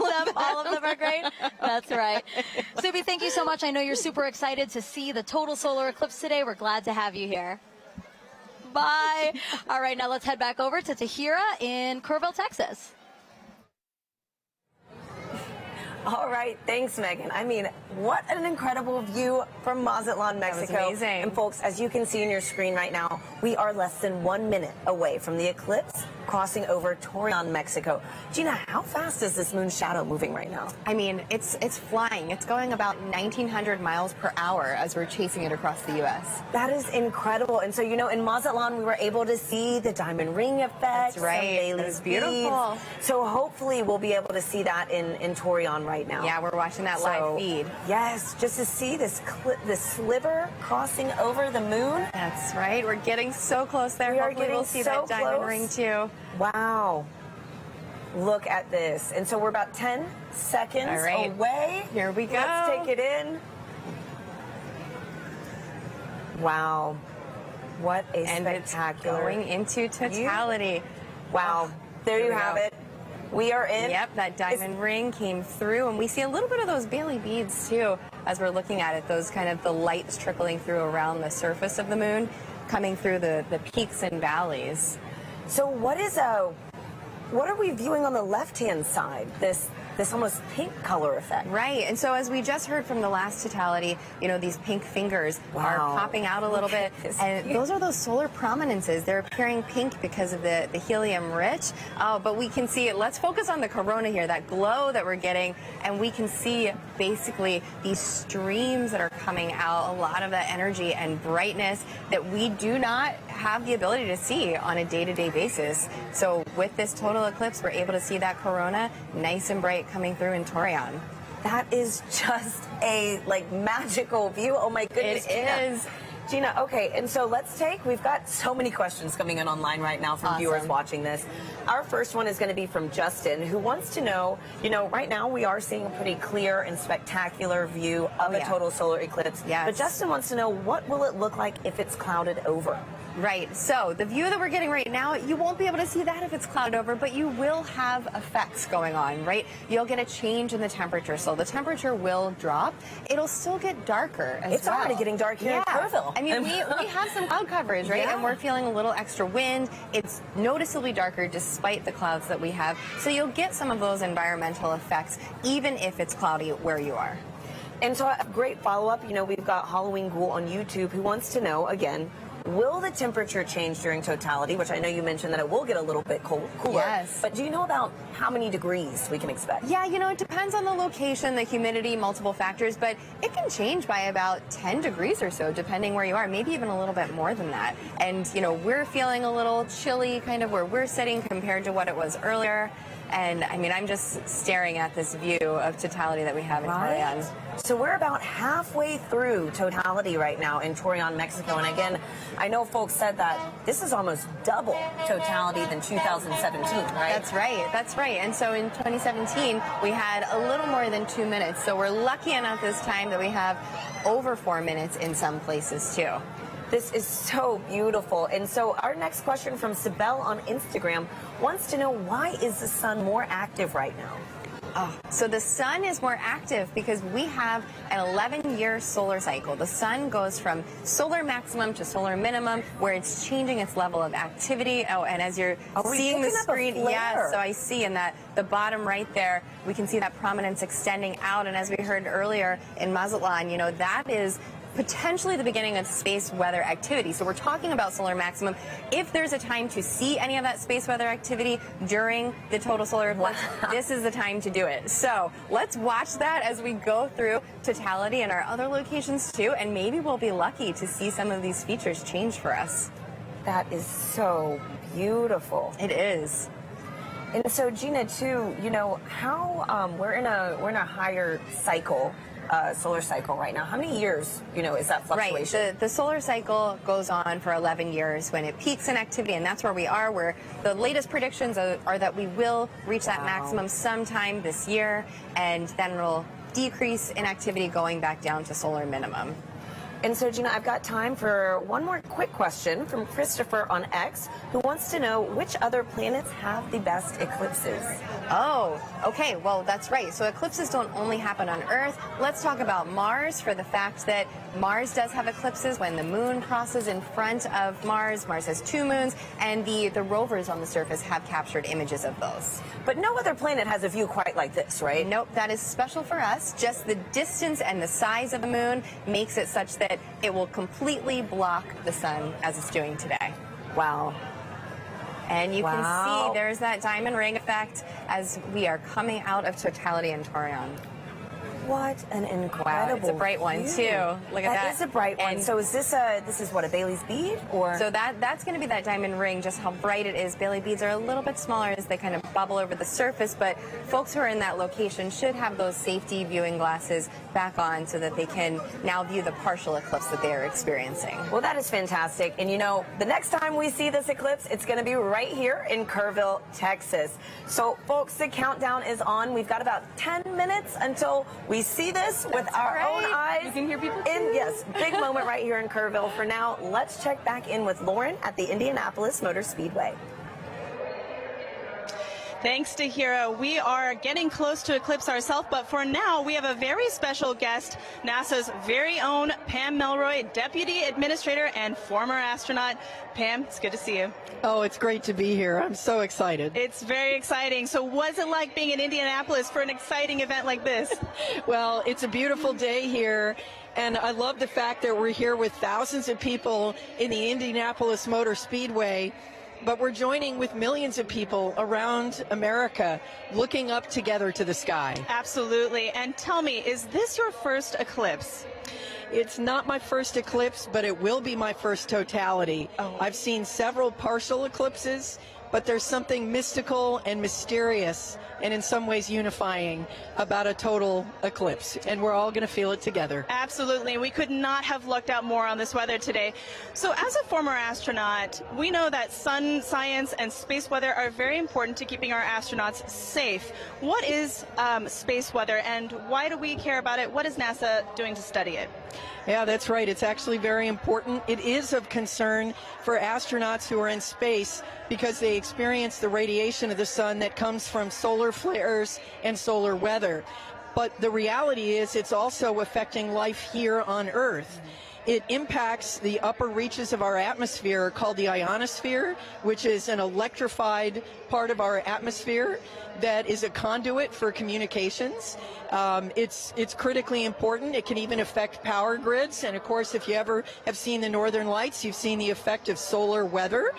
them. All of them are great? That's right. Snoopy, thank you so much. I know you're super excited to see the total solar eclipse today. We're glad to have you here. Bye. All right, now let's head back over to Tahira in Kerrville, Texas. All right, thanks, Megan. I mean, what an incredible view from Mazatlan, Mexico. That was amazing. And folks, as you can see in your screen right now, we are less than 1 minute away from the eclipse crossing over Torreon, Mexico. Gina, how fast is this moon shadow moving right now? I mean, it's flying. It's going about 1,900 miles per hour as we're chasing it across the U.S. That is incredible. And so, you know, in Mazatlan, we were able to see the diamond ring effect. That's right. It was beautiful. Beads. So hopefully we'll be able to see that in Torreon right now. Yeah, we're watching that live feed. Yes, just to see this sliver crossing over the moon. That's right. We're getting so close there. We are Hopefully we'll see that diamond ring too. Wow. Look at this. And so we're about 10 seconds away. Here we go. Let's take it in. Wow. What a spectacular. It's going into totality. Wow. There you have it. We are in. Yep, that diamond ring came through, and we see a little bit of those Bailey beads too as we're looking at it. Those kind of the lights trickling through around the surface of the moon, coming through the peaks and valleys. So what are we viewing on the left-hand side? This almost pink color effect. Right, and so as we just heard from the last totality, you know, these pink fingers are popping out a little bit, and those are those solar prominences. They're appearing pink because of the helium rich, but we can see it. Let's focus on the corona here, that glow that we're getting, and we can see basically these streams that are coming out, a lot of that energy and brightness that we do not have the ability to see on a day-to-day basis. So with this total eclipse, we're able to see that corona nice and bright coming through in Torreon. That is just a magical view. Oh my goodness. It is. Gina, okay, and so we've got so many questions coming in online right now from viewers watching this. Our first one is going to be from Justin, who wants to know, right now we are seeing a pretty clear and spectacular view of a total solar eclipse. Yes. But Justin wants to know, what will it look like if it's clouded over? Right. So the view that we're getting right now, you won't be able to see that if it's clouded over, but you will have effects going on, right? You'll get a change in the temperature. So the temperature will drop. It'll still get darker as It's well. already getting dark here in Kerrville. I mean, we have some cloud coverage, right? Yeah. And we're feeling a little extra wind. It's noticeably darker despite the clouds that we have. So you'll get some of those environmental effects, even if it's cloudy where you are. And so a great follow-up, you know, we've got Halloween Ghoul on YouTube who wants to know, again, will the temperature change during totality, which I know you mentioned that it will get a little bit cooler. Yes. But do you know about how many degrees we can expect? Yeah, you know, it depends on the location, the humidity, multiple factors, but it can change by about 10 degrees or so, depending where you are, maybe even a little bit more than that. And, you know, we're feeling a little chilly kind of where we're sitting compared to what it was earlier. And, I mean, I'm just staring at this view of totality that we have in Torreon. So we're about halfway through totality right now in Torreon, Mexico. And again, I know folks said that this is almost double totality than 2017, right? That's right. That's right. And so in 2017, we had a little more than 2 minutes. So we're lucky enough this time that we have over 4 minutes in some places, too. This is so beautiful. And so our next question from Sibel on Instagram wants to know, why is the sun more active right now? So the sun is more active because we have an 11-year solar cycle. The sun goes from solar maximum to solar minimum, where it's changing its level of activity. Oh, and as you're seeing the screen, yeah, so I see in that the bottom right there, we can see that prominence extending out. And as we heard earlier in Mazatlan, you know, that is potentially the beginning of space weather activity. So we're talking about solar maximum. If there's a time to see any of that space weather activity during the total solar eclipse, this is the time to do it. So let's watch that as we go through totality in our other locations too, and maybe we'll be lucky to see some of these features change for us. That is so beautiful. It is. And so Gina, too, you know, how we're in a higher cycle. Solar cycle right now. How many years, you know, is that fluctuation? Right. The solar cycle goes on for 11 years when it peaks in activity, and that's where we are, where the latest predictions are that we will reach that maximum sometime this year, and then it'll decrease in activity going back down to solar minimum. And so, Gina, I've got time for one more quick question from Christopher on X, who wants to know which other planets have the best eclipses. Oh, okay. Well, that's right. So eclipses don't only happen on Earth. Let's talk about Mars, for the fact that Mars does have eclipses when the moon crosses in front of Mars. Mars has 2 moons, and the rovers on the surface have captured images of those. But no other planet has a view quite like this, right? Nope, that is special for us. Just the distance and the size of the moon makes it such that it will completely block the sun as it's doing today. Wow. And you can see there's that diamond ring effect as we are coming out of totality in Torreon. What an incredible Wow, it's a bright one view. too. Look at that. That is a bright one. So is this what, a Bailey's bead? Or so that's going to be that diamond ring, just how bright it is. Bailey beads are a little bit smaller as they kind of bubble over the surface, but folks who are in that location should have those safety viewing glasses back on so that they can now view the partial eclipse that they are experiencing. Well, that is fantastic. And you know, the next time we see this eclipse, it's going to be right here in Kerrville, Texas. So folks, the countdown is on. We've got about 10 minutes until we see this with our own eyes. You can hear people Yes, big moment right here in Kerrville. For now, let's check back in with Lauren at the Indianapolis Motor Speedway. Thanks, Tahira. We are getting close to eclipse ourselves, but for now, we have a very special guest, NASA's very own Pam Melroy, Deputy Administrator and former astronaut. Pam, it's good to see you. Oh, it's great to be here. I'm so excited. It's very exciting. So what's it like being in Indianapolis for an exciting event like this? Well, it's a beautiful day here. And I love the fact that we're here with thousands of people in the Indianapolis Motor Speedway. But we're joining with millions of people around America looking up together to the sky. Absolutely. And tell me, is this your first eclipse? It's not my first eclipse, but it will be my first totality. I've seen several partial eclipses, but there's something mystical and mysterious and in some ways unifying about a total eclipse, and we're all going to feel it together. Absolutely. We could not have lucked out more on this weather today. So as a former astronaut, we know that sun science and space weather are very important to keeping our astronauts safe. What is space weather, and why do we care about it? What is NASA doing to study it? Yeah, that's right. It's actually very important. It is of concern for astronauts who are in space because they experience the radiation of the sun that comes from solar flares and solar weather. But the reality is it's also affecting life here on Earth. It impacts the upper reaches of our atmosphere called the ionosphere, which is an electrified part of our atmosphere that is a conduit for communications. It's critically important. It can even affect power grids. And of course, if you ever have seen the Northern Lights, you've seen the effect of solar weather.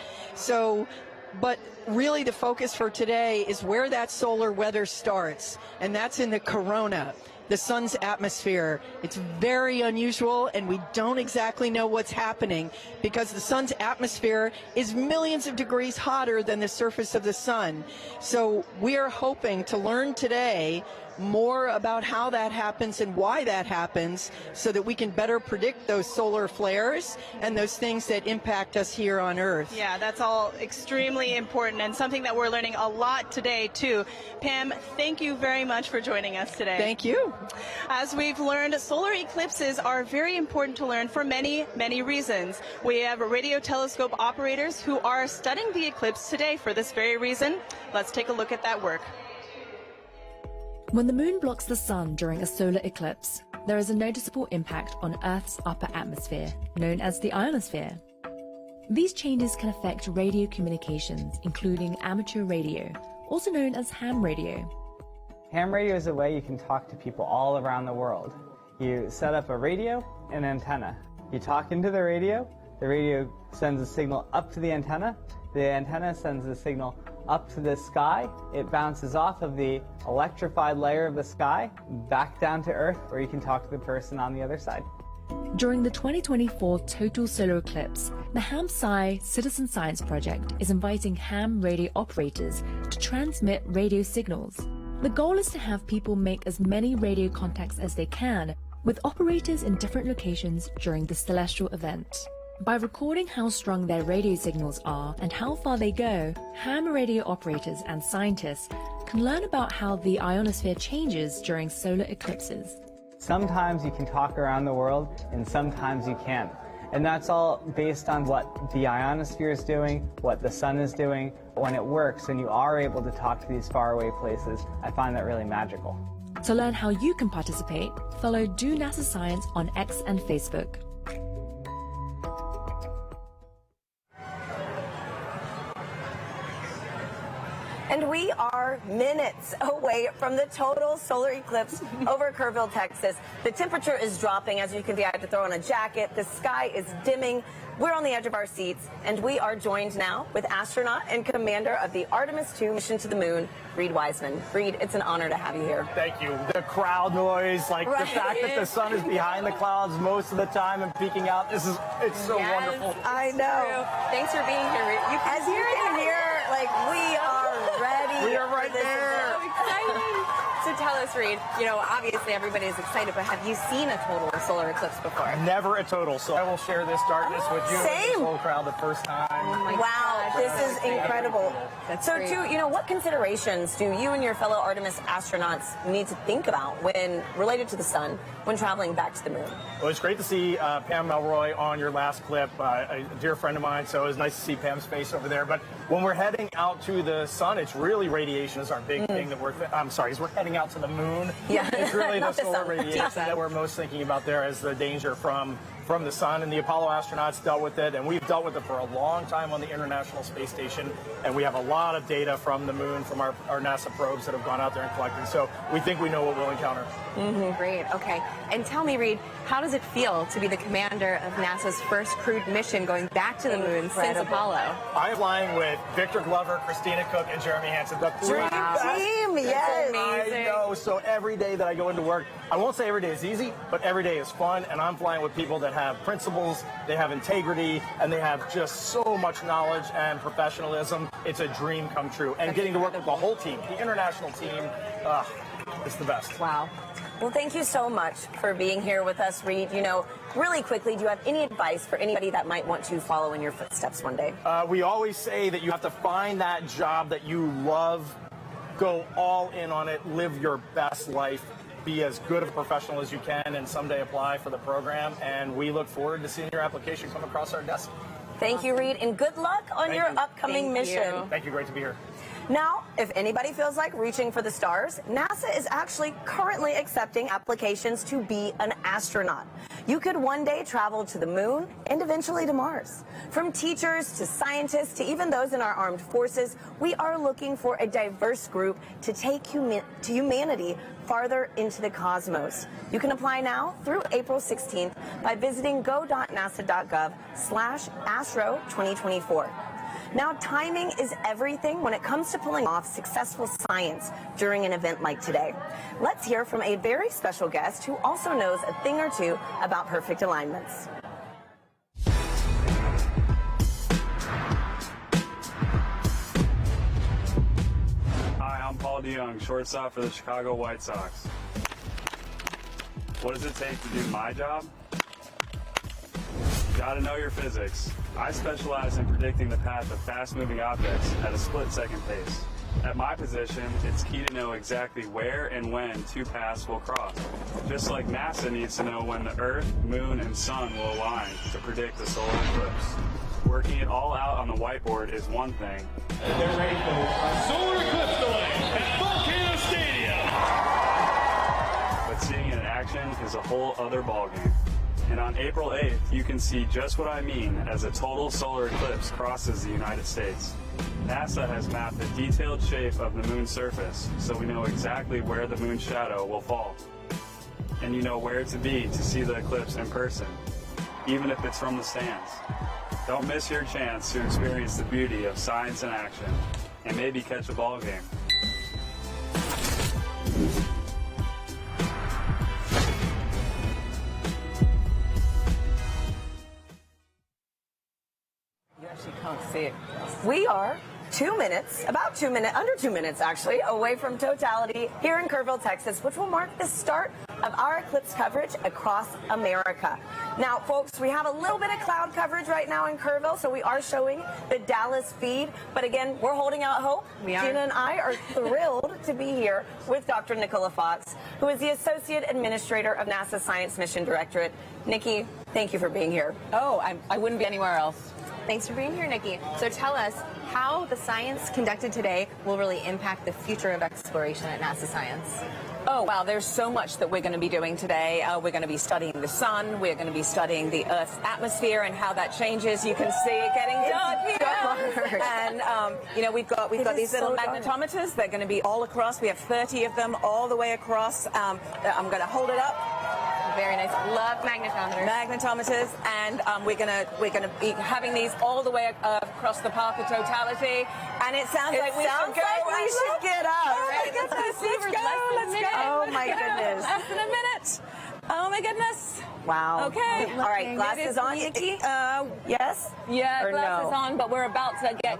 But really the focus for today is where that solar weather starts, and that's in the corona, the sun's atmosphere. It's very unusual, and we don't exactly know what's happening because the sun's atmosphere is millions of degrees hotter than the surface of the sun. So we are hoping to learn today more about how that happens and why that happens so that we can better predict those solar flares and those things that impact us here on Earth. Yeah, that's all extremely important and something that we're learning a lot today too. Pam, thank you very much for joining us today. Thank you. As we've learned, solar eclipses are very important to learn for many, many reasons. We have radio telescope operators who are studying the eclipse today for this very reason. Let's take a look at that work. When the moon blocks the sun during a solar eclipse, there is a noticeable impact on Earth's upper atmosphere, known as the ionosphere. These changes can affect radio communications, including amateur radio, also known as ham radio. Ham radio is a way you can talk to people all around the world. You set up a radio and antenna. You talk into the radio sends a signal up to the antenna sends the signal up to the sky. It bounces off of the electrified layer of the sky back down to Earth, where you can talk to the person on the other side. During the 2024 total solar eclipse, the HAM-SCI Citizen Science Project is inviting ham radio operators to transmit radio signals. The goal is to have people make as many radio contacts as they can with operators in different locations during the celestial event. By recording how strong their radio signals are and how far they go, ham radio operators and scientists can learn about how the ionosphere changes during solar eclipses. Sometimes you can talk around the world, and sometimes you can't. And that's all based on what the ionosphere is doing, what the sun is doing. When it works and you are able to talk to these faraway places, I find that really magical. To learn how you can participate, follow Do NASA Science on X and Facebook. And we are minutes away from the total solar eclipse over Kerrville, Texas. The temperature is dropping. As you can see, I had to throw on a jacket. The sky is dimming. We're on the edge of our seats, and we are joined now with astronaut and commander of the Artemis II mission to the moon, Reid Wiseman. Reid, it's an honor to have you here. Thank you. The crowd noise, the fact that the sun is behind the clouds most of the time and peeking out, it's so wonderful. I know. Thanks for being here, Reid. As you can hear, we are ready. We are right there. So exciting. So tell us, Reid, obviously everybody is excited, but have you seen a total solar eclipse before? Never a total, so I will share this darkness with you. Same. This whole crowd the first time. Oh wow, this is incredible. So too, what considerations do you and your fellow Artemis astronauts need to think about when related to the sun when traveling back to the moon? Well, it's great to see Pam Melroy on your last clip, a dear friend of mine, so it was nice to see Pam's face over there. But when we're heading out to the sun, it's really radiation is our big thing that as we're heading out to the moon. Yeah. It's really the solar sun. radiation that we're most thinking about there as the danger from the sun, and the Apollo astronauts dealt with it, and we've dealt with it for a long time on the International Space Station, and we have a lot of data from the moon from our NASA probes that have gone out there and collected, so we think we know what we'll encounter. Great. Okay. And tell me, Reid, how does it feel to be the commander of NASA's first crewed mission going back to the moon since Apollo? I'm flying with Victor Glover, Christina Cook, and Jeremy Hansen. The three best. Team, yes. I know. So every day that I go into work, I won't say every day is easy, but every day is fun, and I'm flying with people that have principles, they have integrity, and they have just so much knowledge, and and professionalism, it's a dream come true. And getting to work with the whole team, the international team, it's the best. Wow. Well, thank you so much for being here with us, Reed. You know, really quickly, do you have any advice for anybody that might want to follow in your footsteps one day? We always say that you have to find that job that you love, go all in on it, live your best life, be as good of a professional as you can, and someday apply for the program. And we look forward to seeing your application come across our desk. Thank you, Reed, and good luck on your upcoming mission. Thank you. Great to be here. Now, if anybody feels like reaching for the stars, NASA is actually currently accepting applications to be an astronaut. You could one day travel to the moon and eventually to Mars. From teachers to scientists to even those in our armed forces, we are looking for a diverse group to take humanity farther into the cosmos. You can apply now through April 16th by visiting go.nasa.gov/astro2024. Now, timing is everything when it comes to pulling off successful science during an event like today. Let's hear from a very special guest who also knows a thing or two about perfect alignments. Hi, I'm Paul DeYoung, shortstop for the Chicago White Sox. What does it take to do my job? Gotta know your physics. I specialize in predicting the path of fast-moving objects at a split-second pace. At my position, it's key to know exactly where and when two paths will cross. Just like NASA needs to know when the Earth, Moon, and Sun will align to predict the solar eclipse. Working it all out on the whiteboard is one thing. And they're ready for a solar eclipse delay at Volcano Stadium. But seeing it in action is a whole other ballgame. And on April 8th, you can see just what I mean as a total solar eclipse crosses the United States. NASA has mapped the detailed shape of the moon's surface, so we know exactly where the moon's shadow will fall. And you know where to be to see the eclipse in person, even if it's from the stands. Don't miss your chance to experience the beauty of science in action, and maybe catch a ball game. We are 2 minutes, under 2 minutes actually, away from totality here in Kerrville, Texas, which will mark the start of our eclipse coverage across America. Now, folks, we have a little bit of cloud coverage right now in Kerrville, so we are showing the Dallas feed. But again, we're holding out hope. Gina and I are thrilled to be here with Dr. Nicola Fox, who is the Associate Administrator of NASA Science Mission Directorate. Nikki, thank you for being here. Oh, I wouldn't be anywhere else. Thanks for being here, Nikki. So tell us how the science conducted today will really impact the future of exploration at NASA Science. Oh, wow, there's so much that we're going to be doing today. We're going to be studying the sun. We're going to be studying the Earth's atmosphere and how that changes. You can see it getting dark here. And, you know, we've got these little magnetometers. They're going to be all across. We have 30 of them all the way across. I'm going to hold it up. Very nice. Love magnetometers. Magnetometers, and we're gonna be having these all the way across the park of totality. And it sounds like we should go. We should get up. Oh my goodness! Let's go! Oh my goodness! Less than a minute. Oh my goodness! Wow. Okay. All right. Glasses on, Nikki. Yes. Yeah, or glasses no? on, but we're about to get.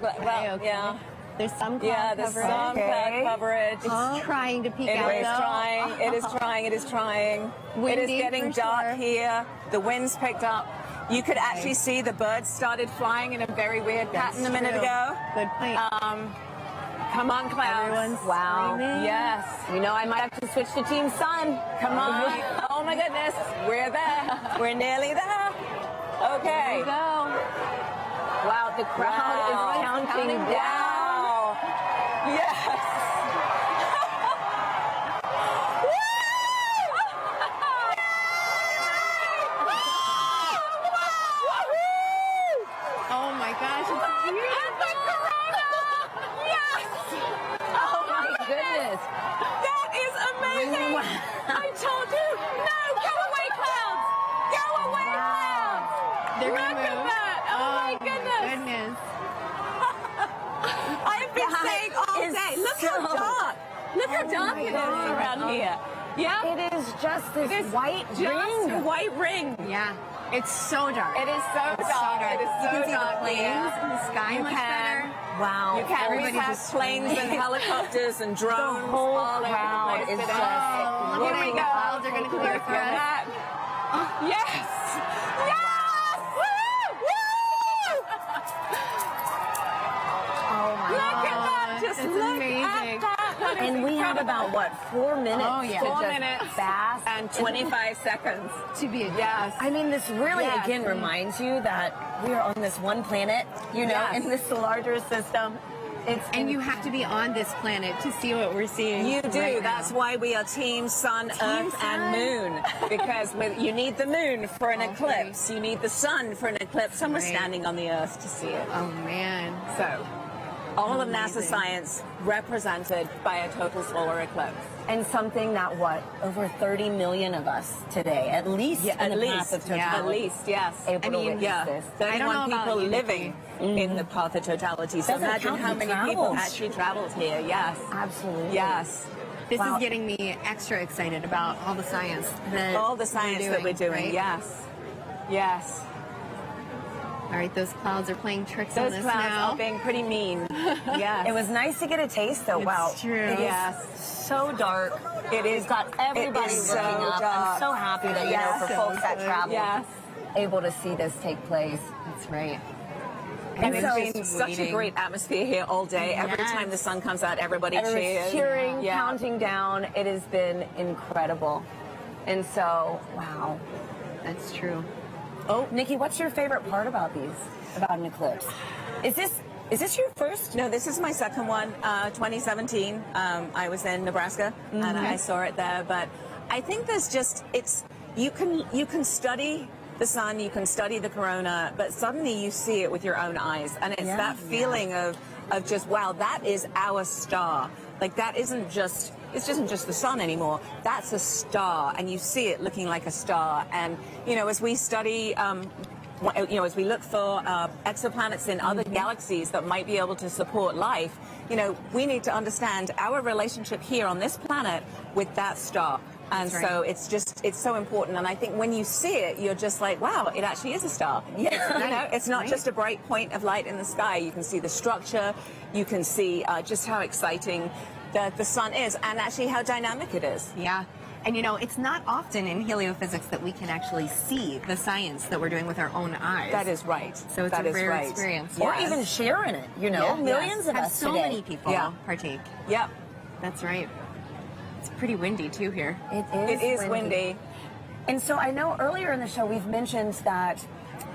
Yeah. There's some cloud there's coverage. some cloud coverage. It's trying to peek out. It is trying. It is trying. Windy, it is getting for dark sure. here. The wind's picked up. You could actually see the birds started flying in a very weird pattern a minute ago. Good point. Come on, clouds. Everyone's wow. screaming. Yes. You know, I might have to switch to Team Sun. Come on. Oh my goodness. We're there. We're nearly there. Okay. There we go. Wow, the crowd is counting down. Yes. Oh my gosh, it's Yes! Oh my goodness. That is amazing. I told you. No, go away, clouds. Go away, clouds. They're Look gonna at move. that. Oh my goodness. I've been saying all day. Look how dark. Look how dark it is around here. Yeah. It is just this white ring. White ring. Yeah. It's so dark. It is so dark. It is so you can see dark. the planes and the sky You much can. better. Wow. You can. Everybody We have just planes and helicopters and drones. The whole all crowd over the place is today. just Look at the clouds are going to clear for us. Yes! Yes! Woo! Woo! Oh my Look at that! Just It's look amazing. at that! That is And we have incredible. about, what, 4 minutes Oh, yeah. to 4 just minutes bask. and 25 seconds. To be a Yes. I mean, this really, Yes. again, reminds you that we are on this one planet, you know, Yes. in this larger system. And you have to be on this planet to see what we're seeing. You do. right That's now. why we are Team Sun, Earth, Sun. and Moon. Because you need the moon for an eclipse. You need the sun for an eclipse. And we're Right. standing on the Earth to see it. Oh, man. So, all of NASA Amazing. science represented by a total solar eclipse. And something that, what, over 30 million of us today, at least Yeah, in at the path least. of At totality, least, yes. able to witness Yeah, this. I don't know 31 about people you, living in the path of totality. So Doesn't imagine count how the many people travels. actually traveled here. Yes. Absolutely. Yes. This Wow. is getting me extra excited about all the science that All the science that we're doing. right? Yes. Yes. All right, those clouds are playing tricks on Those us clouds now. are being pretty mean. Yes. It was nice to get a taste, though. It's Wow. true. It is Yes. so dark. It is. We've got everybody It is looking so up. dark. I'm so happy that, you Yes. know, for folks that travel, Yes. able to see this take place. That's right. And so- it's been such a great atmosphere here all day. Every Yes. time the sun comes out, everybody Everyone's cheers. cheering, Yeah. counting down. It has been incredible. And so, wow. That's true. Oh, Nikki, what's your favorite part about these? About an eclipse? Is this your first? No, this is my second one. 2017. I was in Nebraska and I saw it there. But I think there's just you can study the sun, you can study the corona, but suddenly you see it with your own eyes, and it's that feeling of just wow, that is our star. Like that isn't just the sun anymore. That's a star, and you see it looking like a star. And you know, as we study. As we look for exoplanets in other galaxies that might be able to support life, you know, we need to understand our relationship here on this planet with that star. And That's so right. it's so important. And I think when you see it, you're just like, wow, it actually is a star. Yeah. You know, it's not Right. just a bright point of light in the sky. You can see the structure. You can see just how exciting the sun is, and actually how dynamic it is. Yeah. And you know, it's not often in heliophysics that we can actually see the science that we're doing with our own eyes. That is right. So it's That a is rare right. experience. Or Yes. even sharing it, you know? Yeah. Millions of Have us so today. many people Yeah. partake. Yep. That's right. It's pretty windy too here. It is windy. And so I know earlier in the show we've mentioned that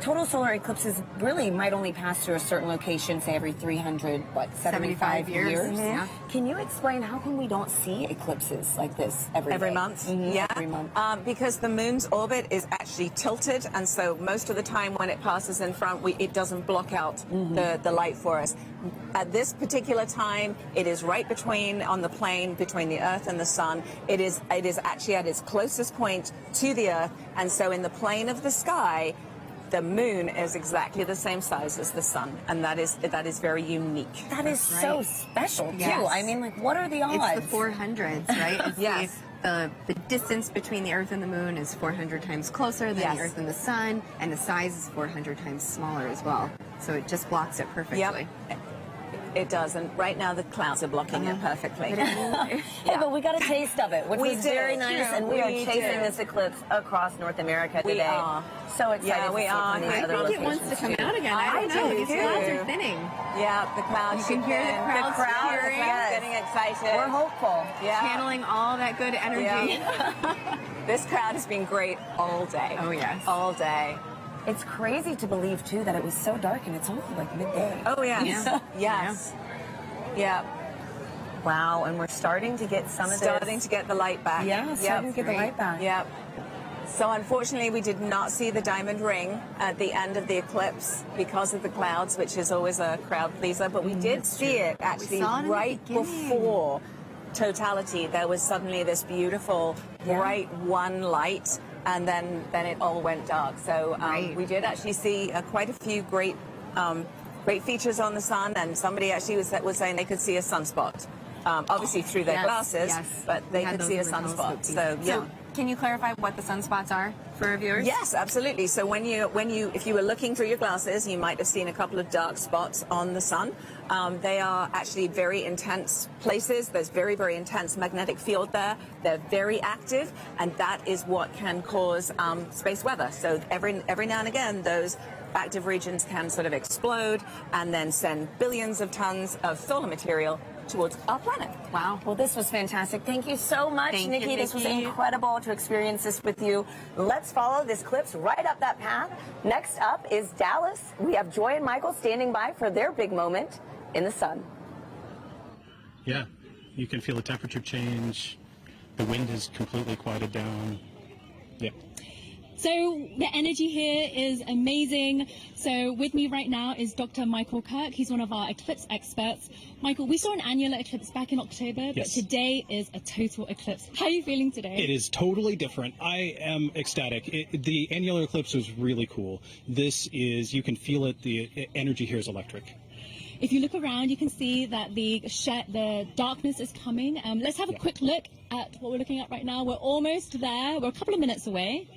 total solar eclipses really might only pass through a certain location, say every 375 years. years. Yeah. Can you explain how come we don't see eclipses like this every day? month. Yeah. Every month. Because the moon's orbit is actually tilted, and so most of the time when it passes in front, it doesn't block out the light for us. At this particular time, it is right on the plane between the Earth and the Sun. It is actually at its closest point to the Earth, and so in the plane of the sky, the moon is exactly the same size as the sun, and that is very unique. That is so special, too. Yes. I mean, like, what are the odds? It's the 400s, right? It's Yes. The distance between the Earth and the Moon is 400 times closer than Yes. the Earth and the Sun, and the size is 400 times smaller as well. So it just blocks it perfectly. Yep. It does, and right now the clouds are blocking it perfectly. Hey, but we got a taste of it, which We was did. very nice, and we are We chasing did. this eclipse across North America We today. are. So excited Yeah, to we see are. from these I other think it locations wants to come too. out again. I don't know. These clouds are thinning. Yeah, the clouds. You can hear the crowds cheering. is getting excited. We're hopeful. Yeah. Channeling all that good energy. Yeah. This crowd has been great all day. Oh, yes. All day. It's crazy to believe, too, that it was so dark and it's only like midday. Oh, yes. Yeah. Yes. Yeah. Wow, and we're starting to get some of this. Starting to get the light back. Yeah, starting to get the light back. Yep. So unfortunately, we did not see the diamond ring at the end of the eclipse because of the clouds, which is always a crowd pleaser. But we did see it actually saw it in the right beginning. before totality. There was suddenly this beautiful bright one light, and then it all went dark. So we did actually see quite a few great features on the sun, and somebody actually was saying they could see a sunspot. obviously through their glasses, yes. but they We had could those see in a the sunspot. telescope So, piece. yeah. Can you clarify what the sunspots are for our viewers? Yes, absolutely. So if you were looking through your glasses, you might have seen a couple of dark spots on the sun. They are actually very intense places. There's very, very intense magnetic field there. They're very active, and that is what can cause space weather. So every now and again, those active regions can sort of explode and then send billions of tons of solar material towards our planet. Wow. Well, this was fantastic. Thank you so much, Thank Nikki. you, This was Nikki. incredible to experience this with you. Let's follow this eclipse right up that path. Next up is Dallas. We have Joy and Michael standing by for their big moment in the sun. Yeah, you can feel the temperature change. The wind is completely quieted down. Yeah. So the energy here is amazing. So with me right now is Dr. Michael Kirk. He's one of our eclipse experts. Michael, we saw an annular eclipse back in October, but Yes. today is a total eclipse. How are you feeling today? It is totally different. I am ecstatic. The annular eclipse was really cool. This is, you can feel it, the energy here is electric. If you look around, you can see that the darkness is coming. Let's have a quick look at what we're looking at right now. We're almost there. We're a couple of minutes away.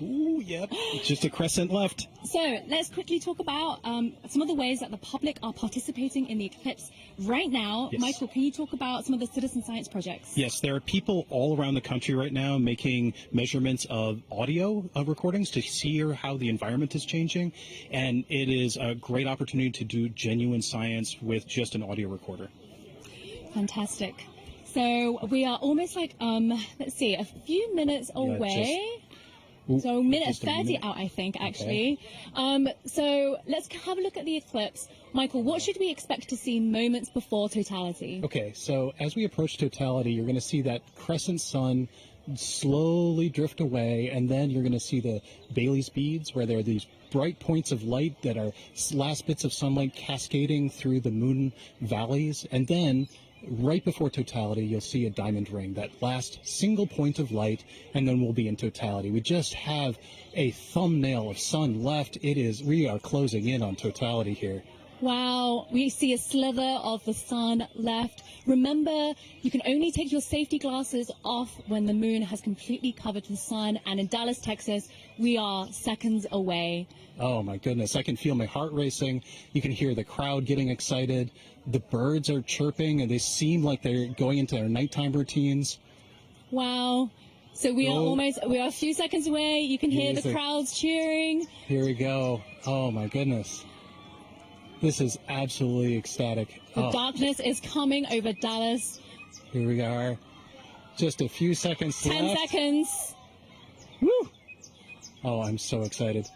Ooh, yep. Just a crescent left. So let's quickly talk about some of the ways that the public are participating in the eclipse right now. Yes. Michael, can you talk about some of the citizen science projects? Yes, there are people all around the country right now making measurements of audio recordings to see how the environment is changing. And it is a great opportunity to do genuine science with just an audio recorder. Fantastic. So we are almost like, let's see, a few minutes away. So minute just a 30 minute. out, I think, actually. So let's have a look at the eclipse. Michael, what should we expect to see moments before totality? Okay, so as we approach totality, you're going to see that crescent sun slowly drift away, and then you're going to see the Baily's beads, where there are these bright points of light that are last bits of sunlight cascading through the moon valleys, and then right before totality, you'll see a diamond ring, that last single point of light, and then we'll be in totality. We just have a thumbnail of sun left. We are closing in on totality here. Wow, we see a slither of the sun left. Remember, you can only take your safety glasses off when the moon has completely covered the sun. And in Dallas, Texas, we are seconds away. Oh my goodness, I can feel my heart racing. You can hear the crowd getting excited. The birds are chirping, and they seem like they're going into their nighttime routines. Wow. So we are a few seconds away. You can hear Here's the the- crowds cheering. Here we go. Oh my goodness. This is absolutely ecstatic. The Oh, darkness is coming over Dallas. here we are. Just a few seconds 10 left. seconds. Woo! Oh, I'm so excited.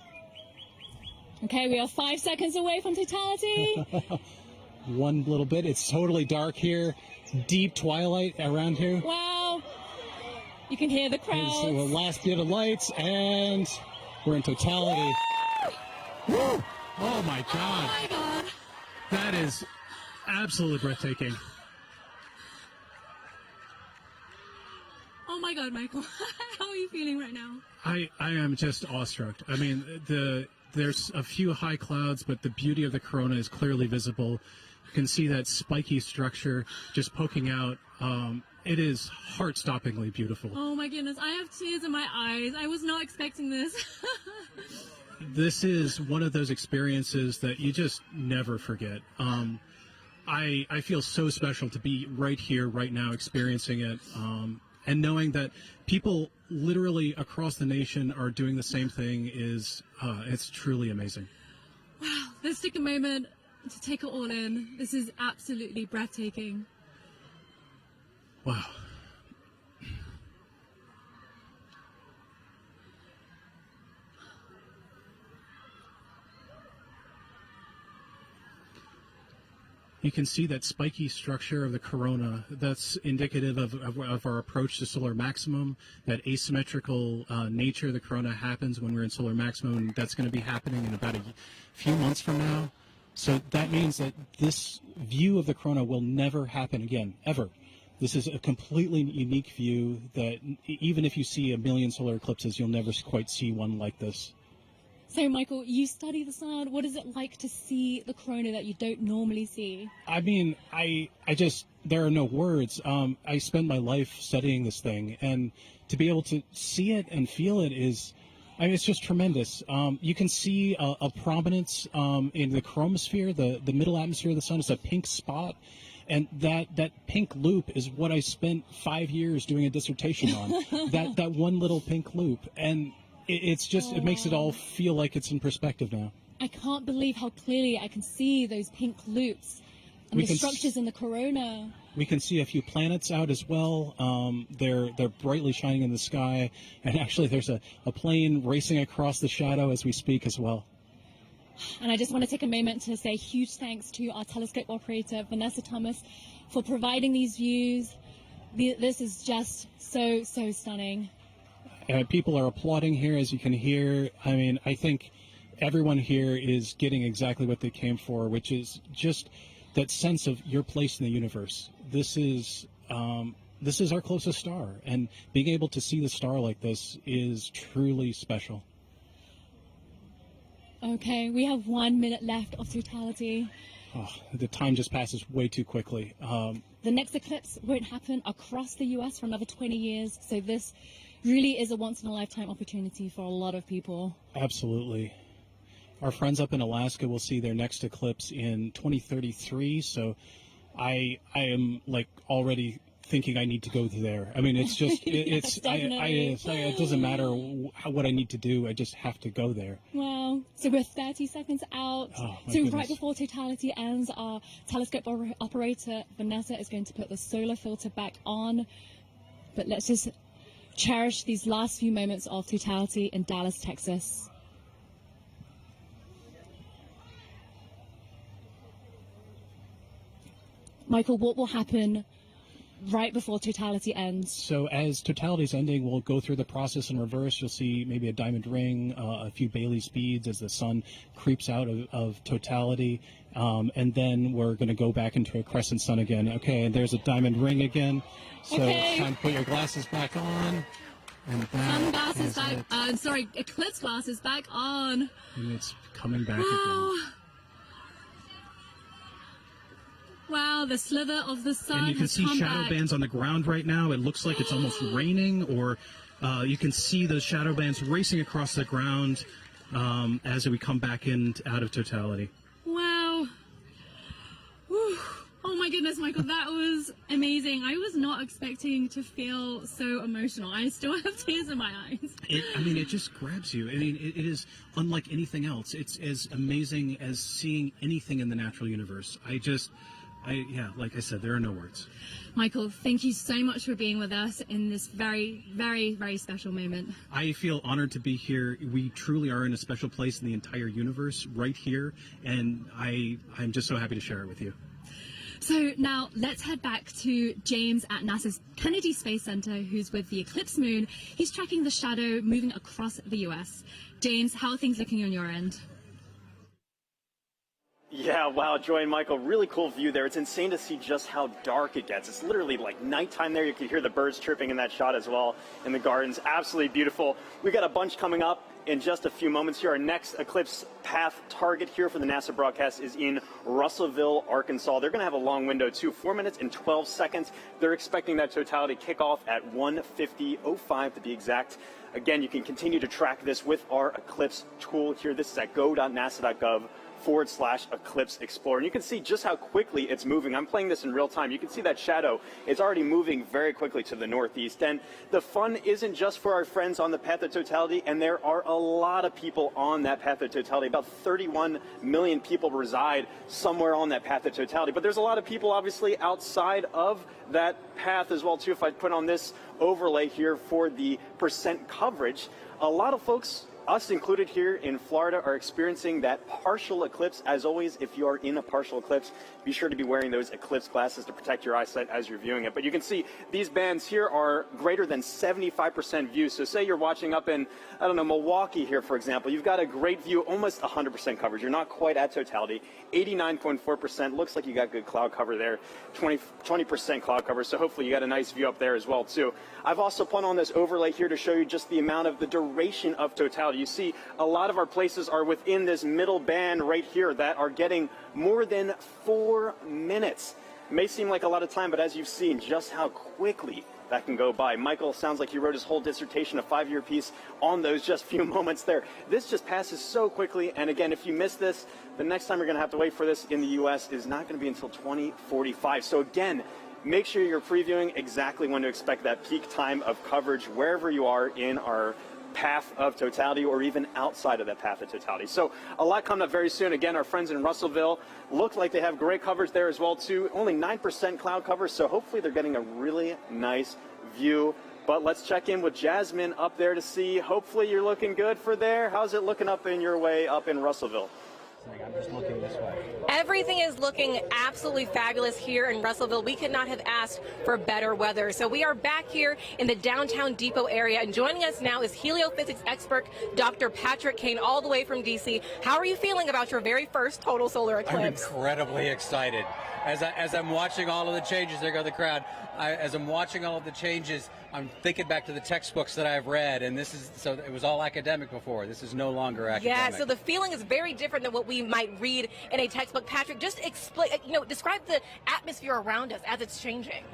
Okay, we are 5 seconds away from totality. One little bit. It's totally dark here. Deep twilight around here. Wow. You can hear the Here's the crowds. last bit of lights, and we're in totality. Woo! Oh my God. Oh my God. That is absolutely breathtaking. Oh my God, Michael. How are you feeling right now? I am just awestruck. I mean, there's a few high clouds, but the beauty of the corona is clearly visible. You can see that spiky structure just poking out. It is heart-stoppingly beautiful. Oh my goodness, I have tears in my eyes. I was not expecting this. This is one of those experiences that you just never forget. I feel so special to be right here, right now, experiencing it, and knowing that people literally across the nation are doing the same thing it's truly amazing. Wow, let's take a moment to take it all in. This is absolutely breathtaking. Wow. You can see that spiky structure of the corona. That's indicative of our approach to solar maximum, that asymmetrical nature of the corona happens when we're in solar maximum, and that's going to be happening in about a few months from now. So that means that this view of the corona will never happen again, ever. This is a completely unique view that even if you see a million solar eclipses, you'll never quite see one like this. So, Michael, you study the sun. What is it like to see the corona that you don't normally see? I mean, I just there are no words. I spent my life studying this thing, and to be able to see it and feel it is, I mean, it's just tremendous. You can see a prominence in the chromosphere, the middle atmosphere of the sun is a pink spot. And that pink loop is what I spent 5 years doing a dissertation on. that one little pink loop. And it's just, it makes it all feel like it's in perspective now. I can't believe how clearly I can see those pink loops and the structures in the corona. We can see a few planets out as well. They're brightly shining in the sky. And actually there's a plane racing across the shadow as we speak as well. And I just want to take a moment to say huge thanks to our telescope operator, Vanessa Thomas, for providing these views. This is just so stunning. People are applauding here, as you can hear. I mean, I think everyone here is getting exactly what they came for, which is just that sense of your place in the universe. This is our closest star, and being able to see the star like this is truly special. Okay, we have 1 minute left of totality. Oh, the time just passes way too quickly. The next eclipse won't happen across the U.S. for another 20 years, so this really is a once-in-a-lifetime opportunity for a lot of people. Absolutely. Our friends up in Alaska will see their next eclipse in 2033, so I am like already thinking I need to go there. I mean, it's just, Yes, it doesn't matter what I need to do, I just have to go there. Wow. So we're 30 seconds out. Oh, my so goodness. right before totality ends, our telescope operator, Vanessa, is going to put the solar filter back on. But let's just cherish these last few moments of totality in Dallas, Texas. Michael, what will happen right before totality ends? So as totality is ending, we'll go through the process in reverse. You'll see maybe a diamond ring, a few Bailey's beads as the sun creeps out of totality. And then we're going to go back into a crescent sun again. Okay, and there's a diamond ring again. So it's time to put your glasses back on. And Sunglasses back, eclipse glasses back on. And it's coming back again. Wow, the slither of the sun. And you can see shadow bands on the ground right now. It looks like it's almost raining, or you can see those shadow bands racing across the ground as we come back out of totality. Wow. Whew. Oh my goodness, Michael, that was amazing. I was not expecting to feel so emotional. I still have tears in my eyes. It just grabs you. I mean, it is unlike anything else. It's as amazing as seeing anything in the natural universe. Like I said, there are no words. Michael, thank you so much for being with us in this very, very, very special moment. I feel honored to be here. We truly are in a special place in the entire universe right here, and I'm just so happy to share it with you. So now let's head back to James at NASA's Kennedy Space Center, who's with the eclipse moon. He's tracking the shadow moving across the U.S. James, how are things looking on your end? Yeah, wow, Joy and Michael, really cool view there. It's insane to see just how dark it gets. It's literally like nighttime there. You can hear the birds chirping in that shot as well in the gardens. Absolutely beautiful. We got a bunch coming up in just a few moments here. Our next eclipse path target here for the NASA broadcast is in Russellville, Arkansas. They're going to have a long window too, 4 minutes and 12 seconds. They're expecting that totality kickoff at 1:50:05 to be exact. Again, you can continue to track this with our eclipse tool here. This is at go.nasa.gov/Eclipse Explorer. And you can see just how quickly it's moving. I'm playing this in real time. You can see that shadow is already moving very quickly to the northeast. And the fun isn't just for our friends on the path of totality, and there are a lot of people on that path of totality. About 31 million people reside somewhere on that path of totality. But there's a lot of people obviously outside of that path as well too. If I put on this overlay here for the percent coverage, a lot of folks, us included here in Florida, are experiencing that partial eclipse. As always, if you are in a partial eclipse, be sure to be wearing those eclipse glasses to protect your eyesight as you're viewing it. But you can see these bands here are greater than 75% view. So say you're watching up in, I don't know, Milwaukee here, for example. You've got a great view, almost 100% coverage. You're not quite at totality. 89.4%. Looks like you got good cloud cover there. 20% cloud cover. So hopefully you got a nice view up there as well, too. I've also put on this overlay here to show you just the amount of the duration of totality. You see a lot of our places are within this middle band right here that are getting more than 4 minutes. May seem like a lot of time, but as you've seen just how quickly that can go by. Michael sounds like he wrote his whole dissertation, a 5-year piece on those just few moments there. This just passes so quickly, and again, if you miss this, the next time you're going to have to wait for this in the U.S. is not going to be until 2045. So again, make sure you're previewing exactly when to expect that peak time of coverage wherever you are in our path of totality or even outside of that path of totality. So a lot coming up very soon. Again, our friends in Russellville look like they have great coverage there as well too. Only 9% cloud cover, so hopefully they're getting a really nice view. But let's check in with Jasmine up there to see. Hopefully you're looking good for there. How's it looking up in your way up in Russellville? I'm just looking this way. Everything is looking absolutely fabulous here in Russellville. We could not have asked for better weather. So we are back here in the downtown Depot area, and joining us now is heliophysics expert Dr. Patrick Kane, all the way from DC. How are you feeling about your very first total solar eclipse? I'm incredibly excited. As I'm watching all of the changes, there go the crowd. As I'm watching all of the changes, I'm thinking back to the textbooks that I've read, and so it was all academic before. This is no longer academic. Yeah, so the feeling is very different than what we might read in a textbook. Patrick, just explain, describe the atmosphere around us as it's changing.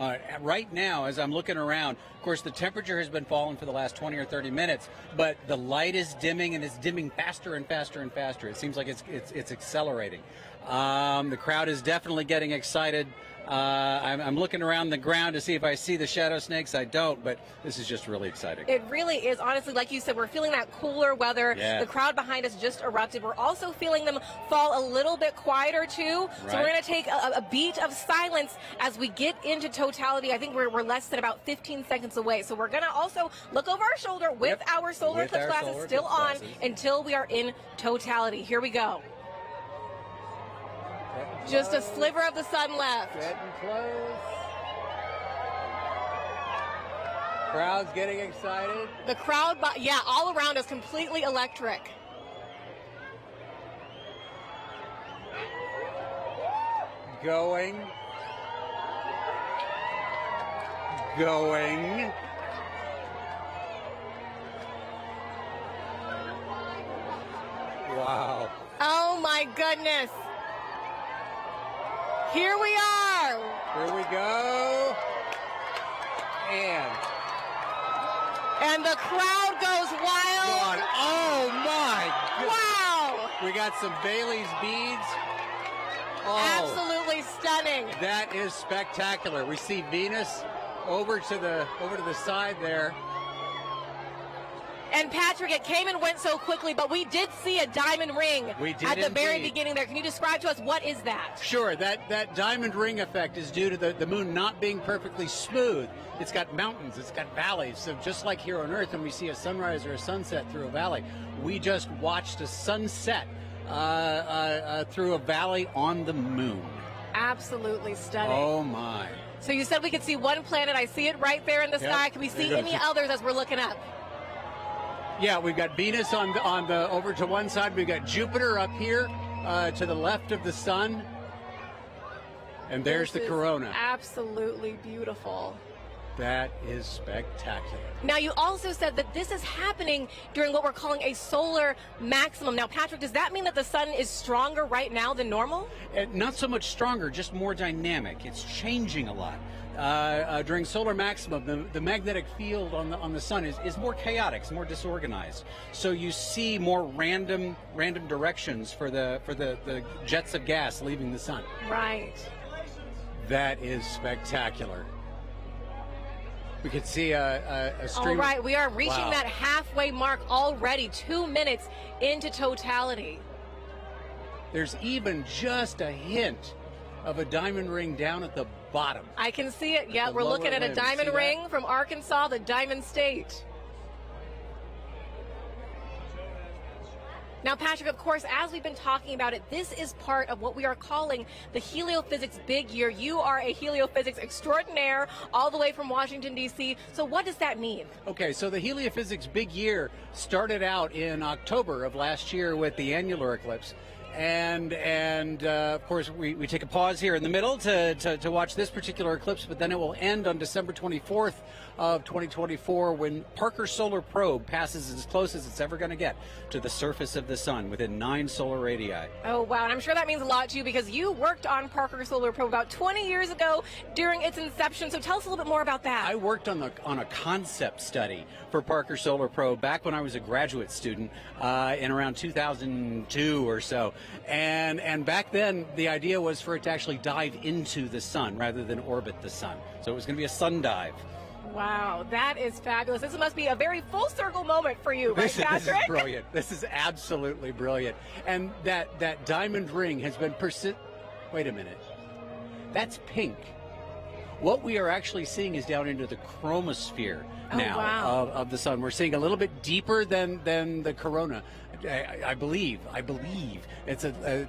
Right now, as I'm looking around, of course, the temperature has been falling for the last 20 or 30 minutes, but the light is dimming, and it's dimming faster and faster and faster. It seems like it's accelerating. The crowd is definitely getting excited. I'm looking around the ground to see if I see the shadow snakes. I don't, but this is just really exciting. It really is. Honestly, like you said, we're feeling that cooler weather. Yeah. The crowd behind us just erupted. We're also feeling them fall a little bit quieter, too. Right. So we're going to take a beat of silence as we get into totality. I think we're less than about 15 seconds away. So we're going to also look over our shoulder with our solar eclipse glasses still on until we are in totality. Here we go. Just a sliver of the sun left. Getting close. Crowd's getting excited. The crowd, all around us, completely electric. Going. Wow. Oh my goodness. Here we are. Here we go. And the crowd goes wild. Oh my goodness. Wow. We got some Bailey's beads. Oh, absolutely stunning. That is spectacular. We see Venus over to the side there. And Patrick, it came and went so quickly, but we did see a diamond ring at the very beginning there. Can you describe to us what is that? Sure. That diamond ring effect is due to the moon not being perfectly smooth. It's got mountains, it's got valleys. So just like here on Earth, when we see a sunrise or a sunset through a valley, we just watched a sunset through a valley on the moon. Absolutely stunning. Oh my. So you said we could see one planet. I see it right there in the sky. Can we see any others as we're looking up? Yeah, we've got Venus on the over to one side. We've got Jupiter up here to the left of the sun. And there's the corona. Absolutely beautiful. That is spectacular. Now, you also said that this is happening during what we're calling a solar maximum. Now, Patrick, does that mean that the sun is stronger right now than normal? Not so much stronger, just more dynamic. It's changing a lot. During solar maximum, the magnetic field on the sun is more chaotic, it's more disorganized. So you see more random directions for the jets of gas leaving the sun. Right. That is spectacular. We could see a stream. All right, we are reaching Wow. that halfway mark already, 2 minutes into totality. There's even just a hint of a diamond ring down at the bottom. I can see it. Yeah, the we're looking lower at a limb. diamond See that? ring from Arkansas, the Diamond State. Now, Patrick, of course, as we've been talking about it, this is part of what we are calling the heliophysics big year. You are a heliophysics extraordinaire all the way from Washington, D.C. So what does that mean? Okay, so the heliophysics big year started out in October of last year with the annular eclipse. And of course, we take a pause here in the middle to watch this particular eclipse, but then it will end on December 24th of 2024 when Parker Solar Probe passes as close as it's ever going to get to the surface of the sun within 9 solar radii. Oh, wow. And I'm sure that means a lot to you because you worked on Parker Solar Probe about 20 years ago during its inception. So tell us a little bit more about that. I worked on a concept study for Parker Solar Probe back when I was a graduate student in around 2002 or so. And back then, the idea was for it to actually dive into the sun rather than orbit the sun. So it was going to be a sun dive. Wow, that is fabulous. This must be a very full circle moment for you, right, Patrick? This is brilliant. This is absolutely brilliant. And that diamond ring has been Wait a minute. That's pink. What we are actually seeing is down into the chromosphere now of the sun. We're seeing a little bit deeper than the corona. I believe it's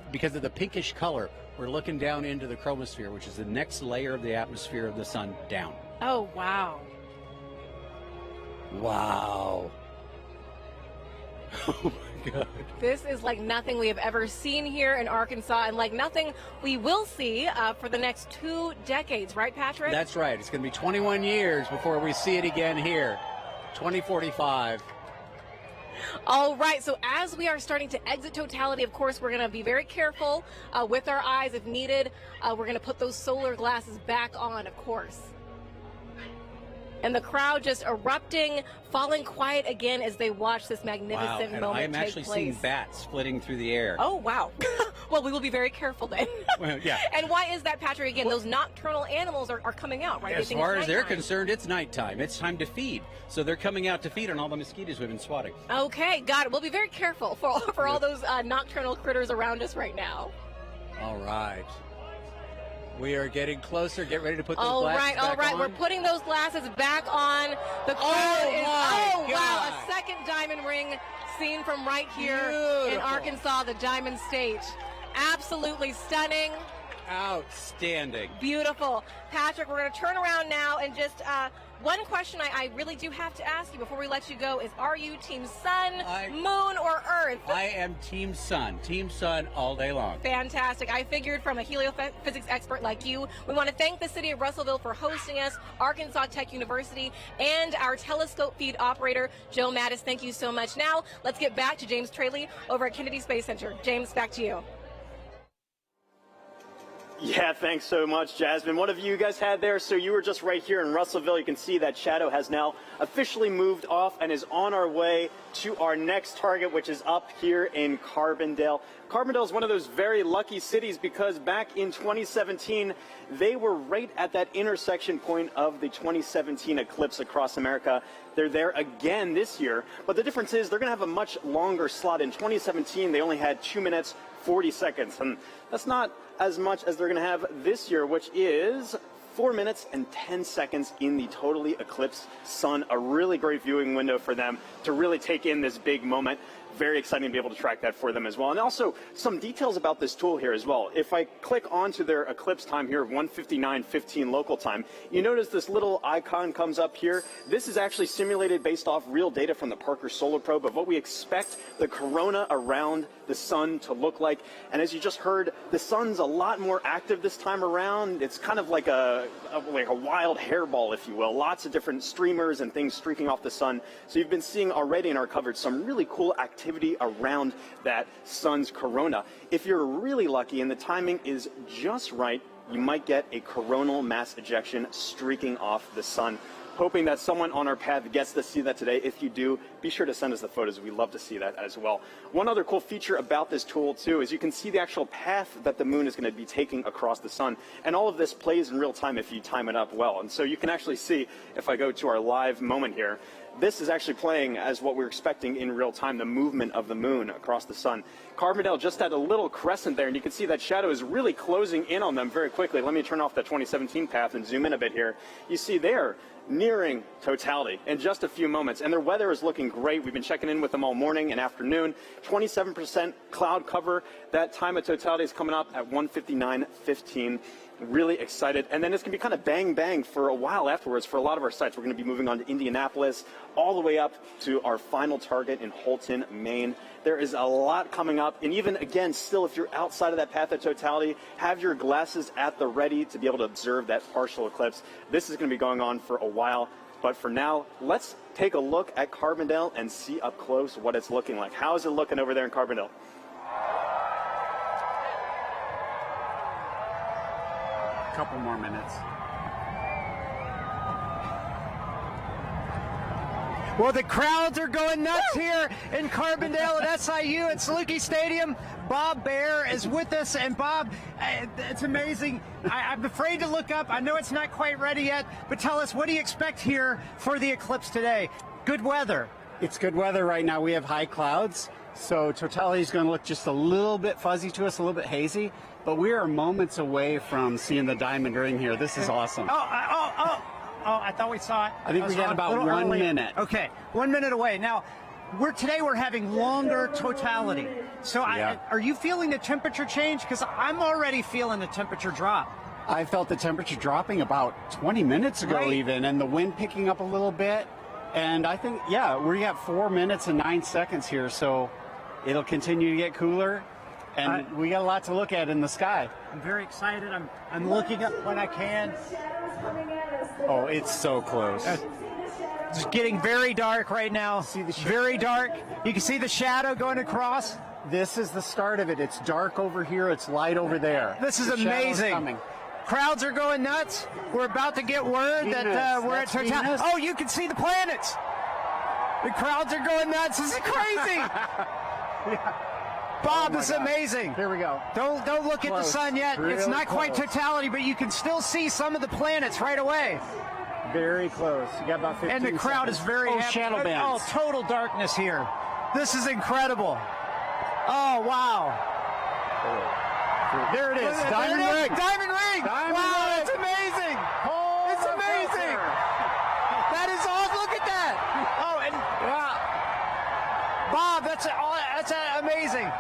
because of the pinkish color. We're looking down into the chromosphere, which is the next layer of the atmosphere of the sun down. Oh, wow. Wow. Oh my God. This is like nothing we have ever seen here in Arkansas and like nothing we will see for the next 2 decades, right, Patrick? That's right. It's going to be 21 years before we see it again here. 2045. All right, so as we are starting to exit totality, of course, we're going to be very careful with our eyes if needed. We're going to put those solar glasses back on, of course. And the crowd just erupting, falling quiet again as they watch this magnificent moment take place. I am actually seeing bats flitting through the air. Oh, wow. Well, we will be very careful then. Well, yeah. And why is that, Patrick? Again, those nocturnal animals are coming out, right? As far as they're concerned, it's nighttime. It's time to feed. So they're coming out to feed on all the mosquitoes we've been swatting. Okay, got it. We'll be very careful for all those nocturnal critters around us right now. All right. We are getting closer. Get ready to put those glasses back on. All right. We're putting those glasses back on. The crowd wow. A second diamond ring seen from right here in Arkansas, the Diamond State. Absolutely stunning. Outstanding. Beautiful. Patrick, we're going to turn around now and just one question I really do have to ask you before we let you go is, are you Team Sun, Moon, or Earth? I am Team Sun. Team Sun all day long. Fantastic. I figured from a heliophysics expert like you. We want to thank the city of Russellville for hosting us, Arkansas Tech University, and our telescope feed operator, Joe Mattis. Thank you so much. Now, let's get back to James Traley over at Kennedy Space Center. James, back to you. Yeah, thanks so much, Jasmine. What have you guys had there? So you were just right here in Russellville. You can see that shadow has now officially moved off and is on our way to our next target, which is up here in Carbondale. Carbondale is one of those very lucky cities because back in 2017, they were right at that intersection point of the 2017 eclipse across America. They're there again this year, but the difference is they're going to have a much longer slot. In 2017, they only had 2 minutes, 40 seconds, and that's not as much as they're going to have this year, which is 4 minutes and 10 seconds in the totally eclipsed sun. A really great viewing window for them to really take in this big moment. Very exciting to be able to track that for them as well. And also some details about this tool here as well. If I click onto their eclipse time here of 1:59:15 local time, you notice this little icon comes up here. This is actually simulated based off real data from the Parker Solar Probe of what we expect the corona around the sun to look like. And as you just heard, the sun's a lot more active this time around. It's kind of like a wild hairball, if you will. Lots of different streamers and things streaking off the sun. So you've been seeing already in our coverage some really cool activity around that sun's corona. If you're really lucky and the timing is just right, you might get a coronal mass ejection streaking off the sun. Hoping that someone on our path gets to see that today. If you do, be sure to send us the photos. We'd love to see that as well. One other cool feature about this tool, too, is you can see the actual path that the moon is going to be taking across the sun. And all of this plays in real time if you time it up well. And so you can actually see, if I go to our live moment here, this is actually playing as what we're expecting in real time, the movement of the moon across the sun. Carbondale just had a little crescent there, and you can see that shadow is really closing in on them very quickly. Let me turn off the 2017 path and zoom in a bit here. You see there, nearing totality in just a few moments, and their weather is looking great. We've been checking in with them all morning and afternoon. 27% cloud cover. That time of totality is coming up at 1:59:15. Really excited. And then it's going to be kind of bang bang for a while afterwards for a lot of our sites. We're going to be moving on to Indianapolis, all the way up to our final target in Holton, Maine. There is a lot coming up. And even, again, still, if you're outside of that path of totality, have your glasses at the ready to be able to observe that partial eclipse. This is going to be going on for a while. But for now, let's take a look at Carbondale and see up close what it's looking like. How is it looking over there in Carbondale? A couple more minutes. Well, the crowds are going nuts here in Carbondale at SIU at Saluki Stadium. Bob Baer is with us, and Bob, it's amazing. I'm afraid to look up. I know it's not quite ready yet, but tell us, what do you expect here for the eclipse today? Good weather. It's good weather right now. We have high clouds, so totality is going to look just a little bit fuzzy to us, a little bit hazy, but we are moments away from seeing the diamond ring here. This is awesome. Oh, I thought we saw it. I think we got about 1 minute. Okay, 1 minute away. Now, today we're having longer totality. So are you feeling the temperature change? Because I'm already feeling the temperature drop. I felt the temperature dropping about 20 minutes ago even, and the wind picking up a little bit. And I think, we got 4 minutes and 9 seconds here, so it'll continue to get cooler. And we got a lot to look at in the sky. I'm very excited. I'm looking up when I can. Oh, it's so close. It's getting very dark right now. Very dark. You can see the shadow going across. This is the start of it. It's dark over here. It's light over there. This is amazing. Crowds are going nuts. We're about to get word that we're at totality. Oh, you can see the planets. The crowds are going nuts. This is crazy. Bob, this is amazing. Here we go. Don't look at the sun yet. It's not quite totality, but you can still see some of the planets right away. Very close. You got about 15 And the crowd is very happy. shadow bands. Oh, total darkness here. This is incredible. Oh, wow. There it is. Diamond ring. Diamond ring. Wow, that's amazing. It's amazing. That is awesome. Look at that. Oh, and Bob, that's amazing.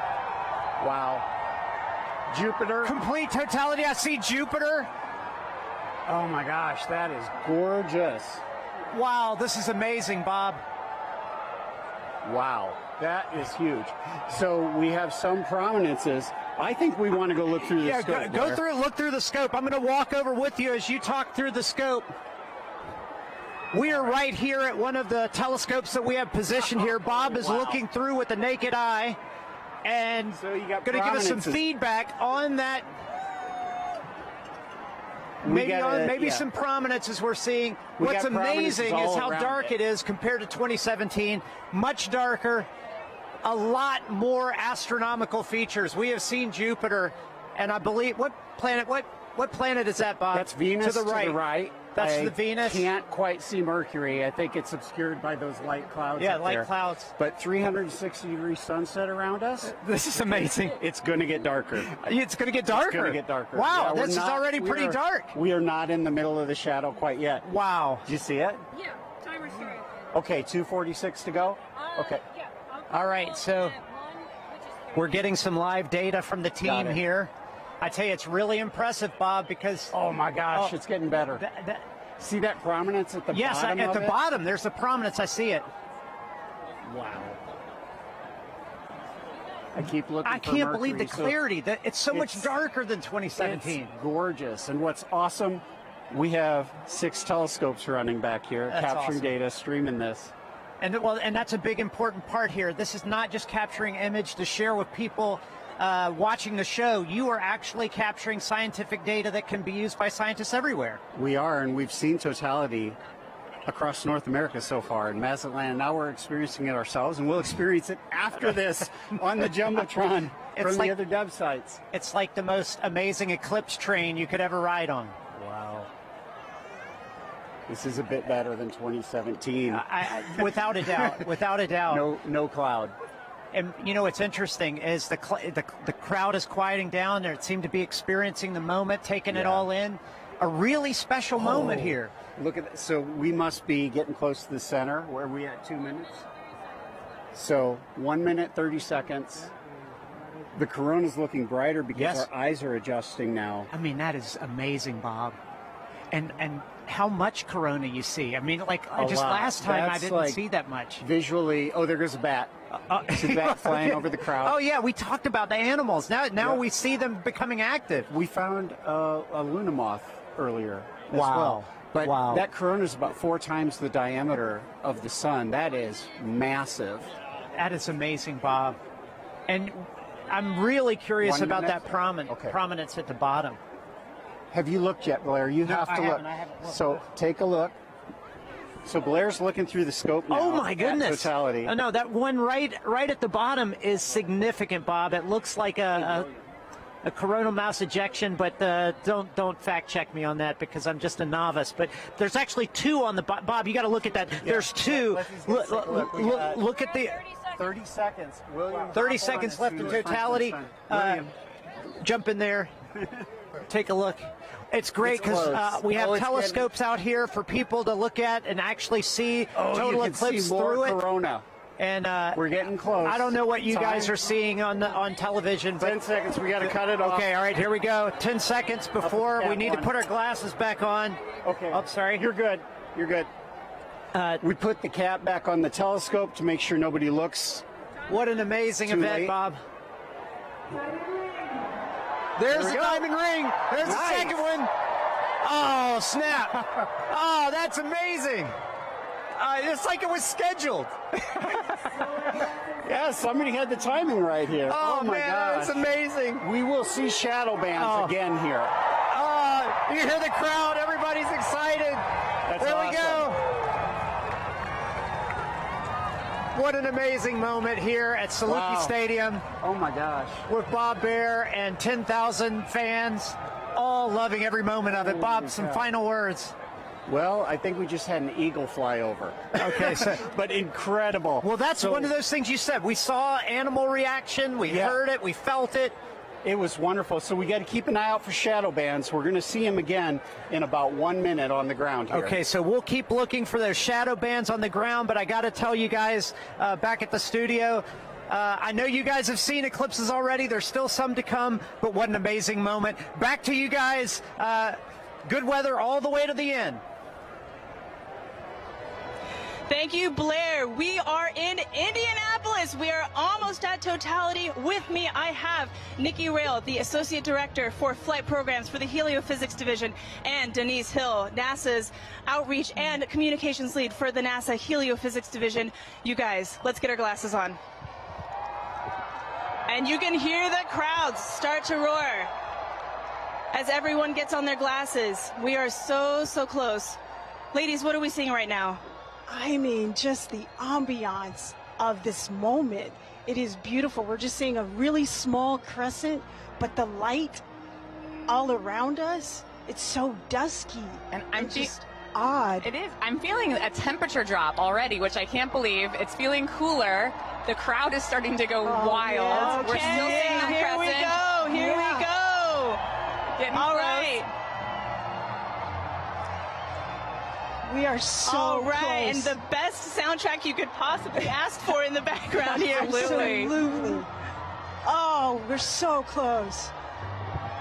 Wow. Jupiter. Complete totality. I see Jupiter. Oh my gosh, that is gorgeous. Wow, this is amazing, Bob. Wow, that is huge. So we have some prominences. I think we want to go look through the scope. Look through the scope. I'm going to walk over with you as you talk through the scope. We are right here at one of the telescopes that we have positioned here. Bob is looking through with the naked eye and so you got going to give us some feedback on that. Maybe some prominences we're seeing. What's amazing is how dark it is compared to 2017. Much darker, a lot more astronomical features. We have seen Jupiter, and I believe what planet is that, Bob? That's Venus to the right. That's the Venus. Can't quite see Mercury. I think it's obscured by those light clouds. Yeah, light clouds. But 360-degree sunset around us. This is amazing. It's going to get darker. It's going to get darker. It's going to get darker. Wow, this is already pretty dark. We are not in the middle of the shadow quite yet. Wow. Did you see it? Yeah, timer's starting. Okay, 2:46 to go. Okay. Yeah. All right, so we're getting some live data from the team here. I tell you, it's really impressive, Bob, because... Oh, my gosh, it's getting better. See that prominence at the bottom? Yes, at the bottom. There's the prominence. I see it. Wow. I keep looking I can't believe the clarity. It's so much darker than 2017. It's gorgeous. And what's awesome, we have 6 telescopes running back here, capturing data, streaming this. And that's a big important part here. This is not just capturing image to share with people watching the show. You are actually capturing scientific data that can be used by scientists everywhere. We are, and we've seen totality across North America so far in Mazatlan. Now we're experiencing it ourselves, and we'll experience it after this on the Jumbotron from the other Dove sites. It's like the most amazing eclipse train you could ever ride on. Wow. This is a bit better than 2017. Without a doubt. Without a doubt. No cloud. And you know what's interesting is the crowd is quieting down. They seem to be experiencing the moment, taking it all in. A really special moment here. Look at that. So we must be getting close to the center. Where are we at? 2 minutes? So 1 minute, 30 seconds. The corona's looking brighter because our eyes are adjusting now. I mean, that is amazing, Bob. And how much corona you see. I mean, like Oh, just wow. last time I That's didn't like see that much. Visually, oh, there goes a bat. It's a bat flying over the crowd. Oh yeah, we talked about the animals. Now Yeah. we see them becoming active. We found a Luna moth earlier as Wow. well. But Wow. that corona is about 4 times the diameter of the sun. That is massive. That is amazing, Bob. And I'm really curious 1 about minute? that prominence at the bottom. Have you looked yet, Blair? You No, have to I look. haven't. I haven't looked. So take a look. So Blair's looking through the scope now. Oh my at goodness! Totality. Oh, no, that one right at the bottom is significant, Bob. It looks like a coronal mass ejection, but don't fact check me on that because I'm just a novice. But there's actually 2 on the Bob. You got to look at that. There's 2. Look at the 30 seconds. William, 30 seconds left in totality. Jump in there. Take a look. It's great It's because close. we have Oh, it's telescopes out here for people to look at and actually see total you can eclipse see more through it. corona. And we're getting close. I don't know what you Time. guys are seeing on television. But 10 seconds. We got to cut it off. Okay, all right, here we go. 10 seconds before Up we at need to one. put our glasses back on. Okay. Oh, sorry. You're good. You're good. We put the cap back on the telescope to make sure nobody looks. What an amazing Too event, late. Bob. There's There we the go. diamond ring. There's the Nice. second one. Oh, snap. Oh, that's amazing. It's like it was scheduled. Yeah, somebody had the timing right here. Oh, my man, God. that's amazing. We will see shadow bands again here. You hear the crowd. Everybody's excited. That's there we awesome. go. What an amazing moment here at Saluki Wow. Stadium. Oh my gosh. With Bob Bear and 10,000 fans, all loving every moment of it. Bob, some final words. Well, I think we just had an eagle fly over. Okay, so but incredible. Well, that's So- one of those things you said. We saw animal reaction, we heard it, we felt it. It was wonderful. So we got to keep an eye out for shadow bands. We're going to see them again in about 1 minute on the ground here. Okay, so we'll keep looking for those shadow bands on the ground, but I got to tell you guys back at the studio, I know you guys have seen eclipses already. There's still some to come, but what an amazing moment. Back to you guys. Good weather all the way to the end. Thank you, Blair. We are in Indianapolis. We are almost at totality. With me, I have Nikki Rail, the Associate Director for Flight Programs for the Heliophysics Division, and Denise Hill, NASA's Outreach and Communications Lead for the NASA Heliophysics Division. You guys, let's get our glasses on. And you can hear the crowds start to roar as everyone gets on their glasses. We are so, so close. Ladies, what are we seeing right now? I mean, just the ambiance of this moment. It is beautiful. We're just seeing a really small crescent, but the light all around us, it's so dusky. And I'm it's just odd. It is. I'm feeling a temperature drop already, which I can't believe. It's feeling cooler. The crowd is starting to go wild. yeah. We're still Okay, seeing them here we present. go. Here we go. Getting All close. right. We are so All right, close. and the best soundtrack you could possibly ask for in the background here. Absolutely. Oh, we're so close.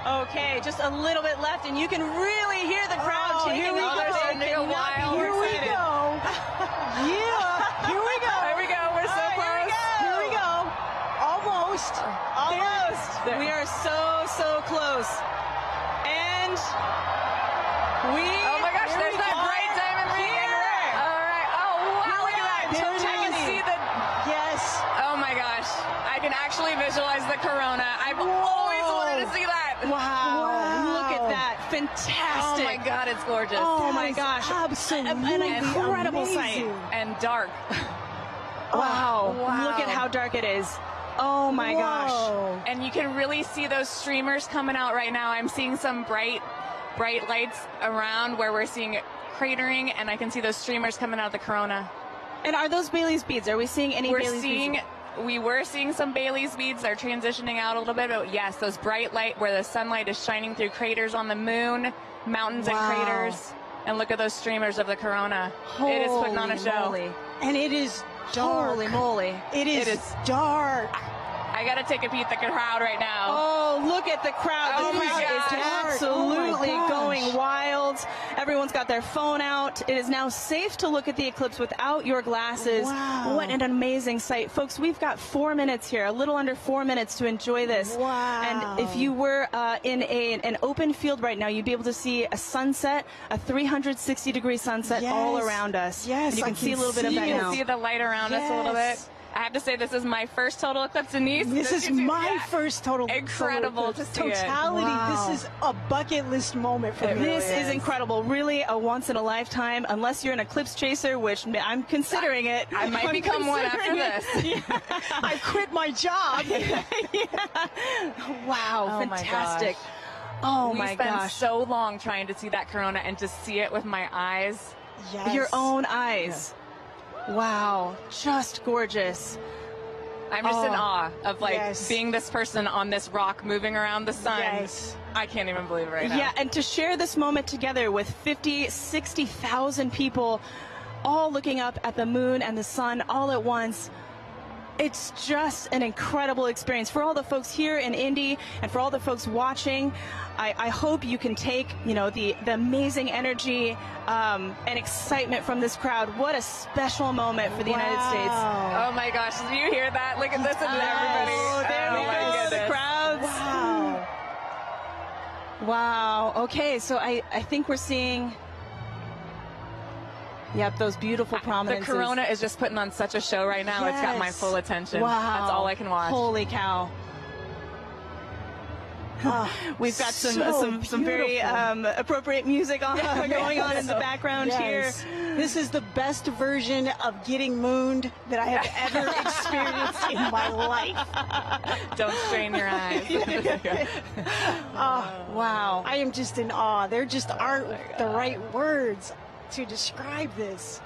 Okay, just a little bit left, and you can really hear the crowd Oh, taking here we off. go. They Starting to cannot go be wild. more Here we excited. go. Yeah, here we go. There we go. We're so All close. right, here we go. Almost. Almost. There. We are so, so close. And we. Oh my gosh, there's that bright diamond ring in red. All right. Oh, wow, look at that. There it I can is. see the. Yes. Oh my gosh. I can actually visualize the corona. I've always wanted to see that. Wow. Look at that. Fantastic. Oh my God, it's gorgeous. Oh That my is gosh. absolutely An incredible amazing. sight. And dark. Wow. Wow. Look at how dark it is. Oh my gosh. Whoa. And you can really see those streamers coming out right now. I'm seeing some bright lights around where we're seeing cratering, and I can see those streamers coming out of the corona. And are those Bailey's beads? Are we seeing any Bailey's beads? We were seeing some Bailey's beads. They're transitioning out a little bit, but yes, those bright light where the sunlight is shining through craters on the moon, mountains and Wow. craters. And look at those streamers of the corona. It is putting on a show. Moly. And it is dark. Holy moly. It is dark. I I got to take a peek at the crowd right now. Oh, look at the crowd. Oh The my crowd gosh. is absolutely Oh my gosh. going wild. Everyone's got their phone out. It is now safe to look at the eclipse without your glasses. Wow. What an amazing sight. Folks, we've got 4 minutes here, a little under 4 minutes to enjoy this. Wow. And if you were in an open field right now, you'd be able to see a sunset, a 360-degree sunset all Yes. around us. Yes, And you I can see a can little bit of see that it. now. See the light around us a little bit. Yes. I have to say, this is my first total eclipse, Denise. This is my first total Incredible solar to eclipse. see it. Totality. Wow. This is a bucket list moment for me. This is incredible. Really a once in a lifetime, unless you're an eclipse chaser, which I'm considering it. I might become one after considering this. it. I quit my job. Wow, Oh my fantastic. Oh we my spent gosh. so long trying to see that corona and to see it with my eyes. Yes. Your own eyes. Wow, just gorgeous. I'm just in Oh, awe of like yes. being this person on this rock moving around the sun. Yes. I can't even believe it right now. Yeah, and to share this moment together with 50, 60,000 people all looking up at the moon and the sun all at once. It's just an incredible experience for all the folks here in Indy and for all the folks watching. I hope you can take, the amazing energy and excitement from this crowd. What a special moment for the United States. Wow. Oh my gosh, did you hear that? Look at this and everybody. Oh, there we my go, the goodness. crowds. Wow. Wow. Okay, so I think we're seeing. Yep, those beautiful The prominences. corona is just putting on such a show right now. It's got my Yes. full attention. Wow. That's all I can watch. Holy cow. We've got some very appropriate music on, going on in the background Yes. here. This is the best version of getting mooned that I have ever experienced in my life. Don't strain your eyes. Oh, Wow. I am just in awe. There just aren't the right words to describe this.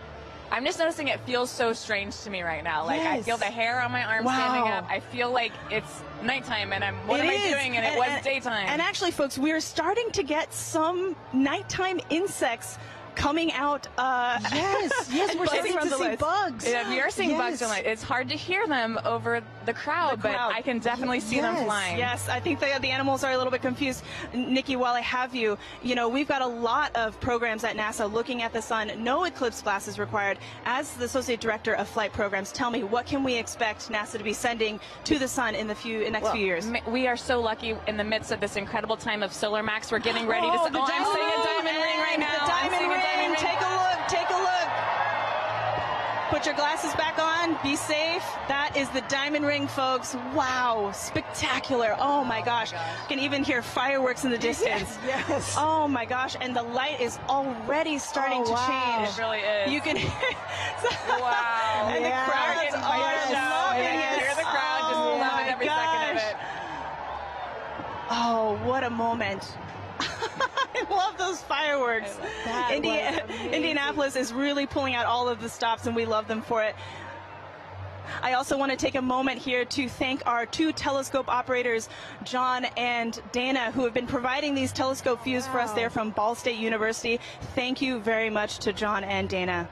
I'm just noticing it feels so strange to me right now. Like I Yes. feel the hair on my arm Wow. standing up. I feel like it's nighttime and what am I is. doing? And it was daytime. And actually, folks, we're starting to get some nighttime insects coming out. Yes, yes, we're buzzing starting from to the see lights. bugs. Yeah, we are seeing bugs Yes. tonight. It's hard to hear them over the crowd, but I can definitely see them Yes. flying. Yes, I think the animals are a little bit confused. Nikki, while I have you, we've got a lot of programs at NASA looking at the sun. No eclipse glasses required. As the Associate Director of Flight Programs, tell me, what can we expect NASA to be sending to the sun in the next few years? We are so lucky in the midst of this incredible time of Solar Max. We're getting ready to. Oh, I'm seeing a diamond ring right now. The I'm diamond seeing a ring. diamond ring. Take a look. Take a look. Put your glasses back on. Be safe. That is the diamond ring, folks. Wow. Spectacular. Oh, my gosh. You can even hear fireworks in the distance. Yes. Oh, my gosh. And the light is already starting to change. It really is. You can Wow. And Yes. the crowd Getting is fired up. loving And I it. hear the crowd just Oh, loving my every second of gosh. it. Oh, what a moment. I love those fireworks. That was amazing. Indianapolis is really pulling out all of the stops, and we love them for it. I also want to take a moment here to thank our two telescope operators, John and Dana, who have been providing these telescope views for us there from Ball State University. Thank you very much to John and Dana.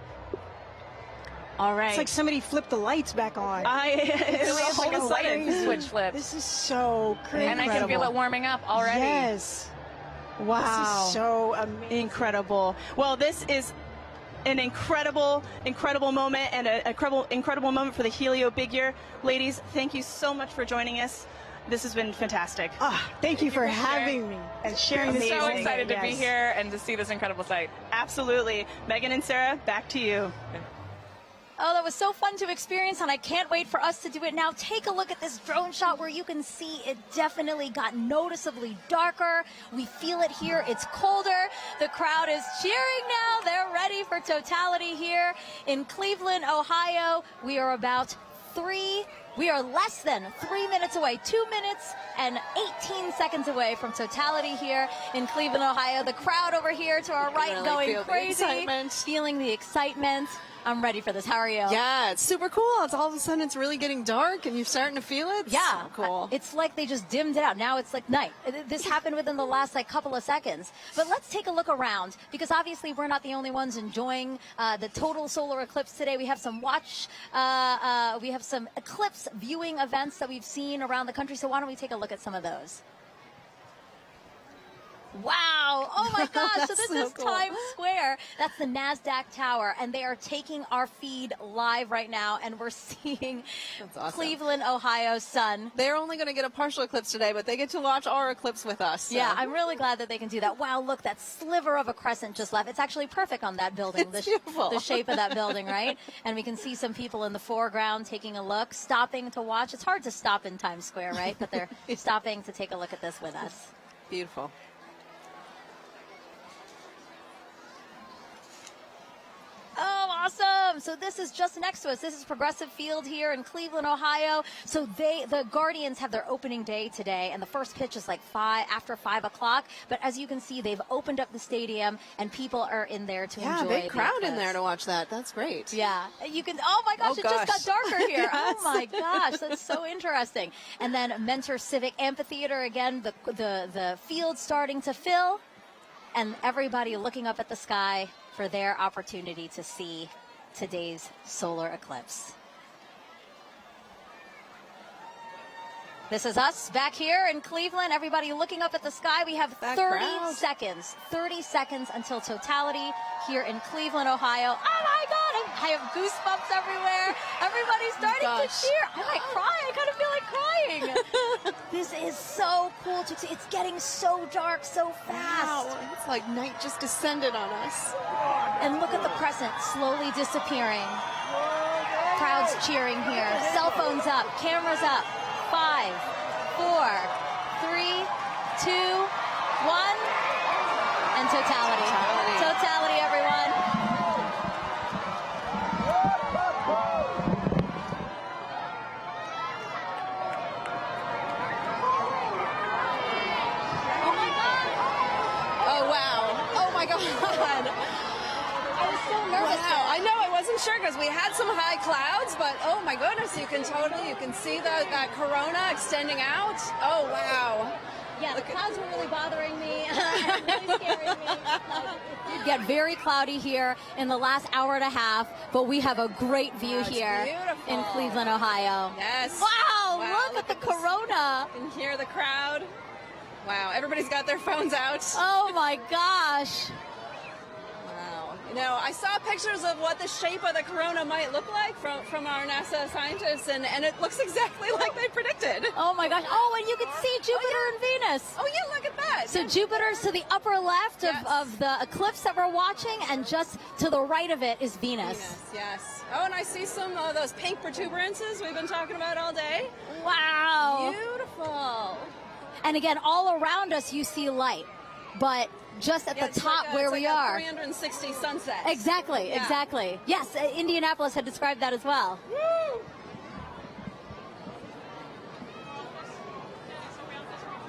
All right. It's like somebody flipped the lights back on. It really is like a light switch flip. This is so crazy. And I can feel it warming up already. Yes. Wow. This is so amazing. Incredible. Well, this is an incredible moment and an incredible moment for the Helio Big Year. Ladies, thank you so much for joining us. This has been fantastic. Thank you for having me and sharing I'm this. so amazing- excited to be Yes. here and to see this incredible sight. Absolutely. Megan and Sarah, back to you. Oh, that was so fun to experience, and I can't wait for us to do it now. Take a look at this drone shot where you can see it definitely got noticeably darker. We feel it here. It's colder. The crowd is cheering now. They're ready for totality here in Cleveland, Ohio. We are less than 3 minutes away, 2 minutes and 18 seconds away from totality here in Cleveland, Ohio. The crowd over here to our right really going feel the crazy, excitement. feeling the excitement. I'm ready for this. How are you? Yeah, it's super cool. It's all of a sudden it's really getting dark and you're starting to feel it. Yeah, so cool. It's like they just dimmed it out. Now it's like night. This happened within the last couple of seconds. But let's take a look around, because obviously we're not the only ones enjoying the total solar eclipse today. We have some we have some eclipse viewing events that we've seen around the country. So why don't we take a look at some of those? Wow. Oh my gosh. So this is cool. Times Square. That's the NASDAQ tower. And they are taking our feed live right now. And we're seeing awesome. Cleveland, Ohio sun. They're only going to get a partial eclipse today, but they get to watch our eclipse with us. So. Yeah, I'm really glad that they can do that. Wow, look, that sliver of a crescent just left. It's actually perfect on that building. It's beautiful. The shape of that building, right? And we can see some people in the foreground taking a look, stopping to watch. It's hard to stop in Times Square, right? But they're stopping to take a look at this with us. Beautiful. Oh, awesome. So this is just next to us. This is Progressive Field here in Cleveland, Ohio. So the Guardians have their opening day today, and the first pitch is like after 5 o'clock. But as you can see, they've opened up the stadium, and people are in there to enjoy. Yeah, big crowd the in there to watch that. That's great. Yeah, you can. Oh my gosh, just got darker here. Yes. Oh my gosh, that's so interesting. And then Mentor Civic Amphitheater again. The field starting to fill, and everybody looking up at the sky for their opportunity to see today's solar eclipse. This is us back here in Cleveland. Everybody looking up at the sky. We have 30 seconds until totality here in Cleveland, Ohio. Oh my God, I have goosebumps everywhere. Everybody's starting to cheer. I might cry. I kind of feel like crying. This is so cool to see. It's getting so dark so fast. Wow, it's like night just descended on us. And look at the crescent slowly disappearing. Crowds cheering here. Cell phones up, cameras up. 5, 4, 3, 2, 1, and totality. Totality, everyone. Oh, wow. Oh, my God. I was so nervous. Wow. I know, I wasn't sure because we had some high clouds, but oh my goodness, you can see that corona extending out. Oh, wow. Yeah, the clouds were really bothering me. Really scaring me. It did get very cloudy here in the last hour and a half, but we have a great view here in Cleveland, Ohio. Yes. Wow, Wow, look at the corona. You can hear the crowd. Wow, everybody's got their phones out. Oh my gosh. You know, I saw pictures of what the shape of the corona might look like from our NASA scientists, and it looks exactly like they predicted. Oh my gosh. Oh, and you can see Jupiter and Venus. Oh yeah, look at that. So Jupiter's to the upper left of the eclipse that we're watching, and just to the right of it is Venus. Yes. Oh, and I see some of those pink protuberances we've been talking about all day. Wow. Beautiful. And again, all around us you see light, but just at the top where we are. 360 sunsets. Exactly, Yeah. exactly. Yes, Indianapolis had described that as well. Woo!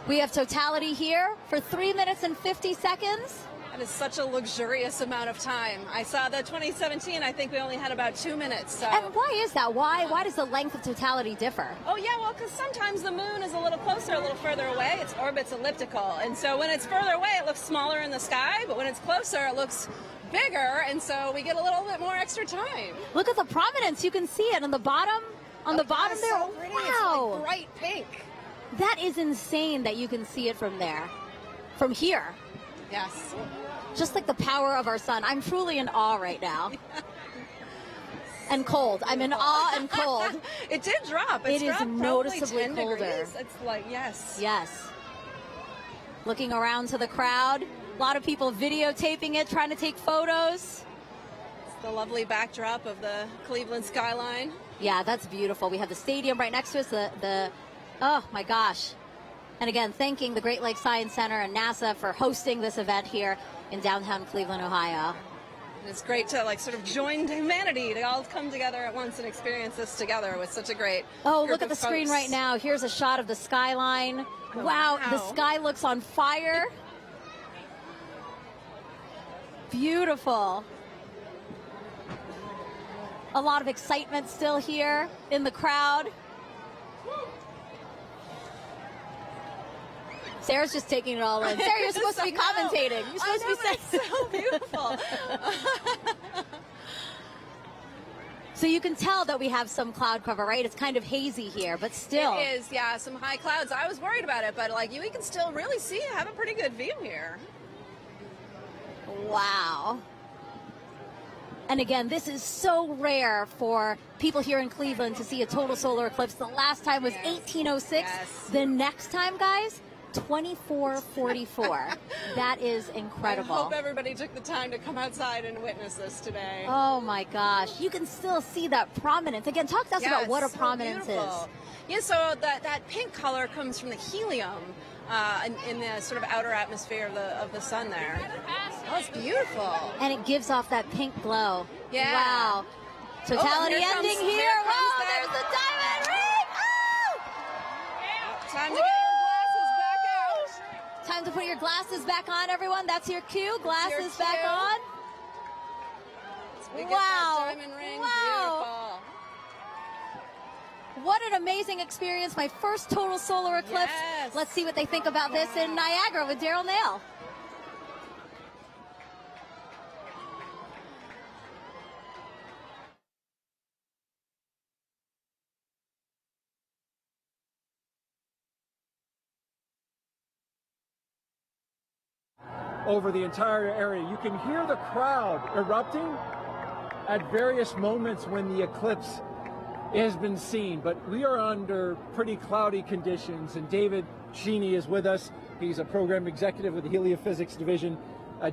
We have totality here for 3 minutes and 50 seconds. That is such a luxurious amount of time. I saw the 2017, I think we only had about 2 minutes. So. And why is that? Why does the length of totality differ? Oh, yeah, well, because sometimes the moon is a little closer, a little further away. Its orbit's elliptical. And so when it's further away, it looks smaller in the sky. But when it's closer, it looks bigger. And so we get a little bit more extra time. Look at the prominence. You can see it on the bottom. On the bottom there. So pretty. Wow. It's like bright pink. That is insane that you can see it from there. From here. Yes. Just like the power of our sun. I'm truly in awe right now. And cold. I'm in awe and cold. It did drop. It is noticeably 10 colder. degrees. It's like, yes. Yes. Looking around to the crowd. A lot of people videotaping it, trying to take photos. It's the lovely backdrop of the Cleveland skyline. Yeah, that's beautiful. We have the stadium right next to us. Oh my gosh. And again, thanking the Great Lakes Science Center and NASA for hosting this event here in downtown Cleveland, Ohio. It's great to sort of join humanity to all come together at once and experience this together with such a great Oh, group look at the of screen folks. right now. Here's a shot of the skyline. Oh, wow, the wow. sky looks on fire. Beautiful. A lot of excitement still here in the crowd. Sarah's just taking it all in. Sarah, you're supposed to be commentating. You're supposed to be saying. It's so beautiful. So you can tell that we have some cloud cover, right? It's kind of hazy here, but still. It is, yeah, some high clouds. I was worried about it, but like we can still really see, have a pretty good view here. Wow. And again, this is so rare for people here in Cleveland to see a total solar eclipse. The last time was 1806. Yes. The next time, guys, 2444. That is incredible. I hope everybody took the time to come outside and witness this today. Oh my gosh. You can still see that prominence. Again, talk to us about what a prominence is. Yeah, so that pink color comes from the helium in the sort of outer atmosphere of the sun there. Oh, it's beautiful. And it gives off that pink glow. Yeah. Wow. Totality ending here. Wow, there's the diamond ring. Oh! Time to get your glasses back out. Time to put your glasses back on, everyone. That's your cue. Glasses back on. We get Wow. that diamond ring. Wow. What an amazing experience. My first total solar eclipse. Yes. Let's see what they think about this in Niagara with Daryl Nail. Over the entire area. You can hear the crowd erupting at various moments when the eclipse has been seen, but we are under pretty cloudy conditions, and David Sheeny is with us. He's a program executive with the Heliophysics Division.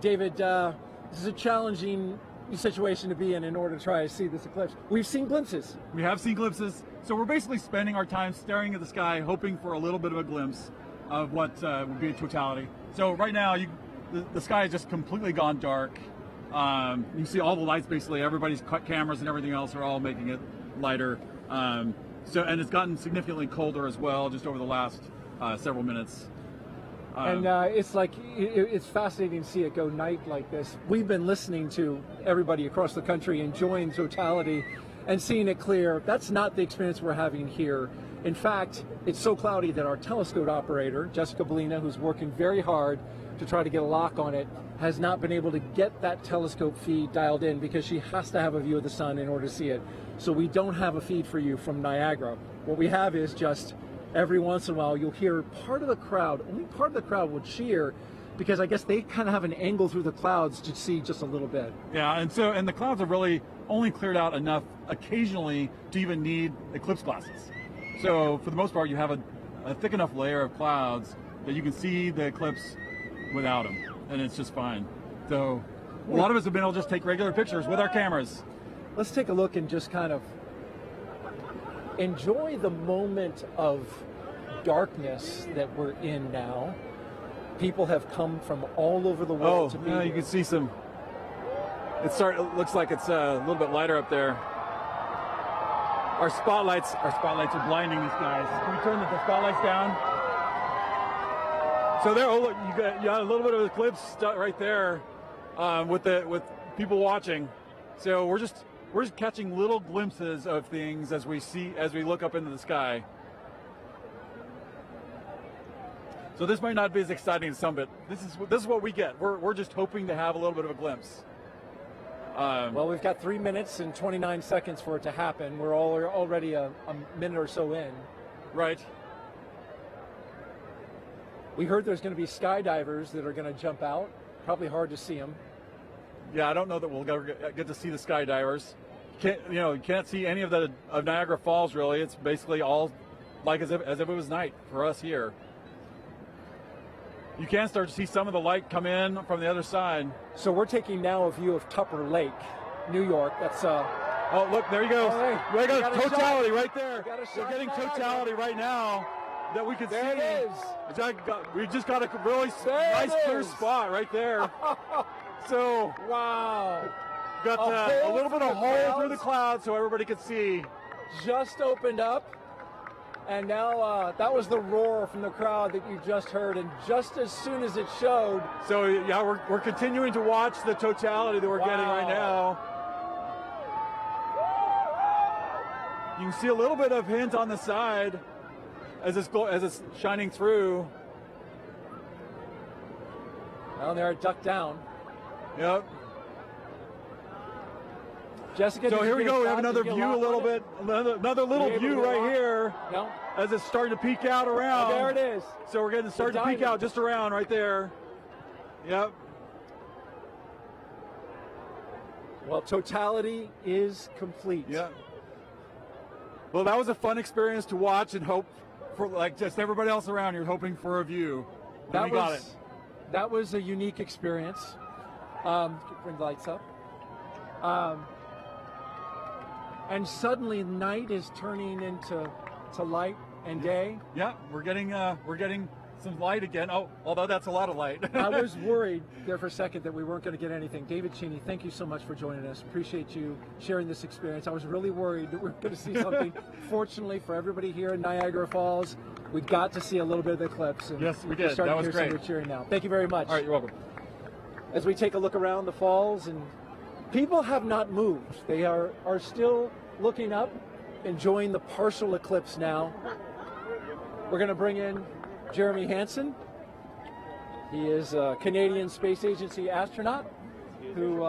David, this is a challenging situation to be in order to try to see this eclipse. We've seen glimpses. We have seen glimpses, so we're basically spending our time staring at the sky, hoping for a little bit of a glimpse of what would be a totality. So right now, the sky has just completely gone dark. You see all the lights, basically, everybody's cameras and everything else are all making it lighter. And it's gotten significantly colder as well, just over the last several minutes. And it's like, it's fascinating to see it go night like this. We've been listening to everybody across the country enjoying totality and seeing it clear. That's not the experience we're having here. In fact, it's so cloudy that our telescope operator, Jessica Bellina, who's working very hard to try to get a lock on it, has not been able to get that telescope feed dialed in because she has to have a view of the sun in order to see it. So we don't have a feed for you from Niagara. What we have is just every once in a while you'll hear part of the crowd, only part of the crowd would cheer, because I guess they kind of have an angle through the clouds to see just a little bit. Yeah, and the clouds have really only cleared out enough occasionally to even need eclipse glasses. So for the most part, you have a thick enough layer of clouds that you can see the eclipse without them, and it's just fine. So a lot of us have been able to just take regular pictures with our cameras. Let's take a look and just kind of enjoy the moment of darkness that we're in now. People have come from all over the world to be here. You can see some. It looks like it's a little bit lighter up there. Our spotlights are blinding these guys. Can we turn the spotlights down? So there, look, you got a little bit of eclipse right there with people watching. So we're just catching little glimpses of things as we look up into the sky. So this might not be as exciting as some, but this is what we get. We're just hoping to have a little bit of a glimpse. Well, we've got 3 minutes and 29 seconds for it to happen. We're already a minute or so in. Right. We heard there's going to be skydivers that are going to jump out. Probably hard to see them. Yeah, I don't know that we'll get to see the skydivers. You can't see any of Niagara Falls really. It's basically all like as if it was night for us here. You can start to see some of the light come in from the other side. So we're taking now a view of Tupper Lake, New York. That's oh, look, there you go. Oh, hey, there goes totality right there. We're getting totality right now that we can see. There it is. We just got a really nice clear spot right there. So wow, got a little bit of hole through the clouds so everybody could see. Just opened up. And now that was the roar from the crowd that you just heard, and just as soon as it showed. So yeah, we're continuing to watch the totality that we're getting right now. You can see a little bit of hint on the side as it's shining through. Down there, duck down. Yep. Jessica, so did here you we get go. We shot? have another Did you get view, a lot little on it? bit, another little Were you able view to get right lot? here. No. As it's starting to peek out around. Oh, there it is. So we're getting starting to peek diamond. out just around right there. Yep. Well, totality is complete. Yeah. Well, that was a fun experience to watch and hope for, like just everybody else around here, hoping for a view. And we got it. That was a unique experience. Bring the lights up. And suddenly night is turning into light and day. Yeah, we're getting some light again. Oh, although that's a lot of light. I was worried there for a second that we weren't going to get anything. David Cheney, thank you so much for joining us. Appreciate you sharing this experience. I was really worried that we were going to see something. Fortunately for everybody here in Niagara Falls, we got to see a little bit of the eclipse. And yes, we did. That was great. We're cheering now. Thank you very much. All right, you're welcome. As we take a look around the falls, and people have not moved. They are still looking up, enjoying the partial eclipse now. We're going to bring in Jeremy Hansen. He is a Canadian Space Agency astronaut who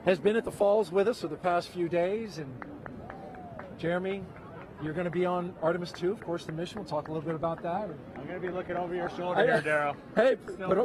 has been at the falls with us for the past few days. And Jeremy, you're going to be on Artemis 2, of course, the mission. We'll talk a little bit about that. I'm going to be looking over your shoulder here, Daryl. Hey,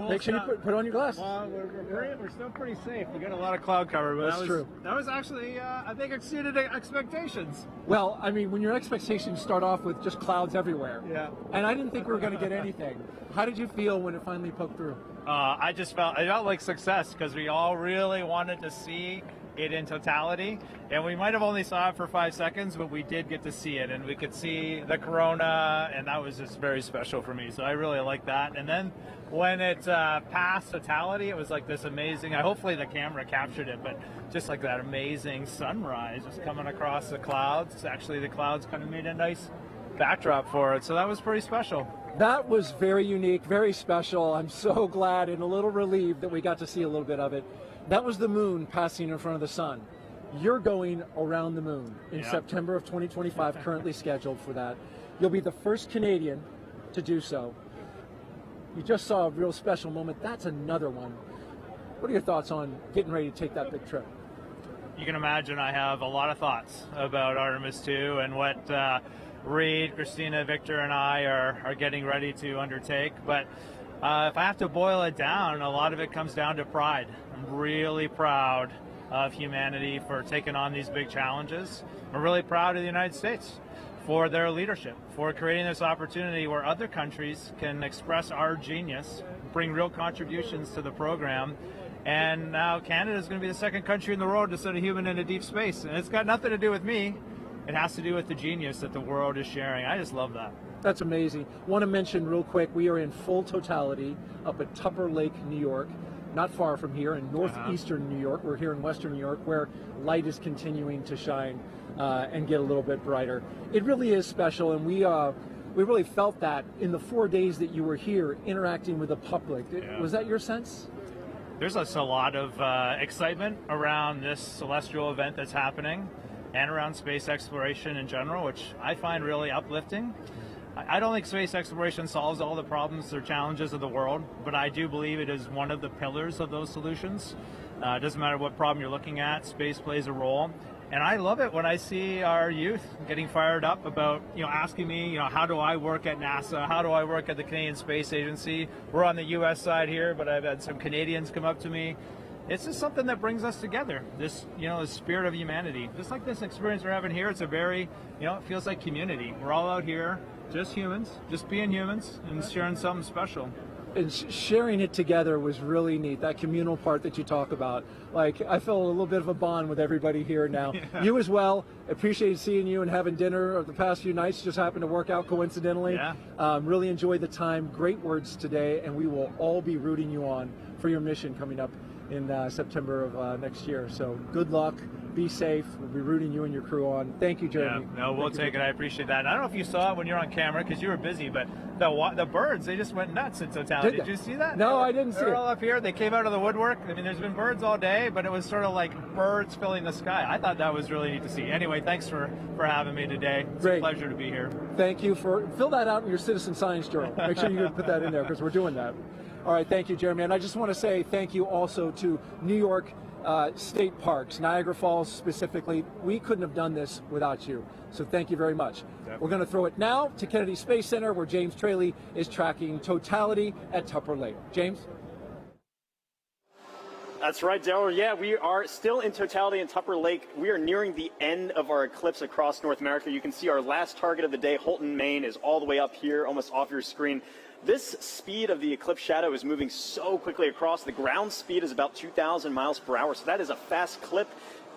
make sure you put on your glasses. Well, we're still pretty safe. We got a lot of cloud cover, but That's true. That was actually, I think, exceeded expectations. Well, I mean, when your expectations start off with just clouds everywhere. Yeah. And I didn't think we were going to get anything. How did you feel when it finally poked through? I felt like success because we all really wanted to see it in totality, and we might have only saw it for 5 seconds, but we did get to see it, and we could see the corona, and that was just very special for me. So I really like that. And then when it passed totality, it was like this amazing, hopefully the camera captured it, but just like that amazing sunrise just coming across the clouds. Actually, the clouds kind of made a nice backdrop for it, so that was pretty special. That was very unique, very special. I'm so glad and a little relieved that we got to see a little bit of it. That was the moon passing in front of the sun. You're going around the moon in September of 2025, currently scheduled for that. You'll be the first Canadian to do so. You just saw a real special moment. That's another one. What are your thoughts on getting ready to take that big trip? You can imagine I have a lot of thoughts about Artemis 2 and what Reed, Christina, Victor, and I are getting ready to undertake. But if I have to boil it down, a lot of it comes down to pride. I'm really proud of humanity for taking on these big challenges. I'm really proud of the United States for their leadership, for creating this opportunity where other countries can express our genius, bring real contributions to the program. And now Canada is going to be the second country in the world to send a human into deep space. And it's got nothing to do with me. It has to do with the genius that the world is sharing. I just love that. That's amazing. Want to mention real quick, we are in full totality up at Tupper Lake, New York, not far from here in northeastern New York. We're here in western New York where light is continuing to shine and get a little bit brighter. It really is special, and we really felt that in the 4 days that you were here interacting with the public. Was that your sense? There's a lot of excitement around this celestial event that's happening and around space exploration in general, which I find really uplifting. I don't think space exploration solves all the problems or challenges of the world, but I do believe it is one of the pillars of those solutions. It doesn't matter what problem you're looking at, space plays a role. And I love it when I see our youth getting fired up about, asking me, how do I work at NASA? How do I work at the Canadian Space Agency? We're on the U.S. side here, but I've had some Canadians come up to me. It's just something that brings us together, this, the spirit of humanity. Just like this experience we're having here, it's a very, it feels like community. We're all out here, just humans, just being humans and sharing something special. And sharing it together was really neat, that communal part that you talk about. Like, I felt a little bit of a bond with everybody here now. Yeah. You as well. Appreciated seeing you and having dinner over the past few nights. Just happened to work out coincidentally. Yeah. Really enjoyed the time. Great words today, and we will all be rooting you on for your mission coming up in September of next year. So good luck. Be safe. We'll be rooting you and your crew on. Thank you, Jeremy. Yeah, no, we'll take it. I appreciate that. And I don't know if you saw it when you're on camera because you were busy, but the birds, they just went nuts in totality. Did you see that? No, I didn't see it. They're all up here. They came out of the woodwork. I mean, there's been birds all day, but it was sort of like birds filling the sky. I thought that was really neat to see. Anyway, thanks for having me today. It's a pleasure to be here. Thank you for fill that out in your Citizen Science Journal. Make sure you put that in there because we're doing that. All right, thank you, Jeremy. And I just want to say thank you also to New York State Parks, Niagara Falls specifically. We couldn't have done this without you. So thank you very much. Definitely. We're going to throw it now to Kennedy Space Center where James Traley is tracking totality at Tupper Lake. James? That's right, Daryl. Yeah, we are still in totality in Tupper Lake. We are nearing the end of our eclipse across North America. You can see our last target of the day, Holton, Maine, is all the way up here, almost off your screen. This speed of the eclipse shadow is moving so quickly across. The ground speed is about 2,000 miles per hour, so that is a fast clip.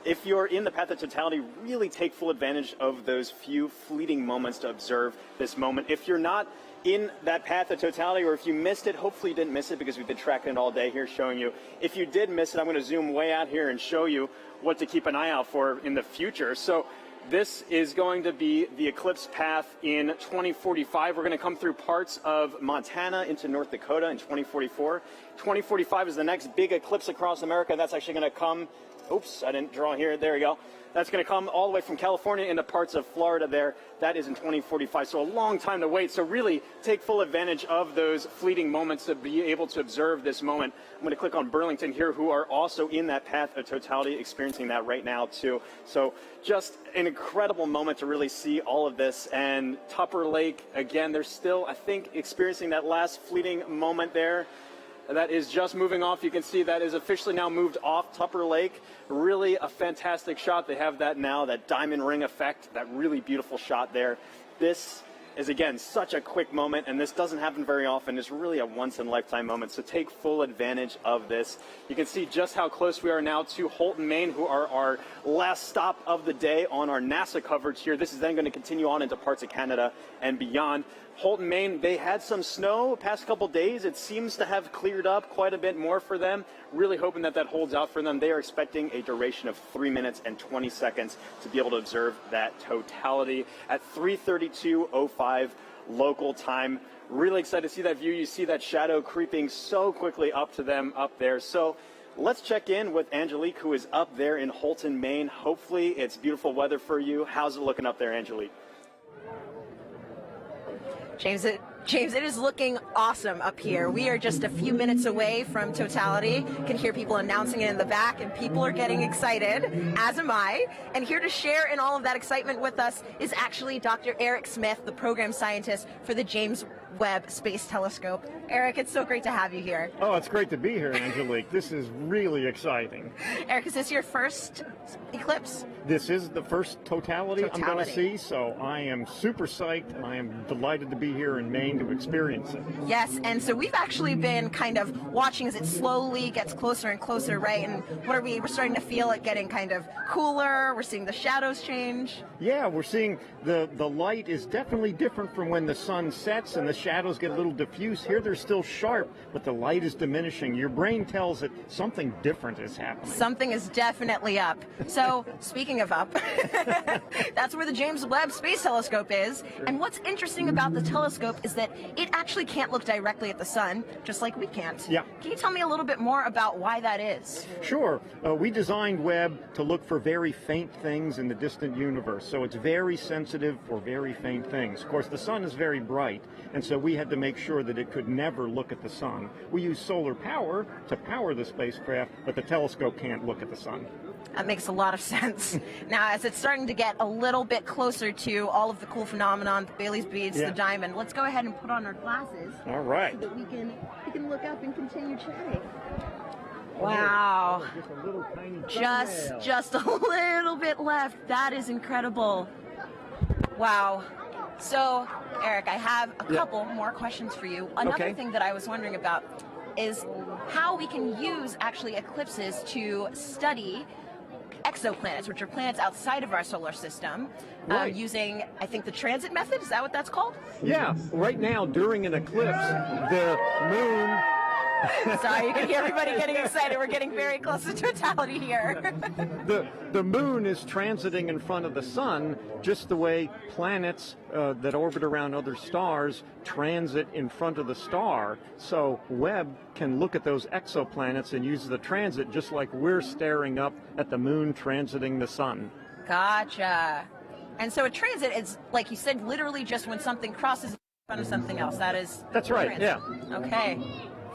If you're in the path of totality, really take full advantage of those few fleeting moments to observe this moment. If you're not in that path of totality, or if you missed it, hopefully you didn't miss it because we've been tracking it all day here showing you. If you did miss it, I'm going to zoom way out here and show you what to keep an eye out for in the future. So this is going to be the eclipse path in 2045. We're going to come through parts of Montana into North Dakota in 2044. 2045 is the next big eclipse across America. That's actually going to come, oops, I didn't draw here. There we go. That's going to come all the way from California into parts of Florida there. That is in 2045, so a long time to wait. So really take full advantage of those fleeting moments to be able to observe this moment. I'm going to click on Burlington here, who are also in that path of totality, experiencing that right now too. So just an incredible moment to really see all of this. And Tupper Lake, again, they're still, I think, experiencing that last fleeting moment there. That is just moving off. You can see that is officially now moved off Tupper Lake. Really a fantastic shot. They have that now, that diamond ring effect, that really beautiful shot there. This is, again, such a quick moment, and this doesn't happen very often. It's really a once-in-a-lifetime moment, so take full advantage of this. You can see just how close we are now to Holton, Maine, who are our last stop of the day on our NASA coverage here. This is then going to continue on into parts of Canada and beyond. Holton, Maine, they had some snow past couple days. It seems to have cleared up quite a bit more for them. Really hoping that that holds out for them. They are expecting a duration of 3 minutes and 20 seconds to be able to observe that totality at 3:32:05 local time. Really excited to see that view. You see that shadow creeping so quickly up to them up there. So let's check in with Angelique, who is up there in Holton, Maine. Hopefully it's beautiful weather for you. How's it looking up there, Angelique? James, it is looking awesome up here. We are just a few minutes away from totality. You can hear people announcing it in the back, and people are getting excited, as am I. And here to share in all of that excitement with us is actually Dr. Eric Smith, the program scientist for the James Webb Space Telescope. Eric, it's so great to have you here. Oh, it's great to be here, Angelique. This is really exciting. Eric, is this your first eclipse? This is the first totality I'm going to see, so I am super psyched, and I am delighted to be here in Maine to experience it. Yes, and so we've actually been kind of watching as it slowly gets closer and closer, right? And what are we? We're starting to feel it getting kind of cooler. We're seeing the shadows change. Yeah, we're seeing the light is definitely different from when the sun sets and the shadows get a little diffuse. Here they're still sharp, but the light is diminishing. Your brain tells it something different is happening. Something is definitely up. So speaking of up, that's where the James Webb Space Telescope is. And what's interesting about the telescope is that it actually can't look directly at the sun, just like we can't. Yeah. Can you tell me a little bit more about why that is? Sure. We designed Webb to look for very faint things in the distant universe, so it's very sensitive for very faint things. Of course, the sun is very bright, and so we had to make sure that it could never look at the sun. We use solar power to power the spacecraft, but the telescope can't look at the sun. That makes a lot of sense. Now, as it's starting to get a little bit closer to all of the cool phenomenon, the Bailey's beads, the diamond, let's go ahead and put on our glasses. All right. So that we can look up and continue chatting. Wow. Just a little bit left. That is incredible. Wow. So, Eric, I have a couple more questions for you. Another thing that I was wondering about is how we can use actually eclipses to study exoplanets, which are planets outside of our solar system, using, I think, the transit method. Is that what that's called? Yeah. Right now, during an eclipse, the moon Sorry, you can hear everybody getting excited. We're getting very close to totality here. The moon is transiting in front of the sun just the way planets that orbit around other stars transit in front of the star. So Webb can look at those exoplanets and use the transit just like we're staring up at the moon transiting the sun. Gotcha. And so a transit is, like you said, literally just when something crosses in front of something else. That's right, transit. yeah. Okay,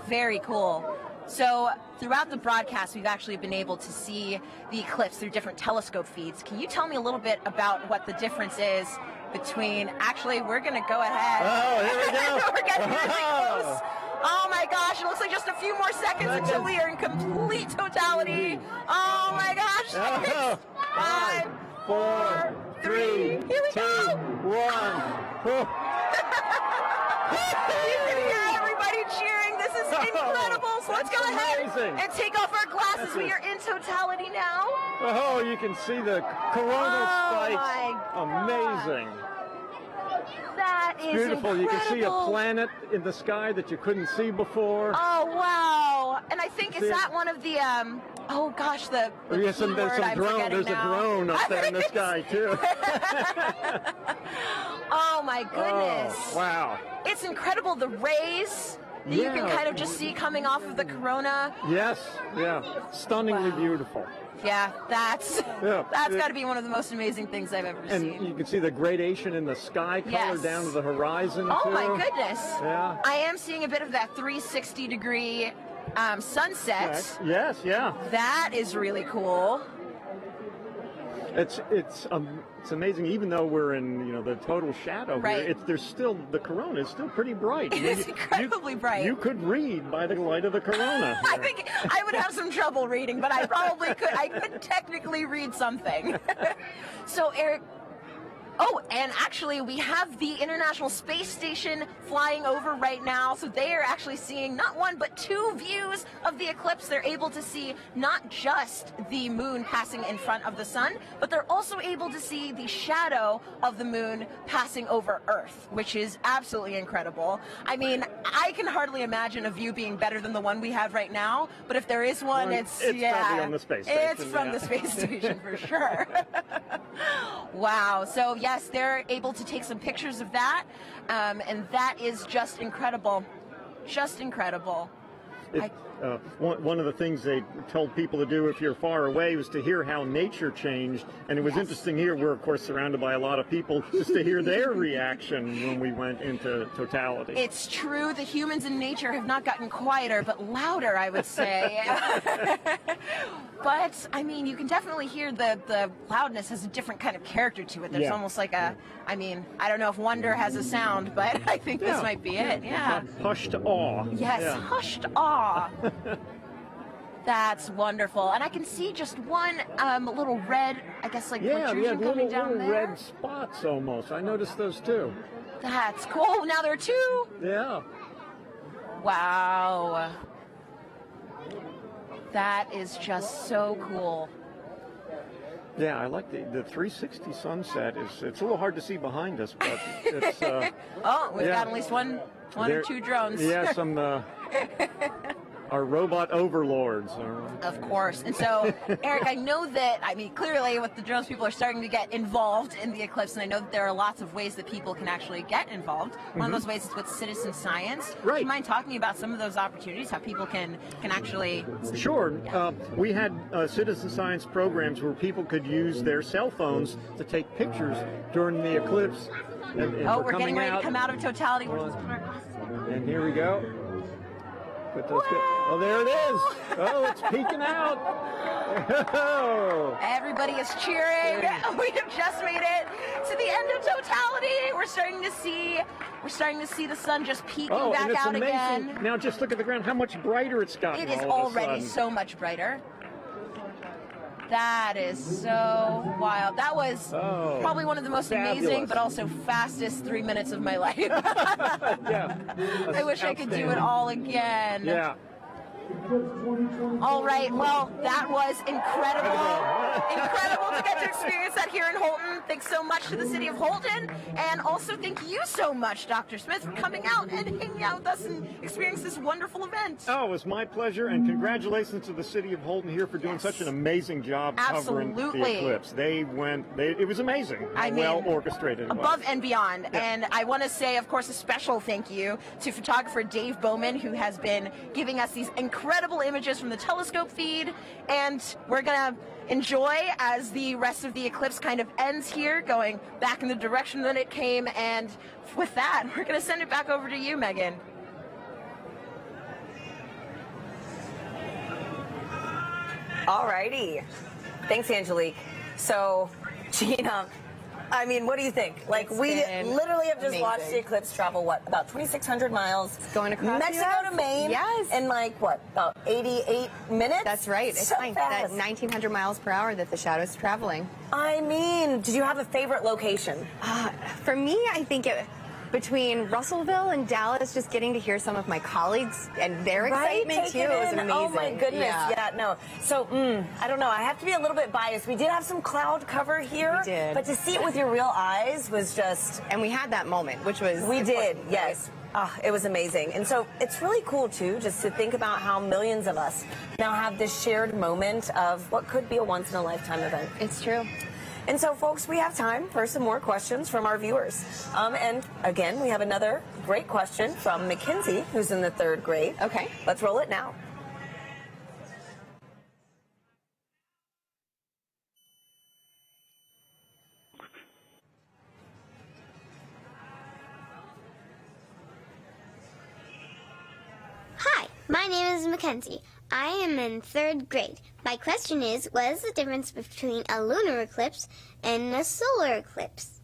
very cool. So throughout the broadcast, we've actually been able to see the eclipse through different telescope feeds. Can you tell me a little bit about what the difference is between, actually, we're going to go ahead. Oh, here we go. We're getting really close. Oh my gosh, it looks like just a few more seconds until we are in complete totality. Oh my gosh. Oh. 5, 4, 3, 2, 1. You can hear everybody cheering. This is incredible. So let's go ahead and take off our glasses. We are in totality now. Oh, you can see the coronal spikes. My Amazing. That is beautiful. Incredible. You can see a planet in the sky that you couldn't see before. Oh, wow. And I think, is that one of the, oh gosh, the there's some drone. There's a drone up there in the sky, too. Oh, my goodness. Oh, wow. It's incredible. The rays that you can kind of just see coming off of the corona. Yes, yeah. Stunningly beautiful. Yeah, that's got to be one of the most amazing things I've ever seen. And you can see the gradation in the sky color down to the horizon, Oh, too. my goodness. Yeah. I am seeing a bit of that 360-degree sunset. Yes, yeah. That is really cool. It's amazing. Even though we're in the total shadow here, there's still the corona is still pretty bright. It is incredibly bright. You could read by the light of the corona. I think I would have some trouble reading, but I probably could. I could technically read something. So, Eric. Oh, and actually, we have the International Space Station flying over right now. So they are actually seeing not one, but two views of the eclipse. They're able to see not just the moon passing in front of the sun, but they're also able to see the shadow of the moon passing over Earth, which is absolutely incredible. I mean, I can hardly imagine a view being better than the one we have right now. But if there is one, it's probably on the space station. It's from the space station for sure. Wow. So, yes, they're able to take some pictures of that, and that is just incredible. Just incredible. One of the things they told people to do if you're far away was to hear how nature changed, and it was interesting here. We're, of course, surrounded by a lot of people, just to hear their reaction when we went into totality. It's true. The humans in nature have not gotten quieter, but louder, I would say. But, I mean, you can definitely hear the loudness has a different kind of character to it. There's almost like I don't know if wonder has a sound, but I think this might be it. Yeah. Hushed awe. Yes, hushed awe. That's wonderful. And I can see just one little red, I guess, like protrusion coming down little there. red spots almost. I noticed those too. That's cool. Now there are two. Yeah. Wow. That is just so cool. Yeah, I like the 360 sunset. It's a little hard to see behind us, but it's. Oh, we've got at least one or two drones. Yeah, some. Our robot overlords. Of course. And so, Eric, I know that, clearly with the drones, people are starting to get involved in the eclipse, and I know that there are lots of ways that people can actually get involved. One of those ways is with citizen science. Right. Do you mind talking about some of those opportunities, how people can actually... Sure. We had citizen science programs where people could use their cell phones to take pictures during the eclipse. And we're getting ready to come out of totality. And here we go. Oh, there it is. Oh, it's peeking out. Oh. Everybody is cheering. We have just made it to the end of totality. We're starting to see the sun just peeking back out amazing. Again. Now just look at the ground, how much brighter it's gotten. It is already so much brighter. That is so wild. That was probably one of the most amazing but also fastest 3 minutes of my life. I wish I could do it all again. Yeah. All right, well, that was incredible. Incredible to get to experience that here in Holton. Thanks so much to the city of Holton, and also thank you so much, Dr. Smith, for coming out and hanging out with us and experience this wonderful event. Oh, it was my pleasure, and congratulations to the city of Holton here for doing such an amazing job covering the eclipse. It was amazing how well orchestrated it was. Above and beyond. Yeah. And I want to say, of course, a special thank you to photographer Dave Bowman, who has been giving us these incredible images from the telescope feed. And we're going to enjoy as the rest of the eclipse kind of ends here, going back in the direction that it came. And with that, we're going to send it back over to you, Megan. Alrighty. Thanks, Angelique. So, Gina, I mean, what do you think? Like, we literally have just watched the eclipse travel, what, about 2,600 miles? Going across Mexico to Maine. Yes. In like, what, about 88 minutes? That's right. It's so fine. fast. That 1,900 miles per hour that the shadow's traveling. I mean, did you have a favorite location? For me, I think between Russellville and Dallas, just getting to hear some of my colleagues and their excitement Take too it was in. amazing. Oh my goodness, yeah, no. So, I don't know, I have to be a little bit biased. We did have some cloud cover here. We did. But to see it with your real eyes was just... And we had that moment, which was... We did, yes. Oh, it was amazing. And so it's really cool, too, just to think about how millions of us now have this shared moment of what could be a once-in-a-lifetime event. It's true. And so, folks, we have time for some more questions from our viewers. And again, we have another great question from Mackenzie, who's in the 3rd grade. Okay. Let's roll it now. Hi, my name is Mackenzie. I am in 3rd grade. My question is, what is the difference between a lunar eclipse and a solar eclipse?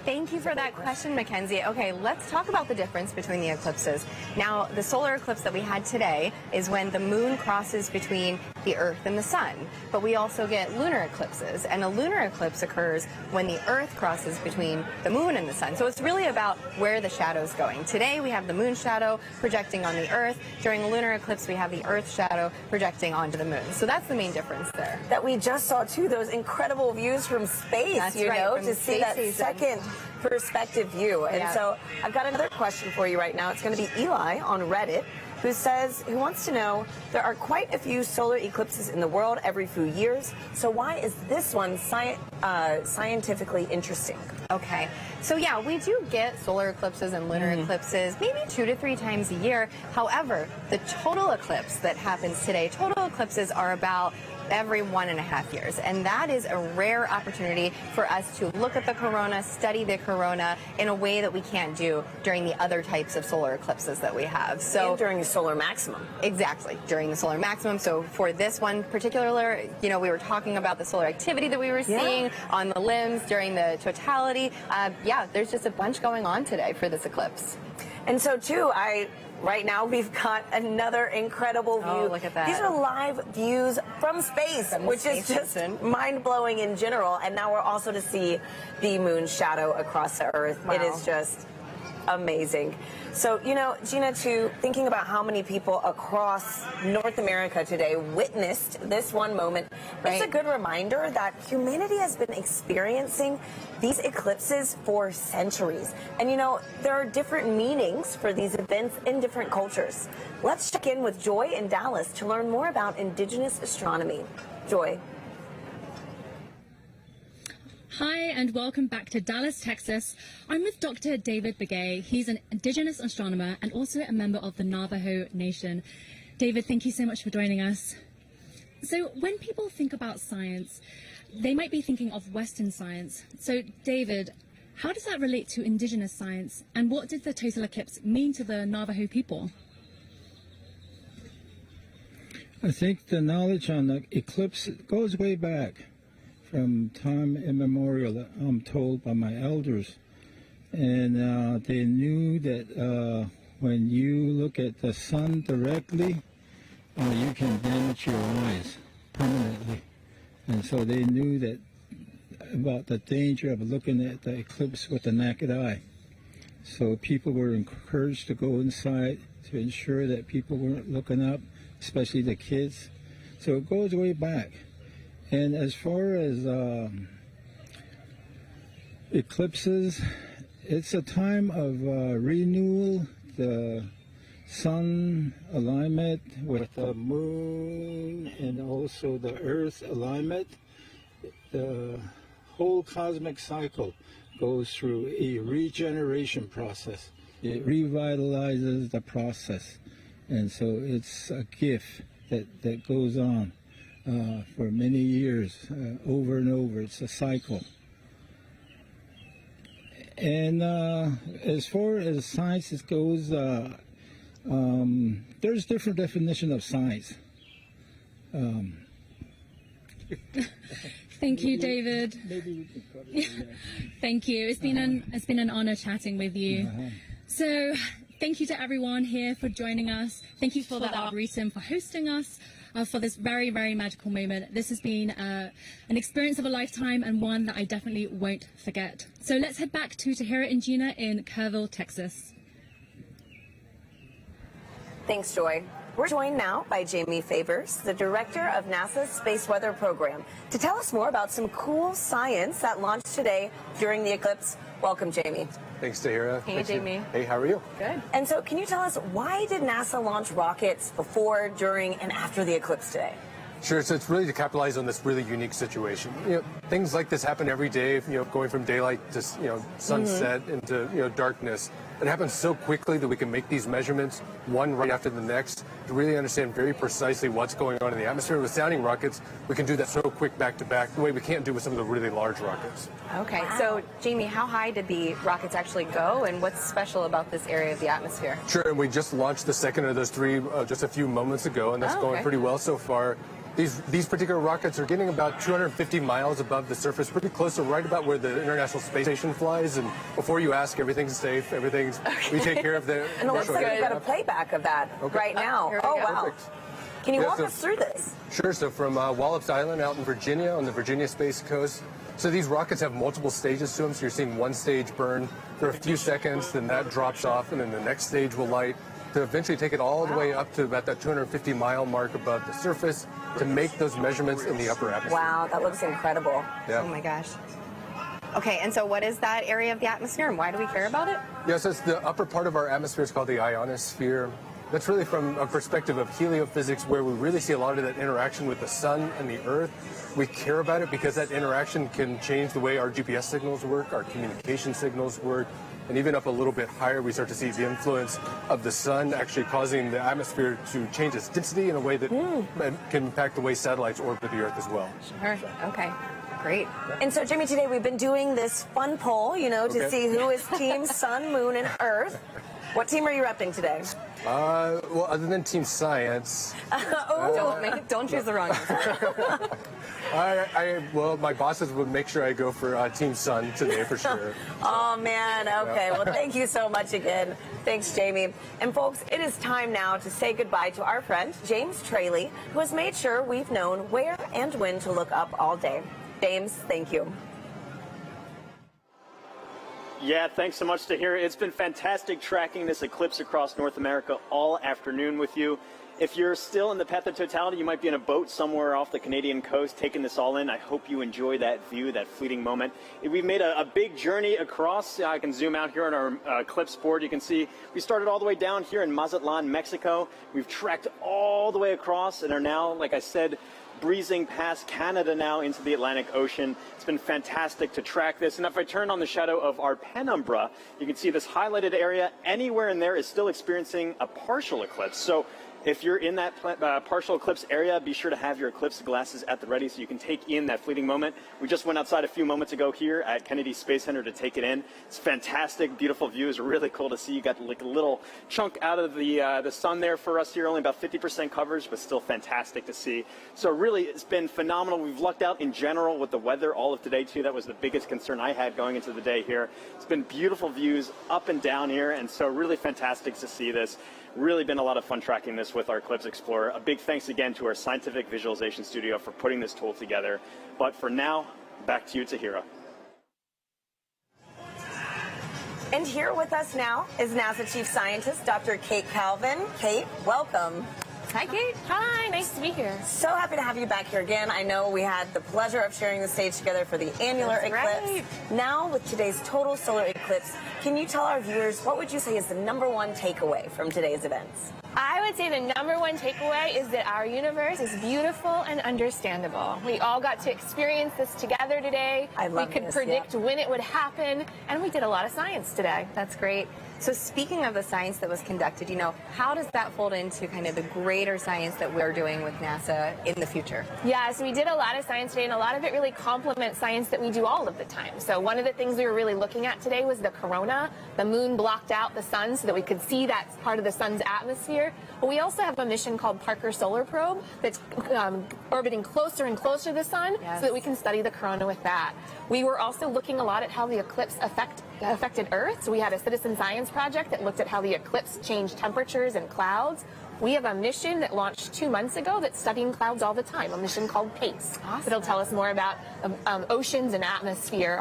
Thank you for that question, Mackenzie. Okay, let's talk about the difference between the eclipses. Now, the solar eclipse that we had today is when the moon crosses between the Earth and the sun. But we also get lunar eclipses, and a lunar eclipse occurs when the Earth crosses between the moon and the sun. So it's really about where the shadow's going. Today, we have the moon shadow projecting on the Earth. During a lunar eclipse, we have the Earth shadow projecting onto the moon. So that's the main difference there. That we just saw, too, those incredible views from space, That's you right, know, from to see that second perspective view. And so I've got another question for you right now. It's going to be Eli on Reddit, who wants to know, there are quite a few solar eclipses in the world every few years, so why is this one scientifically interesting? Okay, so yeah, we do get solar eclipses and lunar eclipses maybe 2 to 3 times a year. However, the total eclipse that happens today, total eclipses are about every 1.5 years, and that is a rare opportunity for us to look at the corona, study the corona in a way that we can't do during the other types of solar eclipses that we have. So and during the solar maximum. Exactly, during the solar maximum. So for this one particular, you know, we were talking about the solar activity that we were seeing on the limbs during the totality. Yeah, there's just a bunch going on today for this eclipse. And so too, right now, we've got another incredible view. Oh, look at that. These are live views from space, which is just mind-blowing in general. And now we're also to see the moon shadow across the Earth. Wow. It is just amazing. So, you know, Gina, too, thinking about how many people across North America today witnessed this one moment, it's a good reminder that humanity has been experiencing these eclipses for centuries. And, you know, there are different meanings for these events in different cultures. Let's check in with Joy in Dallas to learn more about indigenous astronomy. Joy. Hi, and welcome back to Dallas, Texas. I'm with Dr. David Begay. He's an indigenous astronomer and also a member of the Navajo Nation. David, thank you so much for joining us. So when people think about science, they might be thinking of Western science. So, David, how does that relate to indigenous science, and what did the total eclipse mean to the Navajo people? I think the knowledge on the eclipse goes way back. From time immemorial, I'm told by my elders. And they knew that when you look at the sun directly, you can damage your eyes permanently. And so they knew that about the danger of looking at the eclipse with the naked eye. So people were encouraged to go inside to ensure that people weren't looking up, especially the kids, So it goes way back. And as far as eclipses, it's a time of renewal, the sun alignment with the moon and also the earth alignment. The whole cosmic cycle goes through a regeneration process. It revitalizes the process. And so it's a gift that goes on for many years, over and over. It's a cycle. And as far as science goes, there's different definition of science. Thank you, David. Thank you. It's been an honor chatting with you. So, thank you to everyone here for joining us. Thank you for the Arboretum for hosting us for this very, very magical moment. This has been an experience of a lifetime and one that I definitely won't forget. So let's head back to Tahira and Gina in Kerrville, Texas. Thanks, Joy. We're joined now by Jamie Favors, the director of NASA's Space Weather Program, to tell us more about some cool science that launched today during the eclipse. Welcome, Jamie. Thanks, Tahira. Hey, Jamie. Hey, how are you? Good. And so can you tell us, why did NASA launch rockets before, during, and after the eclipse today? Sure, so it's really to capitalize on this really unique situation. Things like this happen every day, going from daylight to, sunset into, darkness. It happens so quickly that we can make these measurements, one right after the next, to really understand very precisely what's going on in the atmosphere. With sounding rockets, we can do that so quick back to back, the way we can't do with some of the really large rockets. Okay, so Jamie, how high did the rockets actually go, and what's special about this area of the atmosphere? Sure, and we just launched the second of those three just a few moments ago, and that's going pretty well so far. These particular rockets are getting about 250 miles above the surface, pretty close to right about where the International Space Station flies. And before you ask, everything's safe. We take care of the. And it looks like we've got a playback of that right now. Oh, wow. Perfect. Can you walk us through this? Sure. So from Wallops Island out in Virginia on the Virginia Space Coast. So these rockets have multiple stages to them. So you're seeing one stage burn for a few seconds, then that drops off, and then the next stage will light to eventually take it all the way up to about that 250-mile mark above the surface to make those measurements in the upper atmosphere. Wow, that looks incredible. Yeah. Oh my gosh. Okay, and so what is that area of the atmosphere, and why do we care about it? Yes, it's the upper part of our atmosphere. It's called the ionosphere. That's really from a perspective of heliophysics, where we really see a lot of that interaction with the sun and the earth. We care about it because that interaction can change the way our GPS signals work, our communication signals work, and even up a little bit higher, we start to see the influence of the sun actually causing the atmosphere to change its density in a way that can impact the way satellites orbit the Earth as well. Sure. Okay. Great. And so, Jimmy, today we've been doing this fun poll, to see who is Team Sun, Moon, and Earth. What team are you repping today? Well, other than Team Science. Don't choose the wrong answer. Well, my bosses would make sure I go for Team Sun today for sure. Oh, man. Okay. Well, thank you so much again. Thanks, Jamie. And, folks, it is time now to say goodbye to our friend, James Traley, who has made sure we've known where and when to look up all day. James, thank you. Yeah, thanks so much, Tahira. It's been fantastic tracking this eclipse across North America all afternoon with you. If you're still in the path of totality, you might be in a boat somewhere off the Canadian coast taking this all in. I hope you enjoy that view, that fleeting moment. We've made a big journey across. I can zoom out here on our eclipse board. You can see we started all the way down here in Mazatlan, Mexico. We've trekked all the way across and are now, like I said, breezing past Canada now into the Atlantic Ocean. It's been fantastic to track this. And if I turn on the shadow of our penumbra, you can see this highlighted area. Anywhere in there is still experiencing a partial eclipse. So if you're in that partial eclipse area, be sure to have your eclipse glasses at the ready so you can take in that fleeting moment. We just went outside a few moments ago here at Kennedy Space Center to take it in. It's fantastic, beautiful views, really cool to see. You got like a little chunk out of the sun there for us here, only about 50% coverage, but still fantastic to see. So really, it's been phenomenal. We've lucked out in general with the weather all of today too. That was the biggest concern I had going into the day here. It's been beautiful views up and down here, and so really fantastic to see this. Really been a lot of fun tracking this with our Eclipse Explorer. A big thanks again to our scientific visualization studio for putting this tool together. But for now, back to you, Tahira. And here with us now is NASA Chief Scientist Dr. Kate Calvin. Kate, welcome. Hi, Kate. Hi, nice to be here. So happy to have you back here again. I know we had the pleasure of sharing the stage together for the annular eclipse. Right. Now, with today's total solar eclipse, can you tell our viewers what would you say is the #1 takeaway from today's events? I would say the #1 takeaway is that our universe is beautiful and understandable. We all got to experience this together today. love we could this, predict when it would happen, and we did a lot of science today. That's great. So speaking of the science that was conducted, how does that fold into kind of the greater science that we're doing with NASA in the future? Yeah, so we did a lot of science today, and a lot of it really complements science that we do all of the time. So one of the things we were really looking at today was the corona. The moon blocked out the sun so that we could see that part of the sun's atmosphere. But we also have a mission called Parker Solar Probe that's orbiting closer and closer to the sun so that we can study the corona with that. We were also looking a lot at how the eclipse affected Earth. So we had a citizen science project that looked at how the eclipse changed temperatures and clouds. We have a mission that launched 2 months ago that's studying clouds all the time, a mission called PACE. It'll tell us more about oceans and atmosphere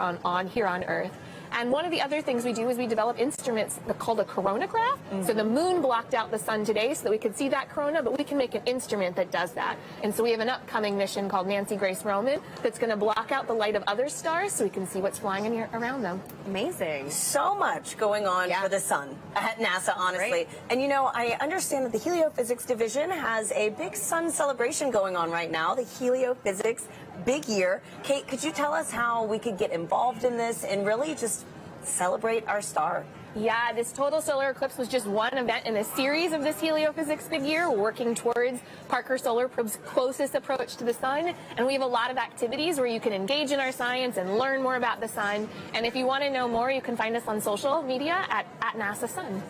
here on Earth. And one of the other things we do is we develop instruments called a coronagraph. So the moon blocked out the sun today so that we could see that corona, but we can make an instrument that does that. And so we have an upcoming mission called Nancy Grace Roman that's going to block out the light of other stars so we can see what's flying around them. Amazing. So much going on for the sun at NASA, honestly. Right. And I understand that the Heliophysics Division has a big sun celebration going on right now, the Heliophysics Big Year. Kate, could you tell us how we could get involved in this and really just celebrate our star? Yeah, this total solar eclipse was just one event in a series of this Heliophysics Big Year, working towards Parker Solar Probe's closest approach to the sun. And we have a lot of activities where you can engage in our science and learn more about the sun. And if you want to know more, you can find us on social media at NASA Sun.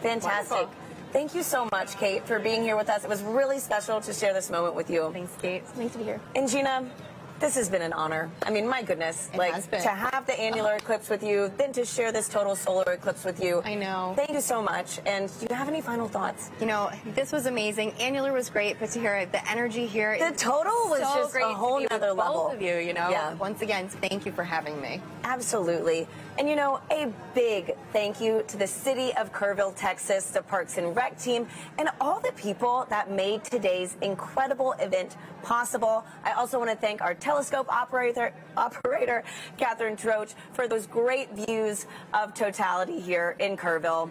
Fantastic. Wonderful. Thank you so much, Kate, for being here with us. It was really special to share this moment with you. Thanks, Kate. Nice to be here. And Gina, this has been an honor. I mean, my goodness, has been. to have the annular eclipse with you, then to share this total solar eclipse with you. I know. Thank you so much. And do you have any final thoughts? This was amazing. Annular was great, but to hear the energy here, The total was so just great a whole to be with nother level. Both of you, Yeah. Once again, thank you for having me. Absolutely. And a big thank you to the city of Kerrville, Texas, the Parks and Rec team, and all the people that made today's incredible event possible. I also want to thank our telescope operator Catherine Troach, for those great views of totality here in Kerrville.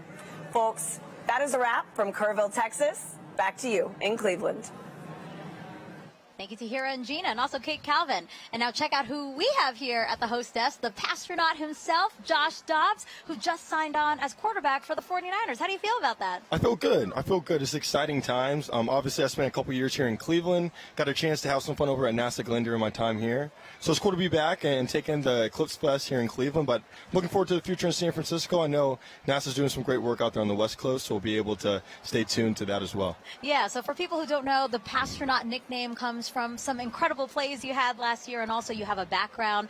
Folks, that is a wrap from Kerrville, Texas. Back to you in Cleveland. Thank you to Hira and Gina, and also Kate Calvin. And now check out who we have here at the host desk, the Pastronaut himself, Josh Dobbs, who just signed on as quarterback for the 49ers. How do you feel about that? I feel good. It's exciting times. Obviously, I spent a couple years here in Cleveland. Got a chance to have some fun over at NASA Glenn during my time here. So it's cool to be back and taking the Eclipse Fest here in Cleveland. But looking forward to the future in San Francisco. I know NASA's doing some great work out there on the West Coast, so we'll be able to stay tuned to that as well. Yeah, so for people who don't know, the Pastronaut nickname comes from some incredible plays you had last year, and also you have a background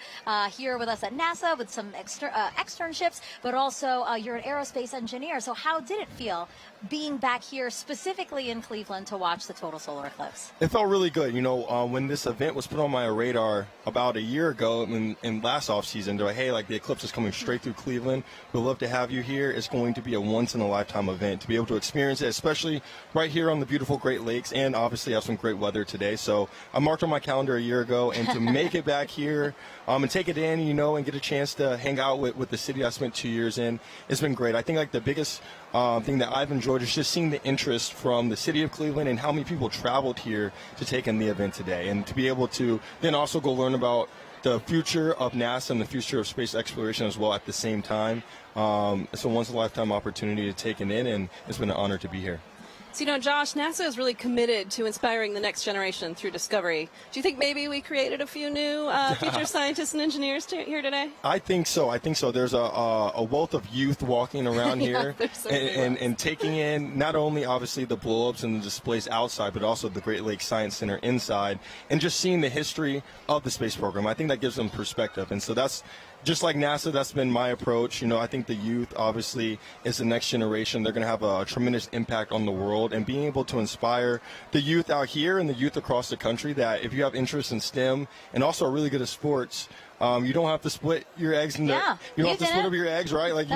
here with us at NASA with some externships, but also you're an aerospace engineer. So how did it feel being back here specifically in Cleveland to watch the total solar eclipse? It felt really good. When this event was put on my radar about a year ago in last offseason, they're like, hey, the eclipse is coming straight through Cleveland. We'd love to have you here. It's going to be a once-in-a-lifetime event to be able to experience it, especially right here on the beautiful Great Lakes, and obviously have some great weather today. So I marked on my calendar a year ago, and to make it back here and take it in, and get a chance to hang out with the city I spent 2 years in, it's been great. I think the biggest thing that I've enjoyed is just seeing the interest from the city of Cleveland and how many people traveled here to take in the event today, and to be able to then also go learn about the future of NASA and the future of space exploration as well at the same time. It's a once-in-a-lifetime opportunity to take it in, and it's been an honor to be here. So, Josh, NASA is really committed to inspiring the next generation through discovery. Do you think maybe we created a few new future scientists and engineers here today? I think so. There's a wealth of youth walking around here and taking in not only obviously the blow-ups and the displays outside, but also the Great Lakes Science Center inside, and just seeing the history of the space program. I think that gives them perspective. And so that's just like NASA, that's been my approach. I think the youth, obviously, is the next generation. They're going to have a tremendous impact on the world, and being able to inspire the youth out here and the youth across the country that if you have interest in STEM and also are really good at sports, you don't have to split your eggs you don't have to split up your eggs, right? Like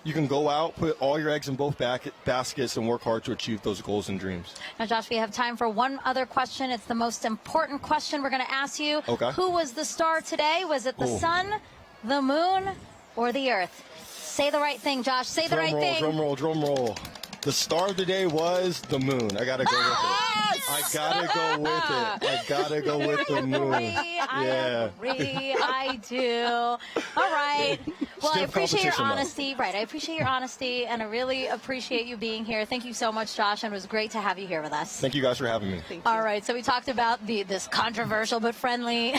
you can go out, put all your eggs in both baskets and work hard to achieve those goals and dreams. Now, Josh, we have time for one other question. It's the most important question we're going to ask you. Okay. Who was the star today? Was it the sun, the moon, or the earth? Say the right thing, Josh. Say the right thing. Drum roll. The star of the day was the moon. I gotta go with it. I gotta go with the moon. I agree. I do. All right. Well, I appreciate your honesty. Right. I appreciate your honesty, and I really appreciate you being here. Thank you so much, Josh, and it was great to have you here with us. Thank you guys for having me. All right. So we talked about this controversial but friendly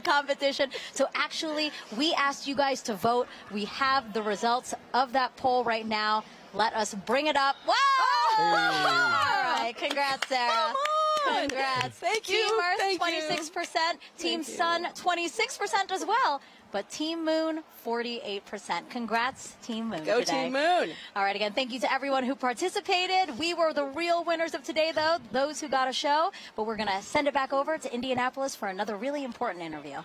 competition. So actually, we asked you guys to vote. We have the results of that poll right now. Let us bring it up. Wow! Hey. All right. Congrats, Sarah. Congrats. Thank you. Team Earth, 26%. Team Sun, 26% as well. But Team Moon, 48%. Congrats, Team Moon. Go today. Team Moon. All right, again, thank you to everyone who participated. We were the real winners of today, though, those who got a show. But we're going to send it back over to Indianapolis for another really important interview.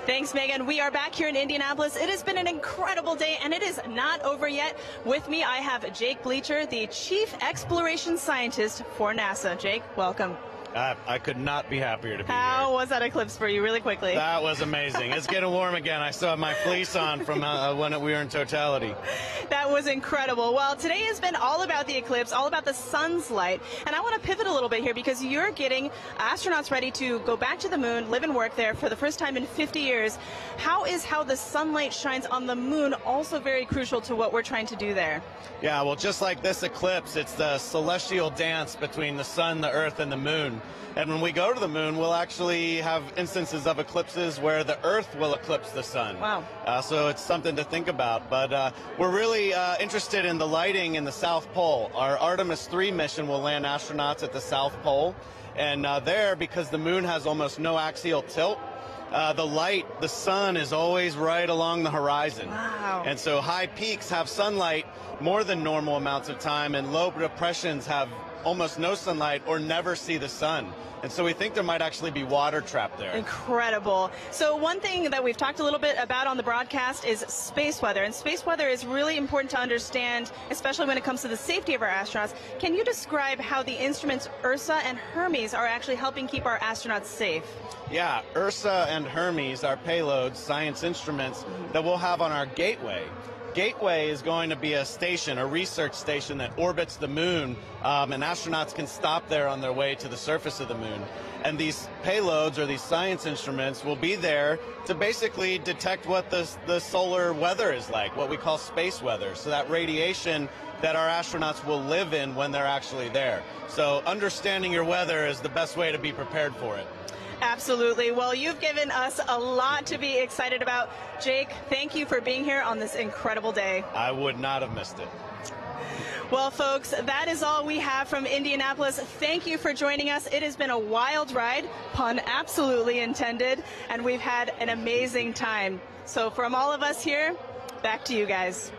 Thanks, Megan. We are back here in Indianapolis. It has been an incredible day, and it is not over yet. With me, I have Jake Bleacher, the Chief Exploration Scientist for NASA. Jake, welcome. I could not be happier to be here. How was that eclipse for you, really quickly? That was amazing. It's getting warm again. I still have my fleece on from when we were in totality. That was incredible. Well, today has been all about the eclipse, all about the sun's light. And I want to pivot a little bit here because you're getting astronauts ready to go back to the moon, live and work there for the first time in 50 years. How the sunlight shines on the moon also very crucial to what we're trying to do there? Yeah, well, just like this eclipse, it's the celestial dance between the sun, the earth, and the moon. And when we go to the moon, we'll actually have instances of eclipses where the Earth will eclipse the sun. Wow. So it's something to think about. But we're really interested in the lighting in the South Pole. Our Artemis 3 mission will land astronauts at the South Pole. And there, because the moon has almost no axial tilt, the sun is always right along the horizon. Wow. And so high peaks have sunlight more than normal amounts of time, and low depressions have almost no sunlight or never see the sun. And so we think there might actually be water trapped there. Incredible. So one thing that we've talked a little bit about on the broadcast is space weather. And space weather is really important to understand, especially when it comes to the safety of our astronauts. Can you describe how the instruments Ursa and Hermes are actually helping keep our astronauts safe? Yeah, Ursa and Hermes are payloads, science instruments that we'll have on our Gateway. Gateway is going to be a station, a research station that orbits the moon, and astronauts can stop there on their way to the surface of the moon. And these payloads, or these science instruments, will be there to basically detect what the solar weather is like, what we call space weather, so that radiation that our astronauts will live in when they're actually there. So understanding your weather is the best way to be prepared for it. Absolutely. Well, you've given us a lot to be excited about. Jake, thank you for being here on this incredible day. I would not have missed it. Well, folks, that is all we have from Indianapolis. Thank you for joining us. It has been a wild ride, pun absolutely intended, and we've had an amazing time. So from all of us here, back to you guys.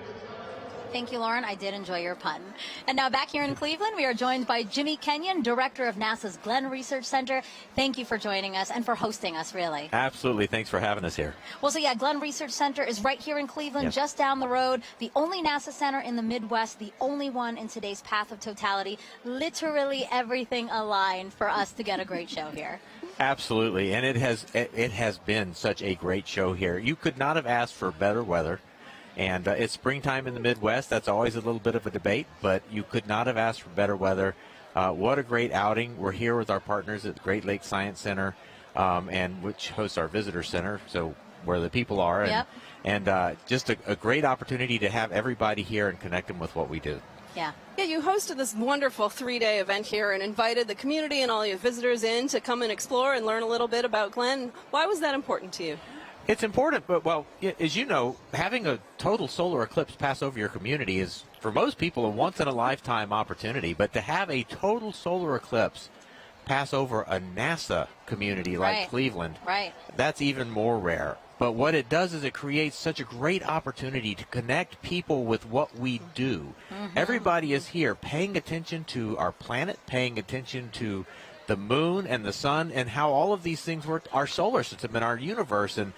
Thank you, Lauren. I did enjoy your pun. And now back here in Cleveland, we are joined by Jimmy Kenyon, director of NASA's Glenn Research Center. Thank you for joining us and for hosting us, really. Absolutely. Thanks for having us here. Well, so yeah, Glenn Research Center is right here in Cleveland, Yes. just down the road. The only NASA center in the Midwest, the only one in today's path of totality. Literally everything aligned for us to get a great show here. Absolutely. And it has been such a great show here. You could not have asked for better weather. And it's springtime in the Midwest. That's always a little bit of a debate, but you could not have asked for better weather. What a great outing. We're here with our partners at the Great Lakes Science Center, and which hosts our visitor center, so where the people are. Yep. And just a great opportunity to have everybody here and connect them with what we do. Yeah. Yeah, you hosted this wonderful 3-day event here and invited the community and all your visitors in to come and explore and learn a little bit about Glenn. Why was that important to you? It's important, but, well, as you know, having a total solar eclipse pass over your community is, for most people, a once-in-a-lifetime opportunity. But to have a total solar eclipse pass over a NASA community like Right. Cleveland. Right. That's even more rare. But what it does is it creates such a great opportunity to connect people with what we do. Everybody is here paying attention to our planet, paying attention to the moon and the sun and how all of these things work, our solar system and our universe. And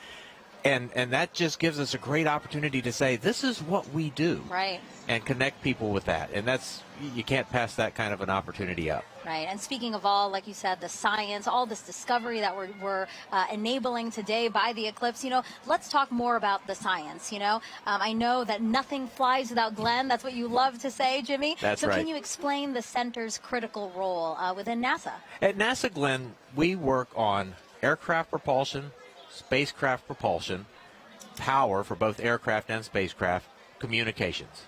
that just gives us a great opportunity to say, this is what we do. Right. And connect people with that. And that's, you can't pass that kind of an opportunity up. Right. And speaking of all, like you said, the science, all this discovery that we're enabling today by the eclipse, let's talk more about the science, I know that nothing flies without Glenn. That's what you love to say, Jimmy. That's so right. Can you explain the center's critical role within NASA? At NASA, Glenn, we work on aircraft propulsion, spacecraft propulsion, power for both aircraft and spacecraft, communications.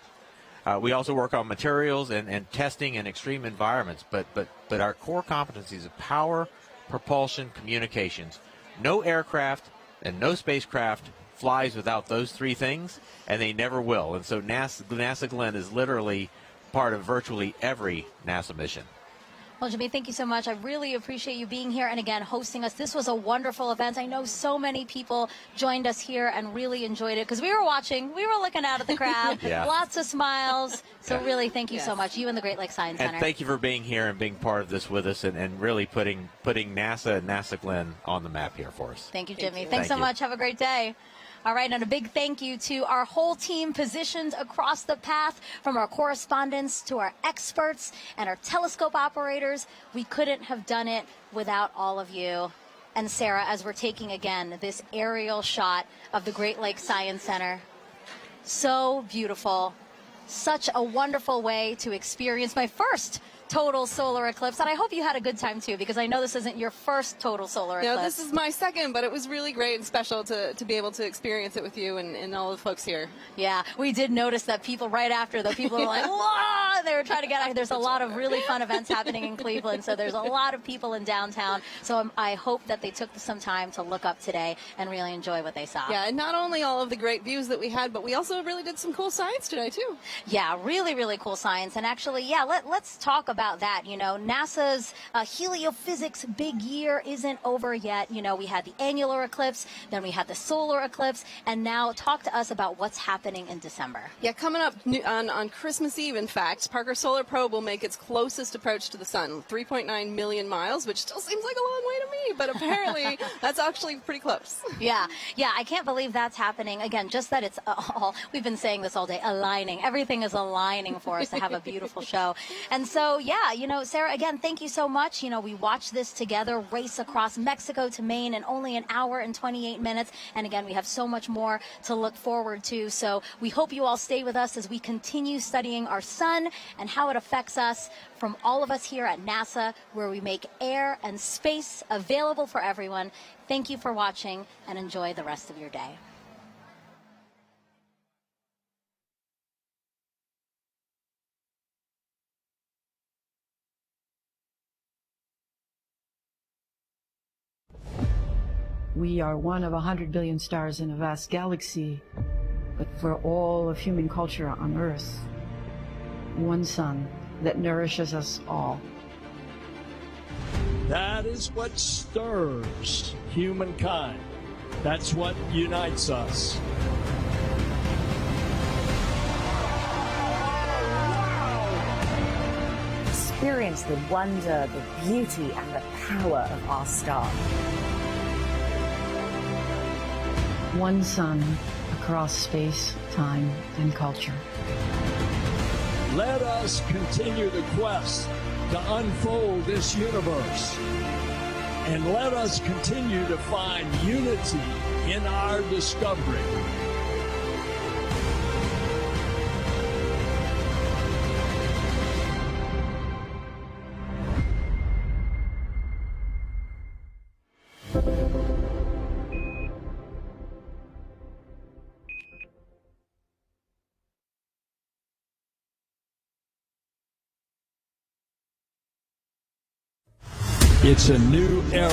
We also work on materials and testing in extreme environments, but our core competencies of power, propulsion, communications. No aircraft and no spacecraft flies without those three things, and they never will. And so NASA Glenn is literally part of virtually every NASA mission. Well, Jimmy, thank you so much. I really appreciate you being here and, again, hosting us. This was a wonderful event. I know so many people joined us here and really enjoyed it because we were watching. We were looking out at the crowd. Yeah. Lots of smiles. So really, thank you so much, you and the Great Lakes Science Center. And thank you for being here and being part of this with us and really putting NASA and NASA Glenn on the map here for us. Thank you, Jimmy. Thank Thanks so you. much. Have a great day. All right, and a big thank you to our whole team positioned across the path, from our correspondents to our experts and our telescope operators. We couldn't have done it without all of you. And Sarah, as we're taking again this aerial shot of the Great Lakes Science Center, so beautiful. Such a wonderful way to experience my first total solar eclipse, and I hope you had a good time too, because I know this isn't your first total solar eclipse. No, this is my second, but it was really great and special to be able to experience it with you and all the folks here. Yeah, we did notice that people right after, the people were like, whoa, they were trying to get out. There's a lot of really fun events happening in Cleveland, so there's a lot of people in downtown. So I hope that they took some time to look up today and really enjoy what they saw. Yeah, and not only all of the great views that we had, but we also really did some cool science today too. Yeah, really, really cool science. And actually, yeah, let's talk about that. NASA's heliophysics big year isn't over yet. We had the annular eclipse, then we had the solar eclipse, and now talk to us about what's happening in December. Yeah, coming up on Christmas Eve, in fact, Parker Solar Probe will make its closest approach to the sun, 3.9 million miles, which still seems like a long way to me, but apparently that's actually pretty close. Yeah, I can't believe that's happening. Again, just that it's all, we've been saying this all day, aligning. Everything is aligning for us to have a beautiful show. And so, yeah, Sarah, again, thank you so much. We watched this together, race across Mexico to Maine in only an hour and 28 minutes. And again, we have so much more to look forward to. So we hope you all stay with us as we continue studying our sun and how it affects us, from all of us here at NASA, where we make air and space available for everyone. Thank you for watching, and enjoy the rest of your day. We are one of 100 billion stars in a vast galaxy, but for all of human culture on Earth, one sun that nourishes us all. That is what stirs humankind. That's what unites us. Experience the wonder, the beauty, and the power of our star. One sun across space, time, and culture. Let us continue the quest to unfold this universe. And let us continue to find unity in our discovery. It's a new era.